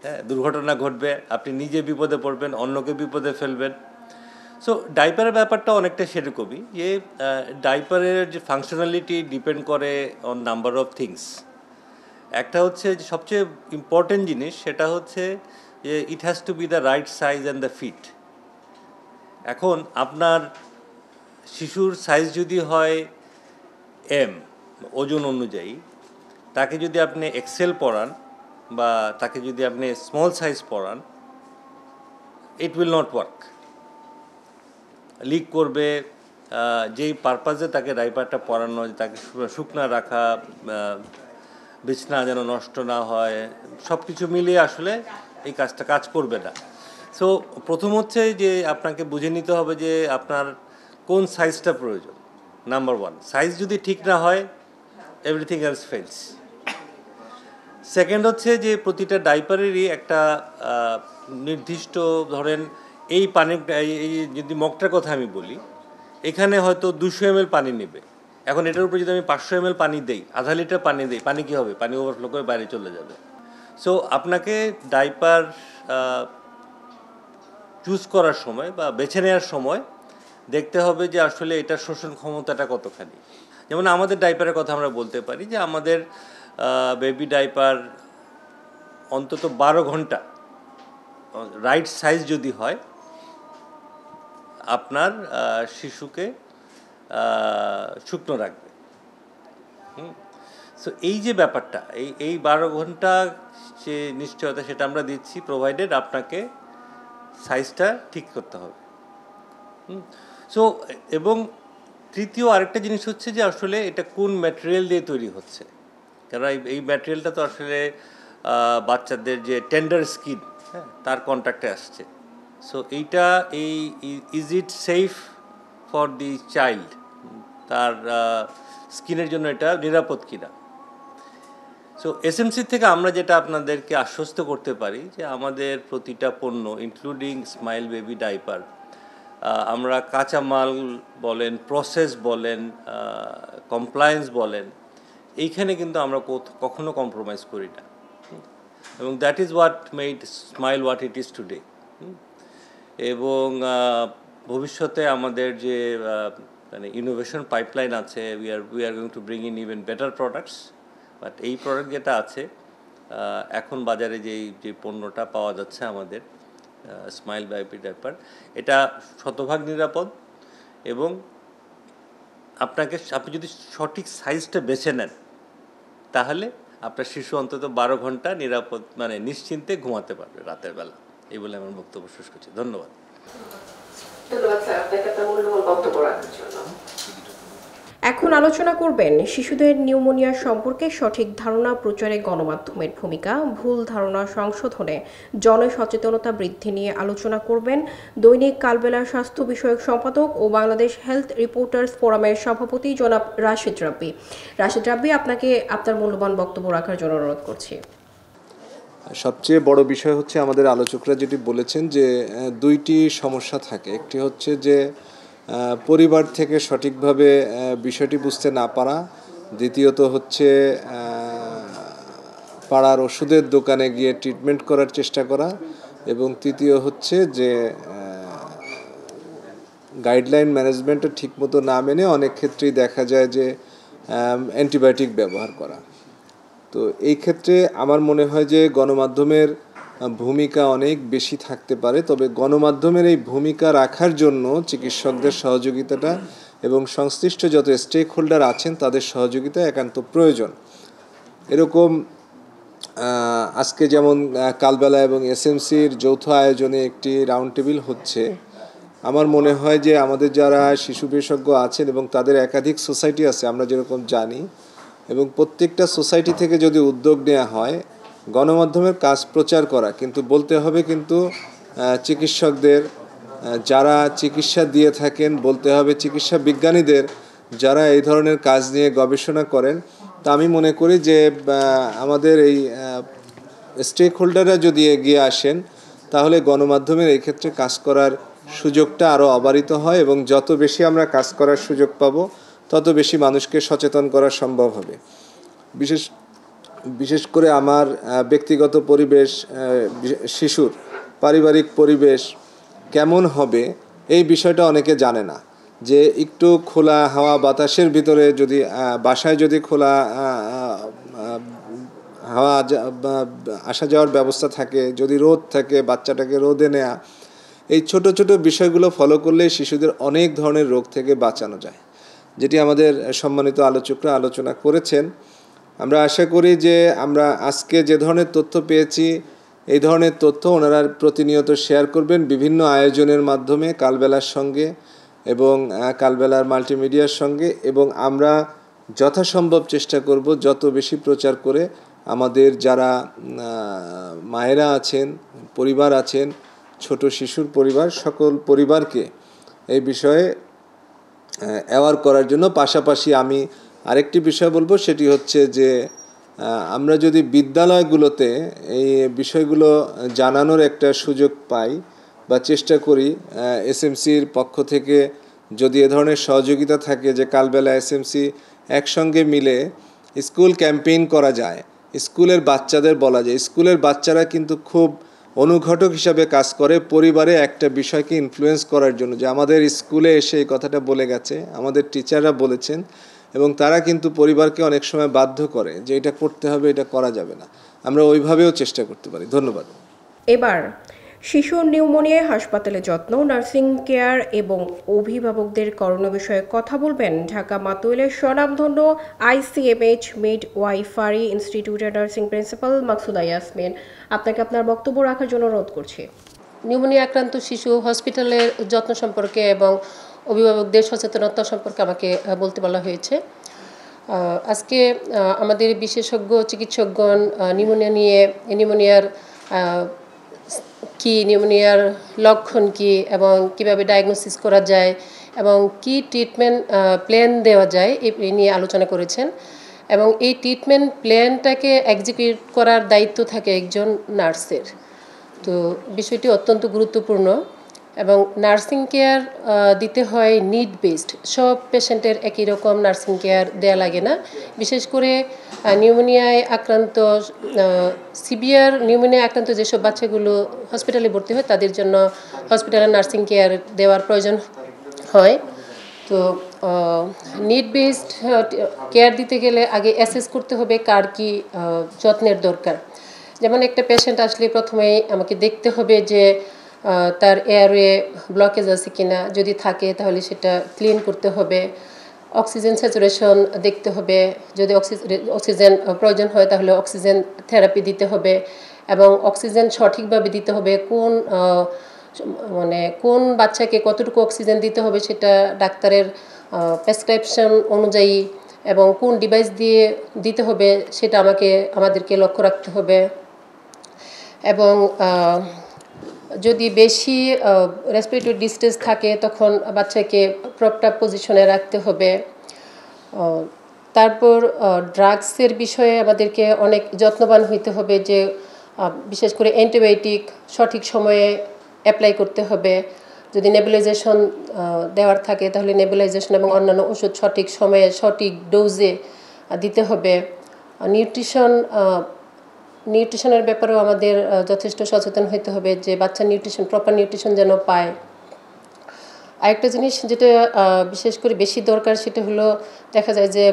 হ্যাঁ, দুর্ঘটনা ঘটবে, আপনি নিজে বিপদে পড়বেন, অন্যকে বিপদে ফেলবেন। সো ডাইপারের ব্যাপারটা অনেকটা সেরকমই, যে ডাইপারের যে ফাংশনালিটি ডিপেন্ড করে অন নাম্বার অফ থিংস। একটা হচ্ছে যে সবচেয়ে ইম্পর্টেন্ট জিনিস, সেটা হচ্ছে যে it has to be the right size and the fit. এখন আপনার শিশুর সাইজ যদি হয় এম ওজন অনুযায়ী, তাকে যদি আপনি এক্সেল পরান বা তাকে যদি আপনি স্মল সাইজ পরান, it will not work, leak করবে। যেই পারপাসে তাকে ডাইপারটা পরানো, তাকে শুকনা রাখা, বিছনা যেন নষ্ট না হয়, সব কিছু মিলিয়ে আসলে এই কাজটা কাজ করবে না। সো প্রথম হচ্ছে যে আপনাকে বুঝে নিতে হবে যে আপনার কোন সাইজটা প্রয়োজন। নাম্বার ওয়ান, সাইজ যদি ঠিক না হয় এভরিথিং এলস ফেলস। সেকেন্ড হচ্ছে যে প্রতিটা ডাইপারেরই একটা নির্দিষ্ট, ধরেন এই পানি, এই যদি মগটার কথা আমি বলি, এখানে হয়তো 200 ml পানি নেবে। এখন এটার উপরে যদি আমি 500 ml পানি দেই, আধা লিটার পানি দেই, পানি কী হবে? পানি ওভারফ্লো করে বাইরে চলে যাবে। সো আপনাকে ডাইপার চুজ করার সময় বা বেছে নেওয়ার সময় দেখতে হবে যে আসলে এটার শোষণ ক্ষমতাটা কতখানি। যেমন আমাদের ডাইপারের কথা আমরা বলতে পারি যে আমাদের বেবি ডাইপার অন্তত 12 ঘন্টা রাইট সাইজ যদি হয় আপনার শিশুকে শুকনো রাখবে। সো এই যে ব্যাপারটা, এই 12 ঘন্টা যে নিশ্চয়তা, সেটা আমরা দিচ্ছি, প্রোভাইডেড আপনাকে সাইজটা ঠিক করতে হবে। সো এবং তৃতীয় আরেকটা জিনিস হচ্ছে যে আসলে এটা কোন ম্যাটেরিয়াল দিয়ে তৈরি হচ্ছে। কারণ এই ম্যাটেরিয়ালটা তো আসলে বাচ্চাদের যে টেন্ডার স্কিন, হ্যাঁ, তার কন্ট্যাক্টে আসছে। সো এইটা is it safe for the child, তার স্কিনের জন্য এটা নিরাপদ কিনা। সো এসএমসি থেকে আমরা যেটা আপনাদেরকে আশ্বস্ত করতে পারি যে আমাদের প্রতিটা পণ্য, ইনক্লুডিং স্মাইল বেবি ডাইপার, আমরা কাঁচামাল বলেন, প্রসেস বলেন, কমপ্লায়েন্স বলেন, এইখানে কিন্তু আমরা কখনো কম্প্রোমাইজ করি না। এবং that is what made smile what it is today. এবং ভবিষ্যতে আমাদের যে মানে ইনোভেশন পাইপলাইন আছে, we are going to bring in even better products. But এই প্রোডাক্ট যেটা আছে এখন বাজারে যে পণ্যটা পাওয়া যাচ্ছে আমাদের স্মাইল বেবি ডাইপার, এটা শতভাগ নিরাপদ। এবং আপনি যদি সঠিক সাইজটা বেছে নেন, তাহলে আপনার শিশু অন্তত 12 ঘন্টা নিরাপদ, মানে নিশ্চিন্তে ঘুমাতে পারবে রাতের বেলা। এই বলে আমার বক্তব্য শেষ করছি। ধন্যবাদ। ধন্যবাদ স্যার আপনাকে আপনার মূল্যবান বক্তব্য রাখার জন্য। এখন আলোচনা করবেন শিশুদের নিউমোনিয়া সম্পর্কে সঠিক ধারণা প্রচারে গণমাধ্যমের ভূমিকা, ভুল ধারণা সংশোধনে জনসচেতনতা বৃদ্ধি নিয়ে আলোচনা করবেন দৈনিক কালবেলার স্বাস্থ্য বিষয়ক সম্পাদক ও বাংলাদেশ হেলথ রিপোর্টার্স ফোরামের সভাপতি জনাব রাশেদ রাব্বি। রাশেদ রাব্বি, আপনাকে আপনার মূল্যবান বক্তব্য রাখার জন্য অনুরোধ করছি। সবচেয়ে বড় বিষয় হচ্ছে আমাদের আলোচকরা যেটি বলেছেন যে দুইটি সমস্যা থাকে। একটি হচ্ছে যে পরিবার থেকে সঠিকভাবে বিষয়টি বুঝতে না পারা, দ্বিতীয়ত হচ্ছে পাড়ার ওষুধের দোকানে গিয়ে ট্রিটমেন্ট করার চেষ্টা করা, এবং তৃতীয় হচ্ছে যে গাইডলাইন ম্যানেজমেন্টটা ঠিকমতো না মেনে অনেক ক্ষেত্রেই দেখা যায় যে অ্যান্টিবায়োটিক ব্যবহার করা। তো এই ক্ষেত্রে আমার মনে হয় যে গণমাধ্যমের ভূমিকা অনেক বেশি থাকতে পারে, তবে গণমাধ্যমের এই ভূমিকা রাখার জন্য চিকিৎসকদের সহযোগিতাটা এবং সংশ্লিষ্ট যত স্টেক হোল্ডার আছেন তাদের সহযোগিতা একান্ত প্রয়োজন। এরকম আজকে যেমন কালবেলা এবং এসএমসির যৌথ আয়োজনে একটি রাউন্ড টেবিল হচ্ছে, আমার মনে হয় যে আমাদের যারা শিশু বিশেষজ্ঞ আছেন এবং তাদের একাধিক সোসাইটি আছে আমরা যেরকম জানি, এবং প্রত্যেকটা সোসাইটি থেকে যদি উদ্যোগ নেওয়া হয় গণমাধ্যমের কাজ প্রচার করা, কিন্তু বলতে হবে কিন্তু চিকিৎসকদের যারা চিকিৎসা দিয়ে থাকেন, বলতে হবে চিকিৎসা বিজ্ঞানীদের যারা এই ধরনের কাজ নিয়ে গবেষণা করেন। তা আমি মনে করি যে আমাদের এই স্টেক হোল্ডাররা যদি এগিয়ে আসেন তাহলে গণমাধ্যমের এই ক্ষেত্রে কাজ করার সুযোগটা আরও অবারিত হয়, এবং যত বেশি আমরা কাজ করার সুযোগ পাব তত বেশি মানুষকে সচেতন করা সম্ভব হবে। বিশেষ করে আমার ব্যক্তিগত পরিবেশ, শিশুর পারিবারিক পরিবেশ কেমন হবে এই বিষয়টা অনেকে জানে না, যে একটু খোলা হাওয়া বাতাসের ভিতরে যদি বাসায় যদি খোলা হাওয়া আসা যাওয়ার ব্যবস্থা থাকে, যদি রোদ থাকে বাচ্চাটাকে রোদে নেওয়া, এই ছোট ছোট বিষয়গুলো ফলো করলে শিশুদের অনেক ধরনের রোগ থেকে বাঁচানো যায়, যেটি আমাদের সম্মানিত আলোচকরা আলোচনা করেছেন। আমরা আশা করি যে আমরা আজকে যে ধরনের তথ্য পেয়েছি এই ধরনের তথ্য ওনারা প্রতিনিয়ত শেয়ার করবেন বিভিন্ন আয়োজনের মাধ্যমে কালবেলার সঙ্গে এবং কালবেলার মাল্টিমিডিয়ার সঙ্গে, এবং আমরা যথাসম্ভব চেষ্টা করব যত বেশি প্রচার করে আমাদের যারা মায়েরা আছেন, পরিবার আছেন, ছোট শিশুর পরিবার, সকল পরিবারকে এই বিষয়ে অ্যাওয়ার করার জন্য। পাশাপাশি আমি আরেকটি বিষয় বলবো, সেটি হচ্ছে যে আমরা যদি বিদ্যালয়গুলোতে এই বিষয়গুলো জানানোর একটা সুযোগ পাই বা চেষ্টা করি, এসএমসির পক্ষ থেকে যদি এ ধরনের সহযোগিতা থাকে যে কালবেলা এসএমসি একসঙ্গে মিলে স্কুল ক্যাম্পেইন করা যায়, স্কুলের বাচ্চাদের বলা যায়, স্কুলের বাচ্চারা কিন্তু খুব অনুঘটক হিসাবে কাজ করে পরিবারে একটা বিষয়কে ইনফ্লুয়েন্স করার জন্য, যে আমাদের স্কুলে এসে এই কথাটা বলে গেছে, আমাদের টিচাররা বলেছেন, এবং তারা কিন্তু পরিবারকে অনেক সময় বাধ্য করে যে এটা করতে হবে, এটা করা যাবে না। আমরা ওইভাবেও চেষ্টা করতে পারি। ধন্যবাদ। এবার শিশুর নিউমোনিয়ায় হাসপাতালে যত্ন, নার্সিং কেয়ার এবং অভিভাবকদের করণীয় বিষয়ে কথা বলবেন ঢাকা মাতুয়েলের স্বনামধন্য ICMH মিডওয়াইফারি ইনস্টিটিউটের নার্সিং প্রিন্সিপাল মাকসুদা ইয়াসমিন। আপনাকে আপনার বক্তব্য রাখার জন্য অনুরোধ করছি। নিউমোনিয়া আক্রান্ত শিশু হসপিটালের যত্ন সম্পর্কে এবং অভিভাবকদের সচেতনতা সম্পর্কে আমাকে বলতে বলা হয়েছে। আজকে আমাদের বিশেষজ্ঞ চিকিৎসকগণ নিউমোনিয়ার কি, নিউমোনিয়ার লক্ষণ কি এবং কিভাবে ডায়াগনোসিস করা যায় এবং কি ট্রিটমেন্ট প্ল্যান দেওয়া যায় এই নিয়ে আলোচনা করেছেন, এবং এই ট্রিটমেন্ট প্ল্যানটাকে এক্সিকিউট করার দায়িত্ব থাকে একজন নার্সের। তো বিষয়টি অত্যন্ত গুরুত্বপূর্ণ, এবং নার্সিং কেয়ার দিতে হয় নিড বেসড। সব পেশেন্টের একই রকম নার্সিং কেয়ার দেওয়া লাগে না। বিশেষ করে নিউমোনিয়ায় আক্রান্ত, সিভিয়ার নিউমোনিয়ায় আক্রান্ত যেসব বাচ্চাগুলো হসপিটালে ভর্তি হয় তাদের জন্য হসপিটালে নার্সিং কেয়ার দেওয়ার প্রয়োজন হয়। তো নিড বেসড কেয়ার দিতে গেলে আগে অ্যাসেস করতে হবে কার কি যত্নের দরকার। যেমন একটা পেশেন্ট আসলে প্রথমেই আমাকে দেখতে হবে যে তার এয়ারওয়ে ব্লকেজ আছে কিনা, যদি থাকে তাহলে সেটা ক্লিন করতে হবে। অক্সিজেন স্যাচুরেশন দেখতে হবে, যদি অক্সিজেন প্রয়োজন হয় তাহলে অক্সিজেন থেরাপি দিতে হবে, এবং অক্সিজেন সঠিকভাবে দিতে হবে। কোন বাচ্চাকে কতটুকু অক্সিজেন দিতে হবে সেটা ডাক্তারের প্রেসক্রিপশন অনুযায়ী, এবং কোন ডিভাইস দিয়ে দিতে হবে সেটা আমাদেরকে লক্ষ্য রাখতে হবে। এবং যদি বেশি রেসপিরেটরি ডিস্ট্রেস থাকে তখন বাচ্চাকে প্রপার পজিশনে রাখতে হবে। তারপর ড্রাগসের বিষয়ে আমাদেরকে অনেক যত্নবান হইতে হবে, যে বিশেষ করে অ্যান্টিবায়োটিক সঠিক সময়ে অ্যাপ্লাই করতে হবে। যদি নেবুলাইজেশন দেওয়ার থাকে তাহলে নেবুলাইজেশন এবং অন্যান্য ওষুধ সঠিক সময়ে সঠিক ডোজে দিতে হবে। নিউট্রিশনের ব্যাপারেও আমাদের যথেষ্ট সচেতন হতে হবে যে বাচ্চা প্রপার নিউট্রিশন যেন পায়। আরেকটা জিনিস যেটা বিশেষ করে বেশি দরকার সেটা হলো দেখা যায় যে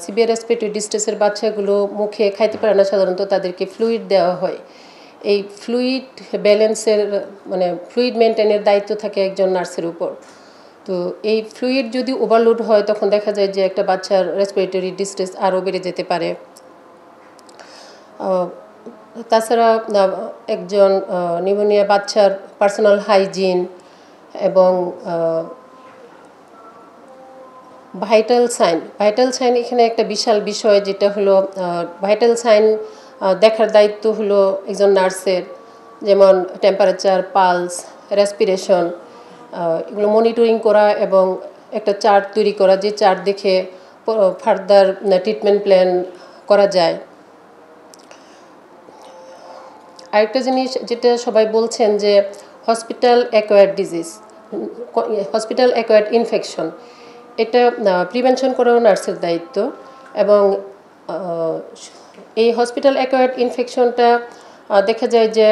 সিভিয়ার রেসপিরেটরি ডিস্ট্রেসের বাচ্চাগুলো মুখে খাইতে পারে না, সাধারণত তাদেরকে ফ্লুইড দেওয়া হয়। এই ফ্লুইড ব্যালেন্সের মানে ফ্লুইড মেনটেনের দায়িত্ব থাকে একজন নার্সের উপর। তো এই ফ্লুইড যদি ওভারলোড হয় তখন দেখা যায় যে একটা বাচ্চার রেসপিরেটরি ডিস্ট্রেস আরও বেড়ে যেতে পারে। তাছাড়া একজন নিউমোনিয়া বাচ্চার পার্সোনাল হাইজিন এবং ভাইটাল সাইন এখানে একটা বিশাল বিষয়, যেটা হলো ভাইটাল সাইন দেখার দায়িত্ব হলো একজন নার্সের, যেমন টেম্পারেচার, পালস, রেসপিরেশন, এগুলো মনিটরিং করা এবং একটা চার্ট তৈরি করা, যে চার্ট দেখে ফার্দার ট্রিটমেন্ট প্ল্যান করা যায়। আরেকটা জিনিস যেটা সবাই বলছেন যে হসপিটাল অ্যাকোয়ার্ড ইনফেকশন, এটা প্রিভেনশন করাও নার্সের দায়িত্ব। এবং এই হসপিটাল অ্যাকোয়ার্ড ইনফেকশনটা দেখা যায় যে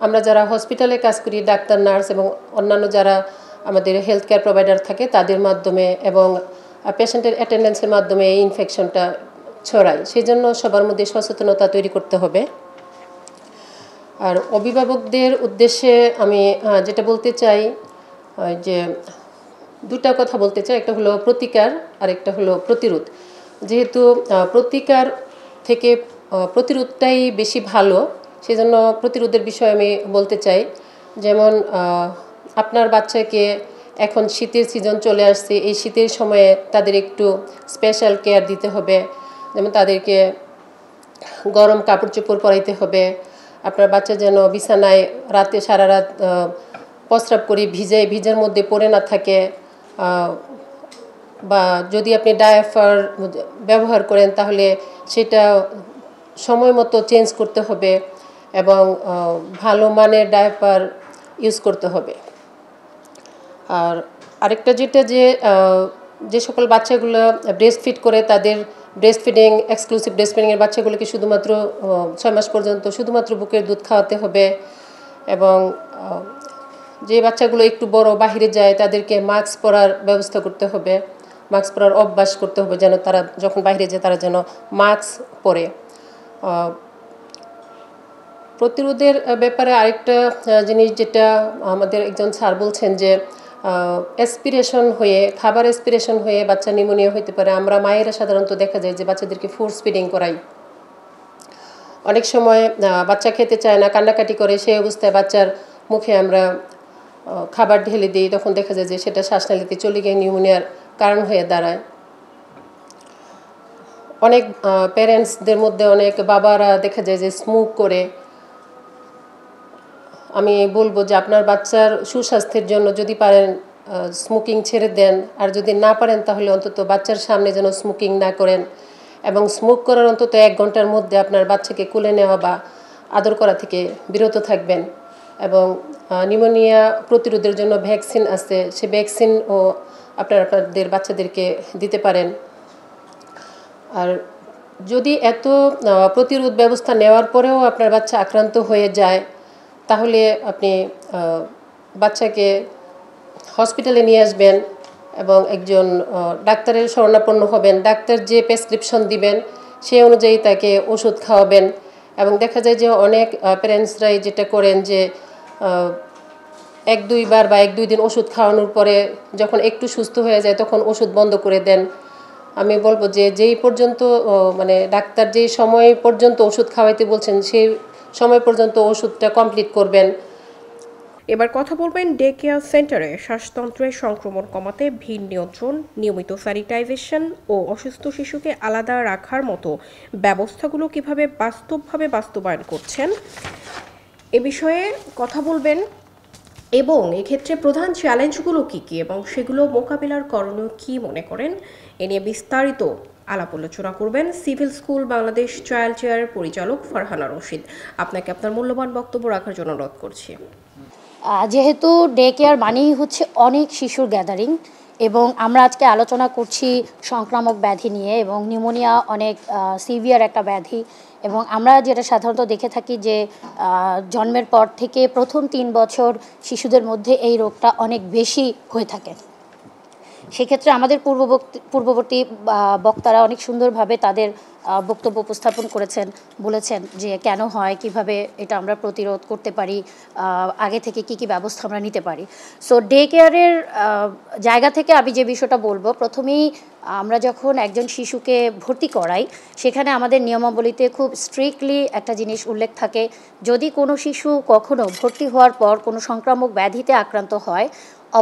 আমরা যারা হসপিটালে কাজ করি, ডাক্তার, নার্স এবং অন্যান্য যারা আমাদের হেলথ কেয়ার প্রোভাইডার থাকে তাদের মাধ্যমে এবং পেশেন্টের অ্যাটেন্ডেন্সের মাধ্যমে এই ইনফেকশনটা ছড়ায়। সেই জন্য সবার মধ্যে সচেতনতা তৈরি করতে হবে। আর অভিভাবকদের উদ্দেশ্যে আমি যেটা বলতে চাই যে দুটা কথা বলতে চাই, একটা হলো প্রতিকার আর একটা হলো প্রতিরোধ। যেহেতু প্রতিকার থেকে প্রতিরোধটাই বেশি ভালো, সেই জন্য প্রতিরোধের বিষয়ে আমি বলতে চাই। যেমন আপনার বাচ্চাকে এখন শীতের সিজন চলে আসছে, এই শীতের সময়ে তাদের একটু স্পেশাল কেয়ার দিতে হবে। যেমন তাদেরকে গরম কাপড় চোপড় পরাইতে হবে। আপনার বাচ্চা যেন বিছানায় রাতে সারা রাত প্রস্রাব করে ভিজার মধ্যে পড়ে না থাকে, বা যদি আপনি ডায়াপার ব্যবহার করেন তাহলে সেটা সময় মতো চেঞ্জ করতে হবে এবং ভালো মানের ডায়াপার ইউজ করতে হবে। আর আরেকটা যেটা যে সকল বাচ্চাগুলো ব্রেস্ট ফিড করে তাদের এক্সক্লুসিভ ব্রেস্ট ফিডিংয়ের বাচ্চাগুলোকে শুধুমাত্র 6 মাস পর্যন্ত শুধুমাত্র বুকের দুধ খাওয়াতে হবে। এবং যে বাচ্চাগুলো একটু বড় বাহিরে যায় তাদেরকে মাস্ক পরার ব্যবস্থা করতে হবে, মাস্ক পরার অভ্যাস করতে হবে, যেন তারা যখন বাইরে যায় তারা যেন মাস্ক পরে। প্রতিরোধের ব্যাপারে আরেকটা জিনিস যেটা আমাদের একজন স্যার বলছেন যে খাবার এসপিরেশন হয়ে বাচ্চা নিউমোনিয়া হতে পারে। আমরা মায়েরা সাধারণত দেখা যায় যে বাচ্চাদেরকে ফোর্স ফিডিং করাই, অনেক সময় বাচ্চা খেতে চায় না, কান্নাকাটি করে, সেই অবস্থায় বাচ্চার মুখে আমরা খাবার ঢেলে দিই, তখন দেখা যায় যে সেটা শ্বাসনালীতে চলে গিয়ে নিউমোনিয়ার কারণ হয়ে দাঁড়ায়। অনেক প্যারেন্টসদের মধ্যে অনেক বাবারা দেখা যায় যে স্মোক করে। আমি বলবো যে আপনার বাচ্চার সুস্বাস্থ্যের জন্য যদি পারেন স্মোকিং ছেড়ে দেন, আর যদি না পারেন তাহলে অন্তত বাচ্চার সামনে যেন স্মোকিং না করেন। এবং স্মোক করার অন্তত 1 ঘন্টার মধ্যে আপনার বাচ্চাকে কোলে নেওয়া বা আদর করা থেকে বিরত থাকবেন। এবং নিউমোনিয়া প্রতিরোধের জন্য ভ্যাকসিন আছে, সে ভ্যাকসিনও আপনাদের বাচ্চাদেরকে দিতে পারেন। আর যদি এত প্রতিরোধ ব্যবস্থা নেওয়ার পরেও আপনার বাচ্চা আক্রান্ত হয়ে যায় তাহলে আপনি বাচ্চাকে হসপিটালে নিয়ে আসবেন এবং একজন ডাক্তারের শরণাপন্ন হবেন। ডাক্তার যে প্রেসক্রিপশন দিবেন সেই অনুযায়ী তাকে ওষুধ খাওয়াবেন। এবং দেখা যায় যে অনেক প্যারেন্টসরাই যেটা করেন যে 1-2 বার বা 1-2 দিন ওষুধ খাওয়ানোর পরে যখন একটু সুস্থ হয়ে যায় তখন ওষুধ বন্ধ করে দেন। আমি বলবো যে যেই পর্যন্ত মানে ডাক্তার যেই সময় পর্যন্ত ওষুধ খাওয়াইতে বলছেন সেই সময় পর্যন্ত ওষুধটা কমপ্লিট করবেন। এবার কথা বলবেন ডে কেয়ার সেন্টারে শ্বাসতন্ত্রের সংক্রমণ কমাতে ভিড় নিয়ন্ত্রণ, নিয়মিত স্যানিটাইজেশন ও অসুস্থ শিশুকে আলাদা রাখার মতো ব্যবস্থাগুলো কিভাবে বাস্তবভাবে বাস্তবায়ন করছেন এ বিষয়ে কথা বলবেন এবং এক্ষেত্রে প্রধান চ্যালেঞ্জগুলো কী কী এবং সেগুলো মোকাবিলার করণীয় কী মনে করেন, এ নিয়ে বিস্তারিত আলাপ আলোচনা করবেন civil school Bangladesh child chair পরিচালক ফারহানা রশিদ। আপনাকে আপনার মূল্যবান বক্তব্য রাখার জন্য অনুরোধ করছি। যেহেতু ডে কেয়ার মানেই হচ্ছে অনেক শিশুর গ্যাদারিং, এবং আমরা আজকে আলোচনা করছি সংক্রামক ব্যাধি নিয়ে, এবং নিউমোনিয়া অনেক সিভিয়ার একটা ব্যাধি, এবং আমরা যেটা সাধারণত দেখে থাকি যে জন্মের পর থেকে প্রথম 3 বছর শিশুদের মধ্যে এই রোগটা অনেক বেশি হয়ে থাকে। সেক্ষেত্রে আমাদের পূর্ববর্তী বক্তারা অনেক সুন্দরভাবে তাদের বক্তব্য উপস্থাপন করেছেন, বলেছেন যে কেন হয়, কিভাবে এটা আমরা প্রতিরোধ করতে পারি, আগে থেকে কি কি ব্যবস্থা আমরা নিতে পারি। সো ডে কেয়ারের জায়গা থেকে আমি যে বিষয়টা বলবো, প্রথমেই আমরা যখন একজন শিশুকে ভর্তি করাই সেখানে আমাদের নিয়মাবলীতে খুব স্ট্রিক্টলি একটা জিনিস উল্লেখ থাকে, যদি কোনো শিশু কখনো ভর্তি হওয়ার পর কোনো সংক্রামক ব্যাধিতে আক্রান্ত হয়,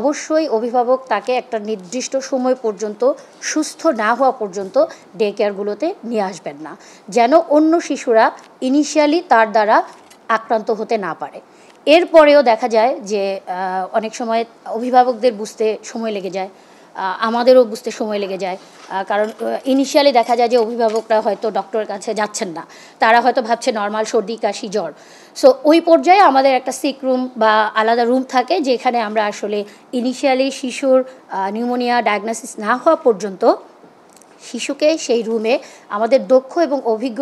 অবশ্যই অভিভাবক তাকে একটা নির্দিষ্ট সময় পর্যন্ত সুস্থ না হওয়া পর্যন্ত ডে কেয়ারগুলোতে নিয়ে আসবেন না, যেন অন্য শিশুরা ইনিশিয়ালি তার দ্বারা আক্রান্ত হতে না পারে। এরপরেও দেখা যায় যে অনেক সময় অভিভাবকদের বুঝতে সময় লেগে যায়, আমাদেরও বুঝতে সময় লেগে যায়, কারণ ইনিশিয়ালি দেখা যায় যে অভিভাবকরা হয়তো ডক্টরের কাছে যাচ্ছেন না, তারা হয়তো ভাবছে নর্মাল সর্দি কাশি জ্বর। সো ওই পর্যায়ে আমাদের একটা সিক রুম বা আলাদা রুম থাকে যেখানে আমরা আসলে ইনিশিয়ালি শিশুর নিউমোনিয়া ডায়াগনোসিস না হওয়া পর্যন্ত শিশুকে সেই রুমে আমাদের দক্ষ এবং অভিজ্ঞ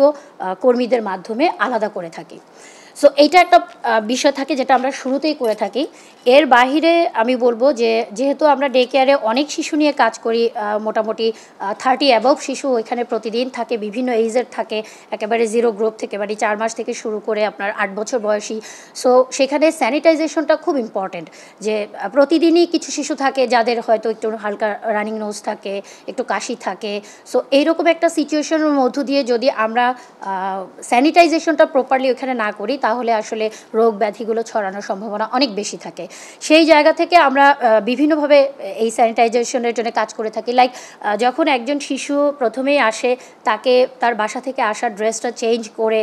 কর্মীদের মাধ্যমে আলাদা করে থাকি। সো এইটা একটা বিষয় থাকে যেটা আমরা শুরুতেই করে থাকি। এর বাহিরে আমি বলবো যে যেহেতু আমরা ডে কেয়ারে অনেক শিশু নিয়ে কাজ করি, মোটামুটি 30 অ্যাবভ শিশু এখানে প্রতিদিন থাকে, বিভিন্ন এইজের থাকে, একেবারে 0 গ্রুপ থেকে মানে 4 মাস থেকে শুরু করে আপনার 8 বছর বয়সী। সো সেখানে স্যানিটাইজেশনটা খুব ইম্পর্টেন্ট, যে প্রতিদিনই কিছু শিশু থাকে যাদের হয়তো একটু হালকা রানিং নোজ থাকে, একটু কাশি থাকে। সো এইরকম একটা সিচুয়েশনের মধ্য দিয়ে যদি আমরা স্যানিটাইজেশনটা প্রপারলি ওখানে না করি তাহলে আসলে রোগ ব্যাধিগুলো ছড়ানোর সম্ভাবনা অনেক বেশি থাকে। সেই জায়গা থেকে আমরা বিভিন্নভাবে এই স্যানিটাইজেশনের জন্য কাজ করে থাকি। লাইক যখন একজন শিশু প্রথমেই আসে তাকে তার বাসা থেকে আসার ড্রেসটা চেঞ্জ করে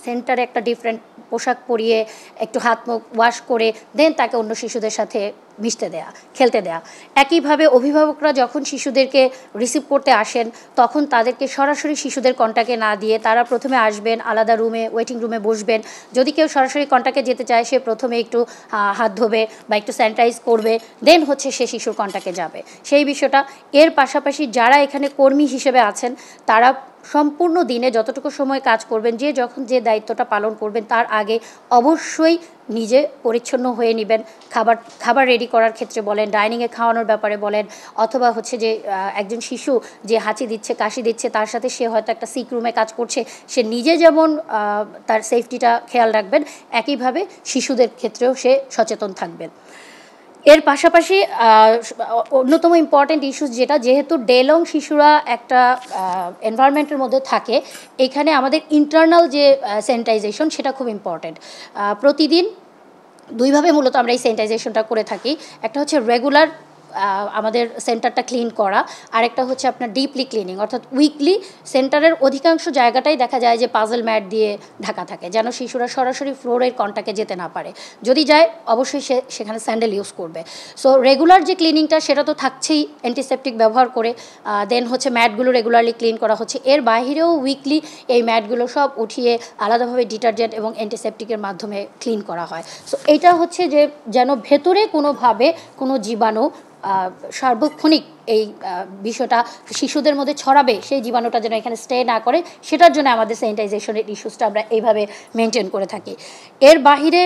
সেন্টারে একটা ডিফারেন্ট পোশাক পরিয়ে একটু হাত মুখ ওয়াশ করে দেন তাকে অন্য শিশুদের সাথে মিশতে দেয়া, খেলতে দেয়া। একইভাবে অভিভাবকরা যখন শিশুদেরকে রিসিভ করতে আসেন তখন তাদেরকে সরাসরি শিশুদের কন্ট্যাক্টে না দিয়ে তারা প্রথমে আসবেন, আলাদা রুমে ওয়েটিং রুমে বসবেন। যদি কেউ সরাসরি কন্ট্যাক্টে যেতে চায় সে প্রথমে একটু হাত ধোবে বা একটু স্যানিটাইজ করবে, দেন হচ্ছে সে শিশুর কন্ট্যাক্টে যাবে, সেই বিষয়টা। এর পাশাপাশি যারা এখানে কর্মী হিসেবে আছেন তারা সম্পূর্ণ দিনে যতটুকু সময় কাজ করবেন, যে যখন যে দায়িত্বটা পালন করবেন তার আগে অবশ্যই নিজে পরিচ্ছন্ন হয়ে নেবেন। খাবার রেডি করার ক্ষেত্রে বলেন, ডাইনিংয়ে খাওয়ানোর ব্যাপারে বলেন, অথবা হচ্ছে যে একজন শিশু যে হাঁচি দিচ্ছে কাশি দিচ্ছে তার সাথে সে হয়তো একটা সিক রুমে কাজ করছে, সে নিজে যেমন তার সেফটিটা খেয়াল রাখবেন একইভাবে শিশুদের ক্ষেত্রেও সে সচেতন থাকবেন। এর পাশাপাশি অন্যতম ইম্পর্টেন্ট ইস্যুস যেটা, যেহেতু ডে লং শিশুরা একটা এনভায়রনমেন্টের মধ্যে থাকে, এখানে আমাদের ইন্টারনাল যে স্যানিটাইজেশন সেটা খুব ইম্পর্টেন্ট। প্রতিদিন 2 ভাবে মূলত আমরা এই স্যানিটাইজেশনটা করে থাকি। একটা হচ্ছে রেগুলার আমাদের সেন্টারটা ক্লিন করা, আরেকটা হচ্ছে আপনার ডিপলি ক্লিনিং, অর্থাৎ উইকলি সেন্টারের অধিকাংশ জায়গাটাই দেখা যায় যে পাজল ম্যাট দিয়ে ঢাকা থাকে যেন শিশুরা সরাসরি ফ্লোরের কন্ট্যাক্টে যেতে না পারে। যদি যায় অবশ্যই সে সেখানে স্যান্ডেল ইউজ করবে। সো রেগুলার যে ক্লিনিংটা সেটা তো থাকছেই, অ্যান্টিসেপটিক ব্যবহার করে। দেন হচ্ছে ম্যাটগুলো রেগুলারলি ক্লিন করা হচ্ছে। এর বাইরেও উইকলি এই ম্যাটগুলো সব উঠিয়ে আলাদাভাবে ডিটারজেন্ট এবং অ্যান্টিসেপটিকের মাধ্যমে ক্লিন করা হয়। সো এটা হচ্ছে যে যেন ভেতরে কোনোভাবে কোনো জীবাণু সার্বক্ষণিক এই বিষয়টা শিশুদের মধ্যে ছড়াবে সেই জীবাণুটা যেন এখানে স্টে না করে, সেটার জন্য আমাদের স্যানিটাইজেশনের ইস্যুসটা আমরা এইভাবে মেনটেন করে থাকি। এর বাহিরে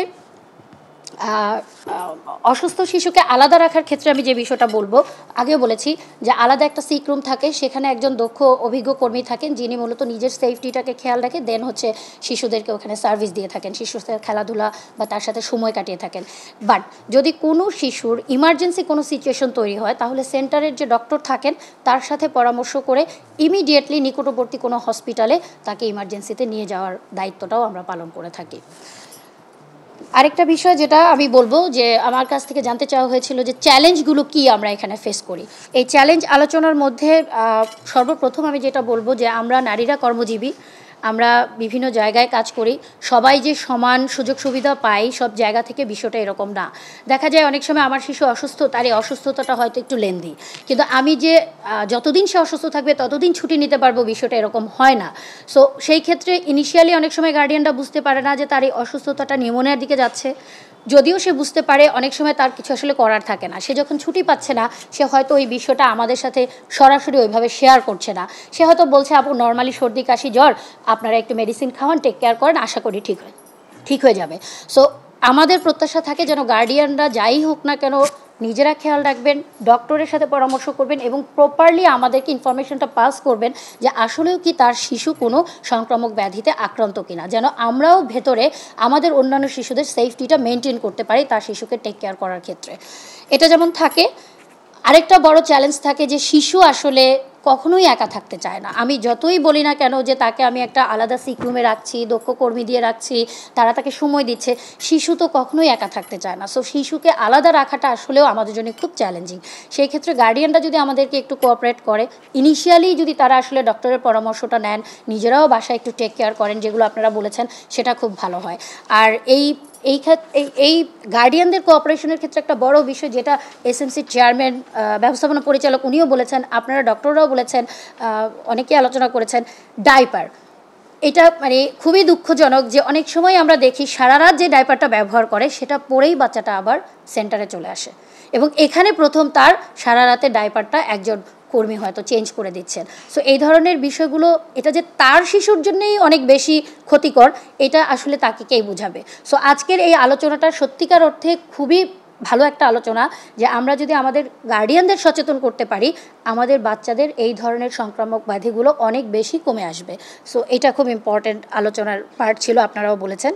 অসুস্থ শিশুকে আলাদা রাখার ক্ষেত্রে আমি যে বিষয়টা বলবো, আগেও বলেছি যে আলাদা একটা সিক রুম থাকে, সেখানে একজন দক্ষ অভিজ্ঞ কর্মী থাকেন যিনি মূলত নিজের সেফটিটাকে খেয়াল রাখে, দেন হচ্ছে শিশুদেরকে ওখানে সার্ভিস দিয়ে থাকেন, শিশুর সাথে খেলাধুলা বা তার সাথে সময় কাটিয়ে থাকেন। বাট যদি কোনো শিশুর ইমার্জেন্সি কোনো সিচুয়েশন তৈরি হয় তাহলে সেন্টারের যে ডক্টর থাকেন তার সাথে পরামর্শ করে ইমিডিয়েটলি নিকটবর্তী কোনো হসপিটালে তাকে ইমার্জেন্সিতে নিয়ে যাওয়ার দায়িত্বটাও আমরা পালন করে থাকি। আরেকটা বিষয় যেটা আমি বলবো যে আমার কাছ থেকে জানতে চাওয়া হয়েছিল যে চ্যালেঞ্জগুলো কি আমরা এখানে ফেস করি। এই চ্যালেঞ্জ আলোচনার মধ্যে সর্বপ্রথম আমি যেটা বলবো যে আমরা নারীরা কর্মজীবী, আমরা বিভিন্ন জায়গায় কাজ করি, সবাই যে সমান সুযোগ সুবিধা পাই সব জায়গা থেকে বিষয়টা এরকম না। দেখা যায় অনেক সময় আমার শিশু অসুস্থ, তার এই অসুস্থতাটা হয়তো একটু লেন্দি, কিন্তু আমি যে যতদিন সে অসুস্থ থাকবে ততদিন ছুটি নিতে পারবো বিষয়টা এরকম হয় না। সো সেই ক্ষেত্রে ইনিশিয়ালি অনেক সময় গার্ডিয়ানরা বুঝতে পারে না যে তার এই অসুস্থতাটা নিউমোনিয়ার দিকে যাচ্ছে, যদিও সে বুঝতে পারে অনেক সময় তার কিছু আসলে করার থাকে না, সে যখন ছুটি পাচ্ছে না সে হয়তো ওই বিষয়টা আমাদের সাথে সরাসরি ওইভাবে শেয়ার করছে না। সে হয়তো বলছে আপু নর্মালি সর্দি কাশি জ্বর, আপনারা একটু মেডিসিন খাওয়ান, টেক কেয়ার করেন, আশা করি ঠিক হয়ে যাবে। সো আমাদের প্রত্যাশা থাকে যেন গার্ডিয়ানরা যাই হোক না কেন নিজেরা খেয়াল রাখবেন, ডক্টরের সাথে পরামর্শ করবেন এবং প্রপারলি আমাদেরকে ইনফরমেশনটা পাস করবেন যে আসলেও কি তার শিশু কোনো সংক্রামক ব্যাধিতে আক্রান্ত কিনা, যেন আমরাও ভেতরে আমাদের অন্যান্য শিশুদের সেফটিটা মেনটেন করতে পারি তার শিশুকে টেক কেয়ার করার ক্ষেত্রে। এটা যেমন থাকে, আরেকটা বড় চ্যালেঞ্জ থাকে যে শিশু আসলে কখনোই একা থাকতে চায় না। আমি যতই বলি না কেন যে তাকে আমি একটা আলাদা সিক রুমে রাখছি, দক্ষ কর্মী দিয়ে রাখছি, তারা তাকে সময় দিচ্ছে, শিশু তো কখনোই একা থাকতে চায় না। সো শিশুকে আলাদা রাখাটা আসলেও আমাদের জন্য খুব চ্যালেঞ্জিং। সেই ক্ষেত্রে গার্ডিয়ানরা যদি আমাদেরকে একটু কোঅপারেট করে, ইনিশিয়ালি যদি তারা আসলে ডক্টরের পরামর্শটা নেন, নিজেরাও বাসায় একটু টেক কেয়ার করেন যেগুলো আপনারা বলেছেন, সেটা খুব ভালো হয়। আর এই গার্ডিয়ানদের কোঅপারেশনের ক্ষেত্রে একটা বড় বিষয় যেটা এসএমসির চেয়ারম্যান ব্যবস্থাপনা পরিচালক উনিও বলেছেন, আপনারা ডক্টররাও বলেছেন, অনেকেই আলোচনা করেছেন, ডাইপার। এটা মানে খুবই দুঃখজনক যে অনেক সময় আমরা দেখি সারা রাত যে ডাইপারটা ব্যবহার করে সেটা পরেই বাচ্চাটা আবার সেন্টারে চলে আসে এবং এখানে প্রথম তার সারা রাতে ডাইপারটা একজন কর্মী হয়তো চেঞ্জ করে দিচ্ছেন। সো এই ধরনের বিষয়গুলো, এটা যে তার শিশুর জন্যই অনেক বেশি ক্ষতিকর, এটা আসলে তাকে কেই বোঝাবে। সো আজকের এই আলোচনাটা সত্যিকার অর্থে খুবই ভালো একটা আলোচনা যে আমরা যদি আমাদের গার্ডিয়ানদের সচেতন করতে পারি, আমাদের বাচ্চাদের এই ধরনের সংক্রামক ব্যাধিগুলো অনেক বেশি কমে আসবে। সো এটা খুব ইম্পর্টেন্ট আলোচনার পার্ট ছিল, আপনারাও বলেছেন।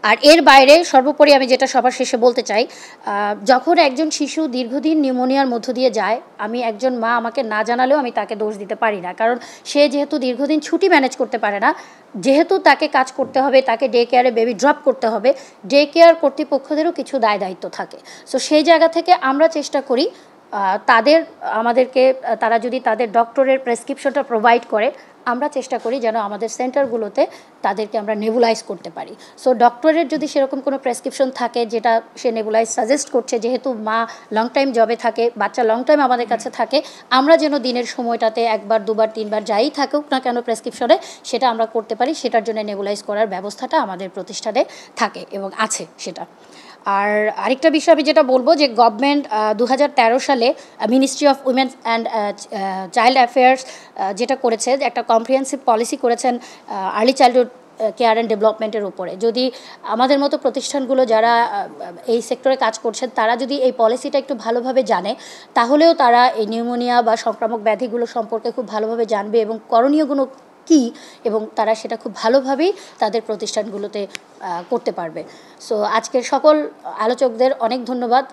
আর এর বাইরে সর্বোপরি আমি যেটা সবার শেষে বলতে চাই, যখন একজন শিশু দীর্ঘদিন নিউমোনিয়ার মধ্য দিয়ে যায়, আমি একজন মা, আমাকে না জানালেও আমি তাকে দোষ দিতে পারি না, কারণ সে যেহেতু দীর্ঘদিন ছুটি ম্যানেজ করতে পারে না, যেহেতু তাকে কাজ করতে হবে, তাকে ডে কেয়ারে বেবি ড্রপ করতে হবে, ডে কেয়ার কর্তৃপক্ষদেরও কিছু দায় দায়িত্ব থাকে। সো সেই জায়গা থেকে আমরা চেষ্টা করি আমাদেরকে তারা যদি তাদের ডক্টরের প্রেসক্রিপশনটা প্রোভাইড করে, আমরা চেষ্টা করি যেন আমাদের সেন্টারগুলোতে তাদেরকে আমরা নেবুলাইজ করতে পারি। সো ডক্টরের যদি সেরকম কোনো প্রেসক্রিপশন থাকে যেটা সে নেবুলাইজ সাজেস্ট করছে, যেহেতু মা লং টাইম জবে থাকে, বাচ্চা লং টাইম আমাদের কাছে থাকে, আমরা যেন দিনের সময়টাতে একবার দুবার তিনবার যাই থাকুক না কেন প্রেসক্রিপশনে, সেটা আমরা করতে পারি। সেটার জন্য নেবুলাইজ করার ব্যবস্থাটা আমাদের প্রতিষ্ঠানে থাকে এবং আছে সেটা। আর আরেকটা বিষয় আমি যেটা বলবো যে গভর্নমেন্ট 2013 সালে ministry of women's and child affairs যেটা করেছে, একটা কম্প্রিহেন্সিভ পলিসি করেছেন আর্লি চাইল্ডহুড কেয়ার অ্যান্ড ডেভেলপমেন্টের উপরে। যদি আমাদের মতো প্রতিষ্ঠানগুলো যারা এই সেক্টরে কাজ করছেন তারা যদি এই পলিসিটা একটু ভালোভাবে জানে, তাহলেও তারা এই নিউমোনিয়া বা সংক্রামক ব্যাধিগুলো সম্পর্কে খুব ভালোভাবে জানবে এবং করণীয়গুলো কী, এবং তারা সেটা খুব ভালোভাবেই তাদের প্রতিষ্ঠানগুলোতে করতে পারবে। সো আজকের সকল আলোচকদের অনেক ধন্যবাদ,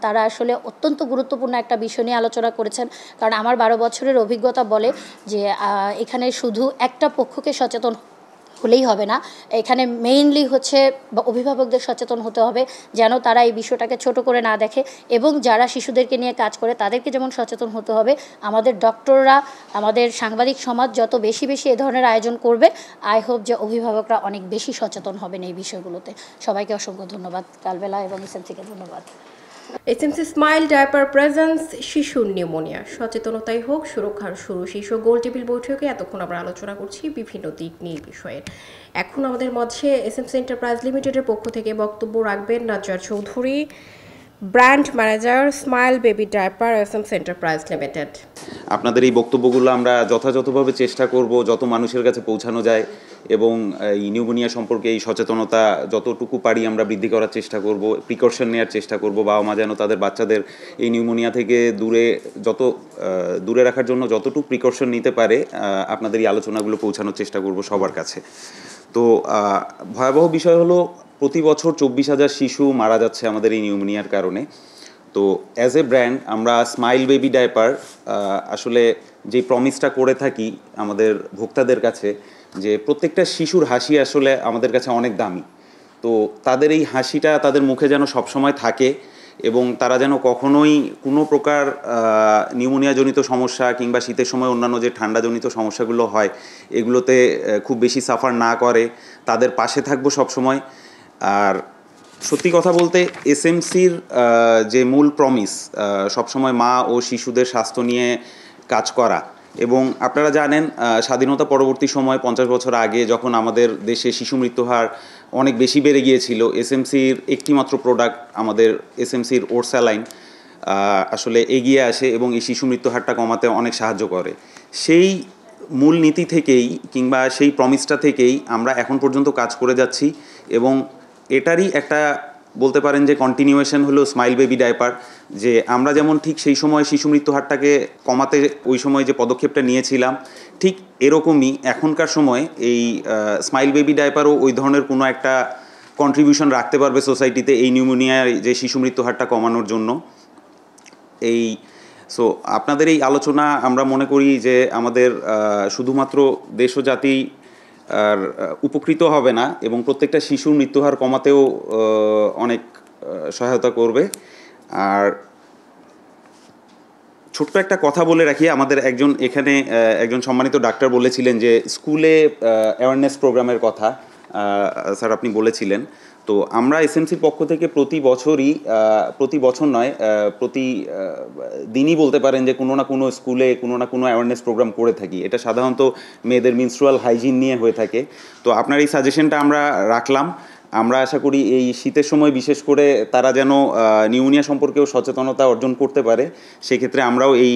তারা আসলে অত্যন্ত গুরুত্বপূর্ণ একটা বিষয় নিয়ে আলোচনা করেছেন। কারণ আমার 12 বছরের অভিজ্ঞতা বলে যে এখানে শুধু একটা পক্ষকে সচেতন হলেই হবে না, এখানে মেইনলি হচ্ছে অভিভাবকদের সচেতন হতে হবে যেন তারা এই বিষয়টাকে ছোট করে না দেখে, এবং যারা শিশুদেরকে নিয়ে কাজ করে তাদেরকে যেমন সচেতন হতে হবে। আমাদের ডক্টররা, আমাদের সাংবাদিক সমাজ যত বেশি এ ধরনের আয়োজন করবে, আই হোপ যে অভিভাবকরা অনেক বেশি সচেতন হবেন এই বিষয়গুলোতে। সবাইকে অসংখ্য ধন্যবাদ, কালবেলা এবং এসএমসিকে ধন্যবাদ। এসএমসি স্মাইল ডায়াপার প্রেজেন্স শিশুর নিউমোনিয়া, সচেতনতাই হোক সুরক্ষার শুরু শীর্ষক গোল টেবিল বৈঠকে এতক্ষণ আমরা আলোচনা করছি বিভিন্ন দিক নিয়ে বিষয়ের। এখন আমাদের মধ্যে এসএমসি এন্টারপ্রাইজ লিমিটেডের পক্ষ থেকে বক্তব্য রাখবেন Najjar Chowdhury, brand manager, smile baby diaper, SMC enterprise limited. আপনাদের এই বক্তব্যগুলো আমরা যথাযথভাবে চেষ্টা করব যত মানুষের কাছে পৌঁছানো যায়, এবং এই নিউমোনিয়া সম্পর্কে এই সচেতনতা যতটুকু পারি আমরা বৃদ্ধি করার চেষ্টা করব, প্রিকশন নেওয়ার চেষ্টা করব। বাবা মা যেন তাদের বাচ্চাদের এই নিউমোনিয়া থেকে দূরে রাখার জন্য যতটুকু প্রিকশন নিতে পারে, আপনাদের এই আলোচনাগুলো পৌঁছানোর চেষ্টা করব সবার কাছে। তো ভয়াবহ বিষয় হলো প্রতি বছর 24,000 শিশু মারা যাচ্ছে আমাদের এই নিউমোনিয়ার কারণে। তো অ্যাজ এ ব্র্যান্ড আমরা স্মাইল বেবি ডায়াপার আসলে যে প্রমিসটা করে থাকি আমাদের ভোক্তাদের কাছে, যে প্রত্যেকটা শিশুর হাসি আসলে আমাদের কাছে অনেক দামি। তো তাদের এই হাসিটা তাদের মুখে যেন সবসময় থাকে, এবং তারা যেন কখনোই কোনো প্রকার নিউমোনিয়াজনিত সমস্যা কিংবা শীতের সময় অন্যান্য যে ঠান্ডাজনিত সমস্যাগুলো হয় এগুলোতে খুব বেশি সাফার না করে, তাদের পাশে থাকবো সবসময়। আর সত্যি কথা বলতে এসএমসির যে মূল প্রমিস, সবসময় মা ও শিশুদের স্বাস্থ্য নিয়ে কাজ করা, এবং আপনারা জানেন স্বাধীনতা পরবর্তী সময় 50 বছর আগে যখন আমাদের দেশে শিশু মৃত্যু হার অনেক বেশি বেড়ে গিয়েছিল, এসএমসির একটিমাত্র প্রোডাক্ট আমাদের এসএমসির ওরসালাইন আসলে এগিয়ে আসে এবং এই শিশু মৃত্যু হারটা কমাতে অনেক সাহায্য করে। সেই মূল নীতি থেকেই কিংবা সেই প্রমিসটা থেকেই আমরা এখন পর্যন্ত কাজ করে যাচ্ছি এবং এটারই একটা বলতে পারেন যে কন্টিনিউয়েশন হলো স্মাইল বেবি ডাইপার, যে আমরা যেমন ঠিক সেই সময় শিশু মৃত্যু হারটাকে কমাতে ওই সময় যে পদক্ষেপটা নিয়েছিলাম, ঠিক এরকমই এখনকার সময় এই স্মাইল বেবি ডাইপারও ওই ধরনের কোনো একটা কন্ট্রিবিউশন রাখতে পারবে সোসাইটিতে এই নিউমোনিয়ার যে শিশু মৃত্যু হারটা কমানোর জন্য। সো আপনাদের এই আলোচনা আমরা মনে করি যে আমাদের শুধুমাত্র দেশ ও জাতি আর উপকৃত হবে না এবং প্রত্যেকটা শিশুর মৃত্যুহার কমাতেও অনেক সহায়তা করবে। আর ছোট্ট একটা কথা বলে রাখি, আমাদের একজন সম্মানিত ডাক্তার বলেছিলেন যে স্কুলে অ্যাওয়ারনেস প্রোগ্রামের কথা স্যার আপনি বলেছিলেন। তো আমরা এসএমসির পক্ষ থেকে প্রতি বছর নয় প্রতি দিনই বলতে পারেন যে কোনো না কোনো স্কুলে কোনো না কোনো অ্যাওয়ারনেস প্রোগ্রাম করে থাকি। এটা সাধারণত মেয়েদের মেনস্ট্রুয়াল হাইজিন নিয়ে হয়ে থাকে। তো আপনার এই সাজেশনটা আমরা রাখলাম। আমরা আশা করি এই শীতের সময় বিশেষ করে তারা যেন নিউমোনিয়া সম্পর্কেও সচেতনতা অর্জন করতে পারে, সেক্ষেত্রে আমরাও এই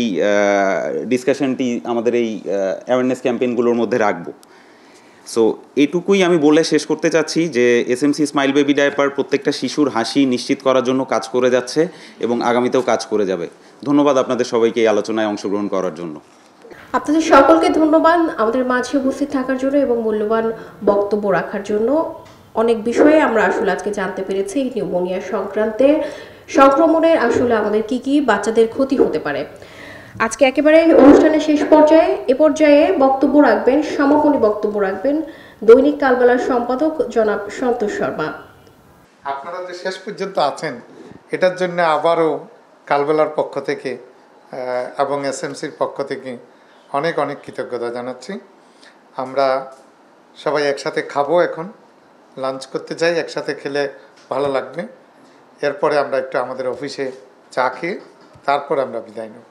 ডিসকাশনটি আমাদের এই অ্যাওয়ারনেস ক্যাম্পেইনগুলোর মধ্যে রাখবো। সো এটুকুই আমি বলে শেষ করতে চাচ্ছি যে এসএমসি স্মাইল বেবি ডাইপার প্রত্যেকটা শিশুর হাসি নিশ্চিত করার জন্য কাজ করে যাচ্ছে এবং আগামীতেও কাজ করে যাবে। ধন্যবাদ আপনাদের সবাইকে এই আলোচনায় অংশগ্রহণ করার জন্য। আপনাদের সকলকে ধন্যবাদ আমাদের মাঝে উপস্থিত থাকার জন্য এবং মূল্যবান বক্তব্য রাখার জন্য। অনেক বিষয়ে আমরা আসলে আজকে জানতে পেরেছি নিউমোনিয়া সংক্রান্তে সংক্রমণের আসলে আমাদের কি বাচ্চাদের ক্ষতি হতে পারে। আজকে একেবারে অনুষ্ঠানের শেষ পর্যায়ে বক্তব্য রাখবেন, সমাপনী বক্তব্য রাখবেন দৈনিক কালবেলার সম্পাদক জনাব সন্তোষ শর্মা। আপনারা যে শেষ পর্যন্ত আছেন এটার জন্য আবারও কালবেলার পক্ষ থেকে এবং এসএমসির পক্ষ থেকে অনেক অনেক কৃতজ্ঞতা জানাচ্ছি। আমরা সবাই একসাথে খাবো, এখন লাঞ্চ করতে যাই, একসাথে খেলে ভালো লাগবে। এরপরে আমরা একটু আমাদের অফিসে চা খেয়ে তারপর আমরা বিদায় নেব।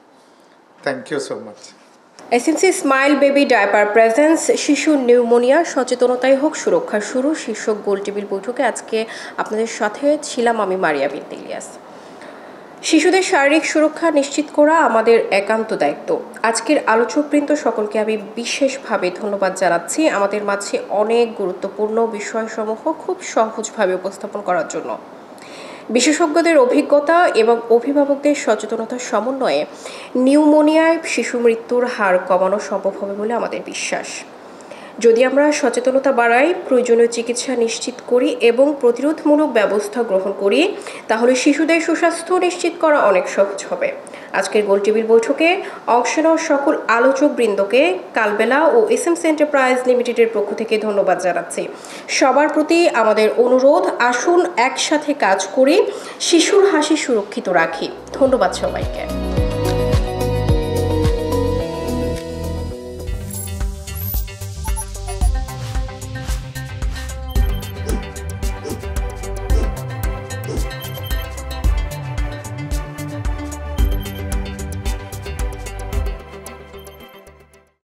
Thank you so much. SMC smile baby diaper presents শিশু নিউমোনিয়া সচেতনতাই হোক সুরক্ষা শুরু শীর্ষক গোলটেবিল বৈঠকে আজকে আপনাদের সাথে ছিলাম আমি মারিয়া বিনতে ইলিয়াস। শিশুদের শারীরিক সুরক্ষা নিশ্চিত করা আমাদের একান্ত দায়িত্ব। আজকের আলোচকবৃন্দ সকলকে আমি বিশেষভাবে ধন্যবাদ জানাচ্ছি আমাদের মাঝে অনেক গুরুত্বপূর্ণ বিষয়সমূহ খুব সহজভাবে উপস্থাপন করার জন্য। বিশেষজ্ঞদের অভিজ্ঞতা এবং অভিভাবকদের সচেতনতার সমন্বয়ে নিউমোনিয়ায় শিশু মৃত্যুর হার কমানো সম্ভব হবে বলে আমাদের বিশ্বাস। যদি আমরা সচেতনতা বাড়াই, প্রয়োজনীয় চিকিৎসা নিশ্চিত করি এবং প্রতিরোধমূলক ব্যবস্থা গ্রহণ করি, তাহলে শিশুদের সুস্বাস্থ্য নিশ্চিত করা অনেক সহজ হবে। আজকের গোলটেবিল বৈঠকে অংশ নেওয়া সকল আলোচকবৃন্দকে কালবেলা ও এসএমসি এন্টারপ্রাইজ লিমিটেডের পক্ষ থেকে ধন্যবাদ জানাচ্ছি। সবার প্রতি আমাদের অনুরোধ, আসুন একসাথে কাজ করে শিশুর হাসি সুরক্ষিত রাখি। ধন্যবাদ সবাইকে।